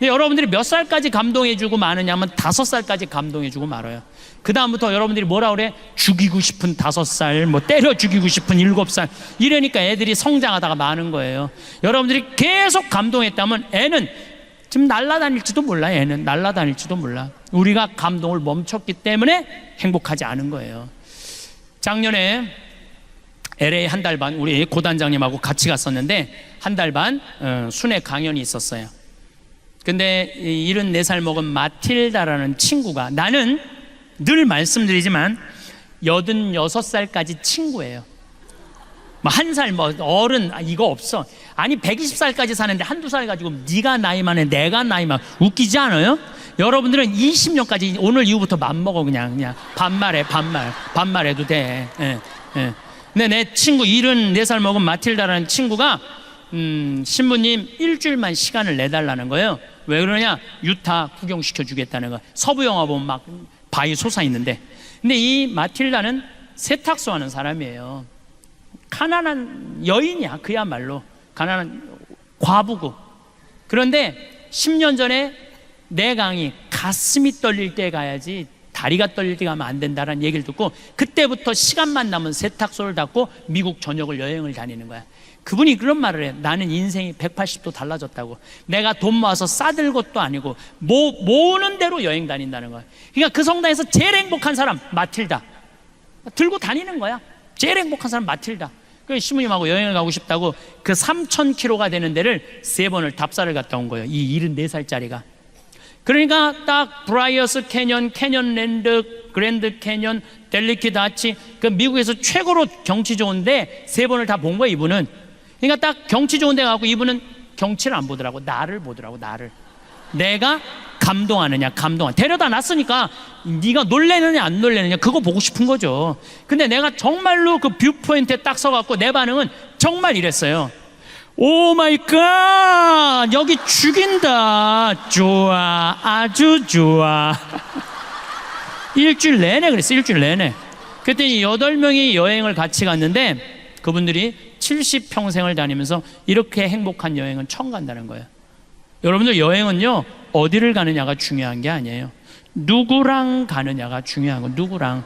여러분들이 몇 살까지 감동해주고 마느냐면 5살까지 감동해주고 말아요. 그 다음부터 여러분들이 뭐라 그래? 죽이고 싶은 5살, 뭐 때려 죽이고 싶은 7살, 이러니까 애들이 성장하다가 마는 거예요. 여러분들이 계속 감동했다면 애는 지금 날아다닐지도 몰라. 애는 날아다닐지도 몰라. 우리가 감동을 멈췄기 때문에 행복하지 않은 거예요. 작년에 LA 한 달 반 우리 고단장님하고 같이 갔었는데 한 달 반 순회 강연이 있었어요. 근데 74살 먹은 마틸다라는 친구가, 나는 늘 말씀드리지만 86살까지 친구예요. 뭐 1살 뭐 어른 이거 없어. 아니 120살까지 사는데 한두 살 가지고 네가 나이 많네 내가 나이 많아, 웃기지 않아요? 여러분들은 20년까지 오늘 이후부터 맘먹어. 그냥 반말해. 반말해도 돼. 예. 근데 내 친구 74살 먹은 마틸다라는 친구가 신부님 일주일만 시간을 내달라는 거예요. 왜 그러냐? 유타 구경시켜 주겠다는 거예요. 서부 영화 보면 막 바위 솟아있는데. 근데 이 마틸다는 세탁소 하는 사람이에요. 가난한 여인이야. 그야말로 가난한 과부고. 그런데 10년 전에 내 강이 가슴이 떨릴 때 가야지 다리가 떨릴 때 가면 안 된다는 얘기를 듣고, 그때부터 시간만 나면 세탁소를 닫고 미국 전역을 여행을 다니는 거야. 그분이 그런 말을 해요. 나는 인생이 180도 달라졌다고. 내가 돈 모아서 싸들 것도 아니고 모으는 대로 여행 다닌다는 거야. 그러니까 그 성당에서 제일 행복한 사람 마틸다. 들고 다니는 거야. 제일 행복한 사람 마틸다. 그 시부님하고 여행을 가고 싶다고 그 3,000km가 되는 데를 3번을 답사를 갔다 온 거예요. 이 74살짜리가. 그러니까 딱 브라이어스 캐년, 캐년랜드, 그랜드 캐년, 델리키 다치, 그 미국에서 최고로 경치 좋은데 3번을 다 본 거예요, 이분은. 그러니까 딱 경치 좋은 데 가고 이분은 경치를 안 보더라고. 나를 보더라고, 나를. 내가 감동하느냐, 감동하느냐. 데려다 놨으니까 네가 놀래느냐 안 놀래느냐 그거 보고 싶은 거죠. 근데 내가 정말로 그 뷰포인트에 딱 서갖고 내 반응은 정말 이랬어요. 오 마이 갓, 여기 죽인다. 좋아, 아주 좋아. 일주일 내내 그랬어. 일주일 내내. 그랬더니 8명이 여행을 같이 갔는데 그분들이 70평생을 다니면서 이렇게 행복한 여행은 처음 간다는 거예요. 여러분들, 여행은요 어디를 가느냐가 중요한 게 아니에요. 누구랑 가느냐가 중요한 거예요. 누구랑.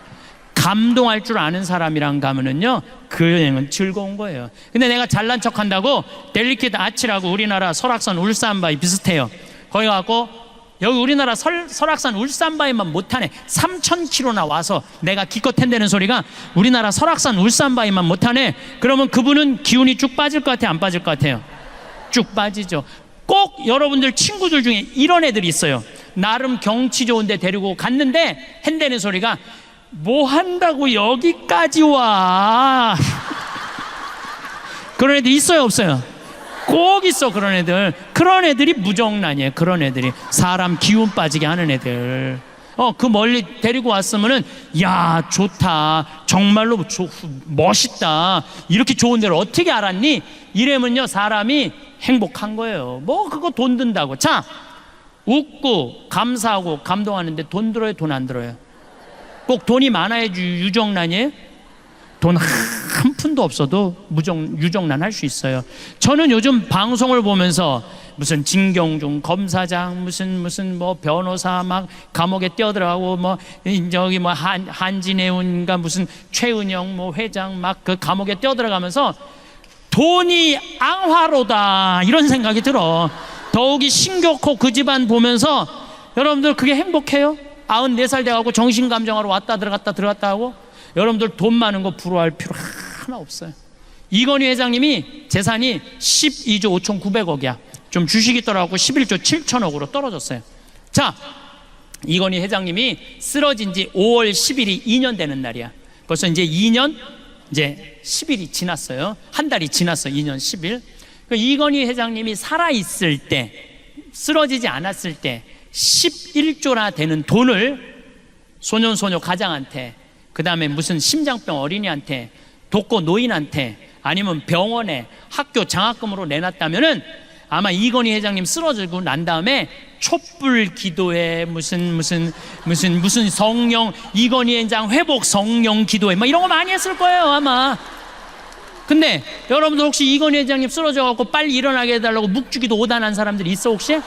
감동할 줄 아는 사람이랑 가면은요 그 여행은 즐거운 거예요. 근데 내가 잘난 척 한다고 델리키드 아치라고 우리나라 설악산 울산바위 비슷해요. 거기 가고 여기 우리나라 설악산 울산바위만 못하네. 3,000km나 와서 내가 기껏 텐대는 소리가 우리나라 설악산 울산바위만 못하네. 그러면 그분은 기운이 쭉 빠질 것 같아요, 안 빠질 것 같아요? 쭉 빠지죠. 꼭 여러분들 친구들 중에 이런 애들이 있어요. 나름 경치 좋은 데 데리고 갔는데 한대는 소리가 뭐 한다고 여기까지 와. 그런 애들 있어요, 없어요? 꼭 있어. 그런 애들. 그런 애들이 무정란이에요. 그런 애들이 사람 기운 빠지게 하는 애들. 그 멀리 데리고 왔으면은 야 좋다, 정말로 멋있다, 이렇게 좋은 데를 어떻게 알았니? 이러면요 사람이 행복한 거예요. 뭐 그거 돈 든다고. 자, 웃고 감사하고 감동하는데 돈 들어요, 돈 안 들어요? 꼭 돈이 많아야 유정란이에요? 돈 한 푼도 없어도 유정란 할 수 있어요. 저는 요즘 방송을 보면서 무슨 진경중 검사장, 무슨 뭐 변호사 막 감옥에 뛰어들어가고 뭐 저기 뭐 한진해운가 무슨 최은영 뭐 회장 막 그 감옥에 뛰어들어가면서 돈이 앙화로다 이런 생각이 들어. 더욱이 신교코 그 집안 보면서 여러분들 그게 행복해요? 94살 돼가고 정신감정하러 왔다 들어갔다 하고. 여러분들 돈 많은 거 부러워할 필요 하나 없어요. 이건희 회장님이 재산이 12조 5,900억이야. 좀 주식이 떨어졌고 11조 7천억으로 떨어졌어요. 자, 이건희 회장님이 쓰러진 지 5월 10일이 2년 되는 날이야. 벌써 이제 2년 이제 10일이 지났어요. 한 달이 지났어. 2년 10일. 이건희 회장님이 살아있을 때, 쓰러지지 않았을 때 11조나 되는 돈을 소년소녀 가장한테, 그 다음에 무슨 심장병 어린이한테, 독거 노인한테, 아니면 병원에 학교 장학금으로 내놨다면은 아마 이건희 회장님 쓰러지고 난 다음에 촛불 기도회 무슨 성령 이건희 회장 회복 성령 기도회 막 이런 거 많이 했을 거예요 아마. 근데 여러분들 혹시 이건희 회장님 쓰러져 갖고 빨리 일어나게 해달라고 묵주기도 오단한 사람들이 있어 혹시?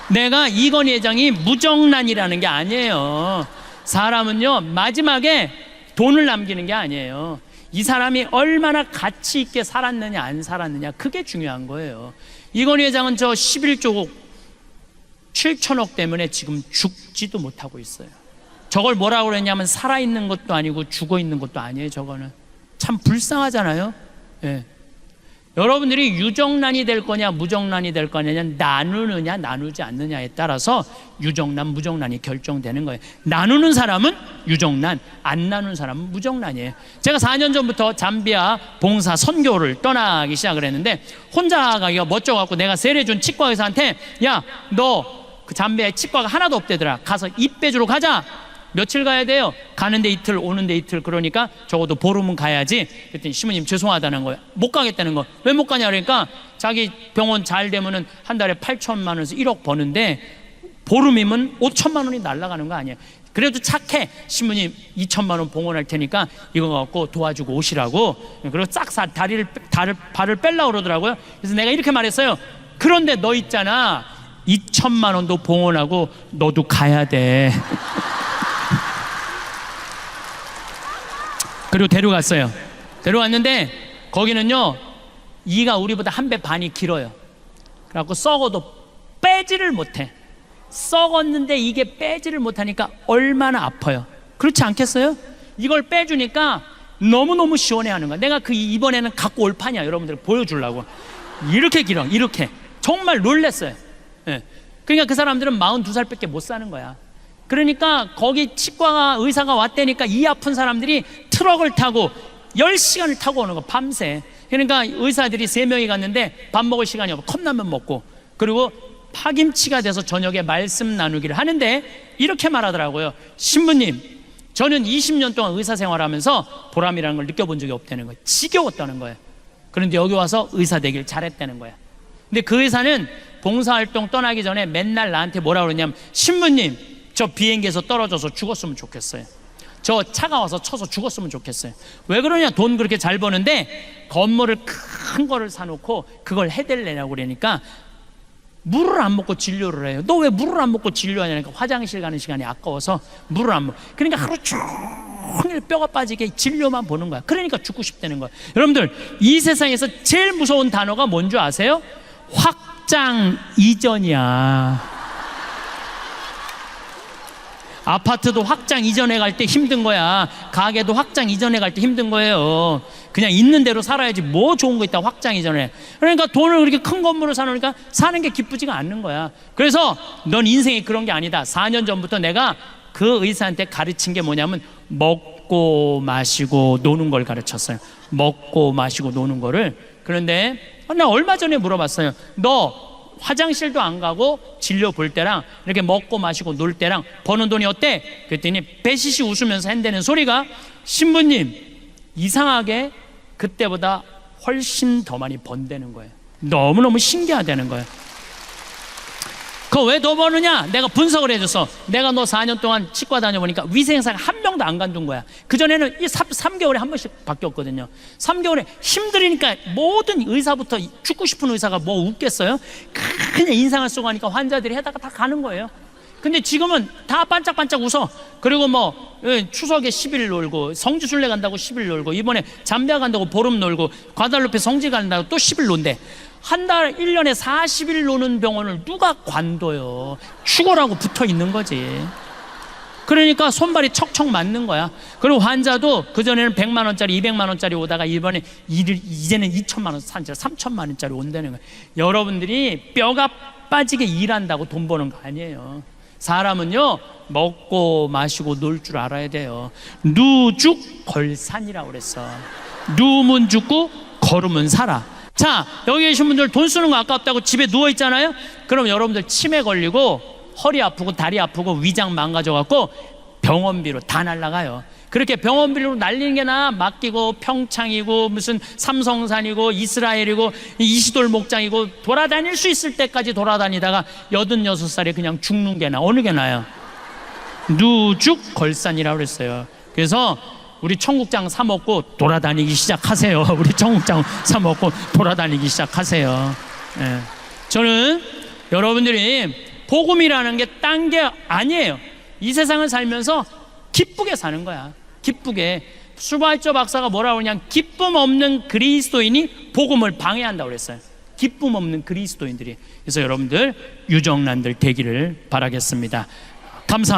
내가 이건희 회장이 무정란이라는 게 아니에요. 사람은요 마지막에 돈을 남기는 게 아니에요. 이 사람이 얼마나 가치 있게 살았느냐 안 살았느냐 그게 중요한 거예요. 이건희 회장은 저 11조 7천억 때문에 지금 죽지도 못하고 있어요. 저걸 뭐라고 그랬냐면 살아있는 것도 아니고 죽어있는 것도 아니에요. 저거는 참 불쌍하잖아요. 예. 여러분들이 유정란이 될 거냐 무정란이 될 거냐 나누느냐 나누지 않느냐에 따라서 유정란 무정란이 결정되는 거예요. 나누는 사람은 유정란, 안 나누는 사람은 무정란이에요. 제가 4년 전부터 잠비아 봉사 선교를 떠나기 시작을 했는데 혼자 가기가 멋져갖고 내가 세례준 치과 의사한테 야 너 그 잠비아에 치과가 하나도 없대더라. 가서 입 빼주러 가자. 며칠 가야 돼요? 가는데 이틀, 오는데 이틀. 그러니까 적어도 보름은 가야지. 그랬더니 신부님 죄송하다는 거예요. 못 가겠다는 거. 왜 못 가냐 그러니까 자기 병원 잘 되면은 한 달에 8천만 원에서 1억 버는데 보름이면 5천만 원이 날아가는 거 아니에요. 그래도 착해. 신부님 2천만 원 봉헌할 테니까 이거 갖고 도와주고 오시라고. 그리고 싹 발을 뺄라고 그러더라고요. 그래서 내가 이렇게 말했어요. 그런데 너 있잖아, 2천만 원도 봉헌하고 너도 가야 돼. 그리고 데려갔어요. 데려왔는데 거기는요, 이가 우리보다 한 배 반이 길어요. 그래갖고 썩어도 빼지를 못해. 썩었는데 이게 빼지를 못하니까 얼마나 아파요. 그렇지 않겠어요? 이걸 빼주니까 너무너무 시원해하는 거야. 내가 이번에는 갖고 올 판이야. 여러분들 보여주려고. 이렇게 길어. 이렇게. 정말 놀랬어요. 예. 그러니까 그 사람들은 42살밖에 못 사는 거야. 그러니까 거기 치과 의사가 왔다니까 이 아픈 사람들이 트럭을 타고 10시간을 타고 오는 거, 밤새. 그러니까 의사들이 3명이 갔는데 밥 먹을 시간이 없고 컵라면 먹고, 그리고 파김치가 돼서 저녁에 말씀 나누기를 하는데 이렇게 말하더라고요. 신부님, 저는 20년 동안 의사 생활하면서 보람이라는 걸 느껴본 적이 없다는 거예요. 지겨웠다는 거예요. 그런데 여기 와서 의사 되길 잘했다는 거예요. 근데 그 의사는 봉사활동 떠나기 전에 맨날 나한테 뭐라 그러냐면, 신부님, 저 비행기에서 떨어져서 죽었으면 좋겠어요. 저 차가 와서 쳐서 죽었으면 좋겠어요. 왜 그러냐? 돈 그렇게 잘 버는데 건물을 큰 거를 사놓고 그걸 해달래라고 그러니까 물을 안 먹고 진료를 해요. 너 왜 물을 안 먹고 진료하냐니까 화장실 가는 시간이 아까워서 물을 안 먹어. 그러니까 하루 종일 뼈가 빠지게 진료만 보는 거야. 그러니까 죽고 싶다는 거야. 여러분들, 이 세상에서 제일 무서운 단어가 뭔지 아세요? 확장 이전이야. 아파트도 확장 이전해 갈 때 힘든 거야. 가게도 확장 이전해 갈 때 힘든 거예요. 그냥 있는 대로 살아야지 뭐 좋은 거 있다 확장 이전해. 그러니까 돈을 그렇게 큰 건물을 사놓으니까 사는 게 기쁘지가 않는 거야. 그래서 넌 인생이 그런 게 아니다. 4년 전부터 내가 그 의사한테 가르친 게 뭐냐면 먹고 마시고 노는 걸 가르쳤어요. 먹고 마시고 노는 거를. 그런데 나 얼마 전에 물어봤어요. 너 화장실도 안 가고 진료 볼 때랑 이렇게 먹고 마시고 놀 때랑 버는 돈이 어때? 그랬더니 배시시 웃으면서 한다는 소리가, 신부님, 이상하게 그때보다 훨씬 더 많이 번다는 거예요. 너무너무 신기하다는 거예요. 그거 왜 더 버느냐? 내가 분석을 해줘서, 내가 너 4년 동안 치과 다녀보니까 위생사가 한 명도 안 간둔 거야. 그전에는 3개월에 한 번씩 바뀌었거든요. 3개월에 힘들으니까 모든 의사부터, 죽고 싶은 의사가 뭐 웃겠어요? 그냥 인상을 쓰고 하니까 환자들이 해다가 다 가는 거예요. 근데 지금은 다 반짝반짝 웃어. 그리고 뭐 추석에 10일 놀고, 성지순례 간다고 10일 놀고, 이번에 잠비아 간다고 보름 놀고, 과달루페 성지 간다고 또 10일 논대. 한 달 1년에 40일 노는 병원을 누가 관둬요? 죽어라고 붙어 있는 거지. 그러니까 손발이 척척 맞는 거야. 그리고 환자도 그전에는 100만 원짜리 200만 원짜리 오다가 이번에 이제는 2천만 원, 3천만 원짜리 온다는 거야. 여러분들이 뼈가 빠지게 일한다고 돈 버는 거 아니에요. 사람은요, 먹고 마시고 놀 줄 알아야 돼요. 누죽걸산이라고 그랬어. 누우면 죽고 걸으면 살아. 자, 여기 계신 분들 돈 쓰는 거 아깝다고 집에 누워 있잖아요. 그럼 여러분들 치매 걸리고 허리 아프고 다리 아프고 위장 망가져갖고 병원비로 다 날라가요. 그렇게 병원비로 날리는 게 나아. 맡기고 평창이고 무슨 삼성산이고 이스라엘이고 이시돌 목장이고 돌아다닐 수 있을 때까지 돌아다니다가 86살에 그냥 죽는 게 나아. 어느 게 나아요? 누죽걸산이라고 그랬어요. 그래서 우리 청국장 사 먹고 돌아다니기 시작하세요. 우리 청국장 사 먹고 돌아다니기 시작하세요. 예. 저는 여러분들이 복음이라는 게 딴 게 아니에요. 이 세상을 살면서 기쁘게 사는 거야. 기쁘게. 슈바이처 박사가 뭐라고 그러냐, 기쁨 없는 그리스도인이 복음을 방해한다고 그랬어요. 기쁨 없는 그리스도인들이. 그래서 여러분들 유정란들 되기를 바라겠습니다. 감사합니다.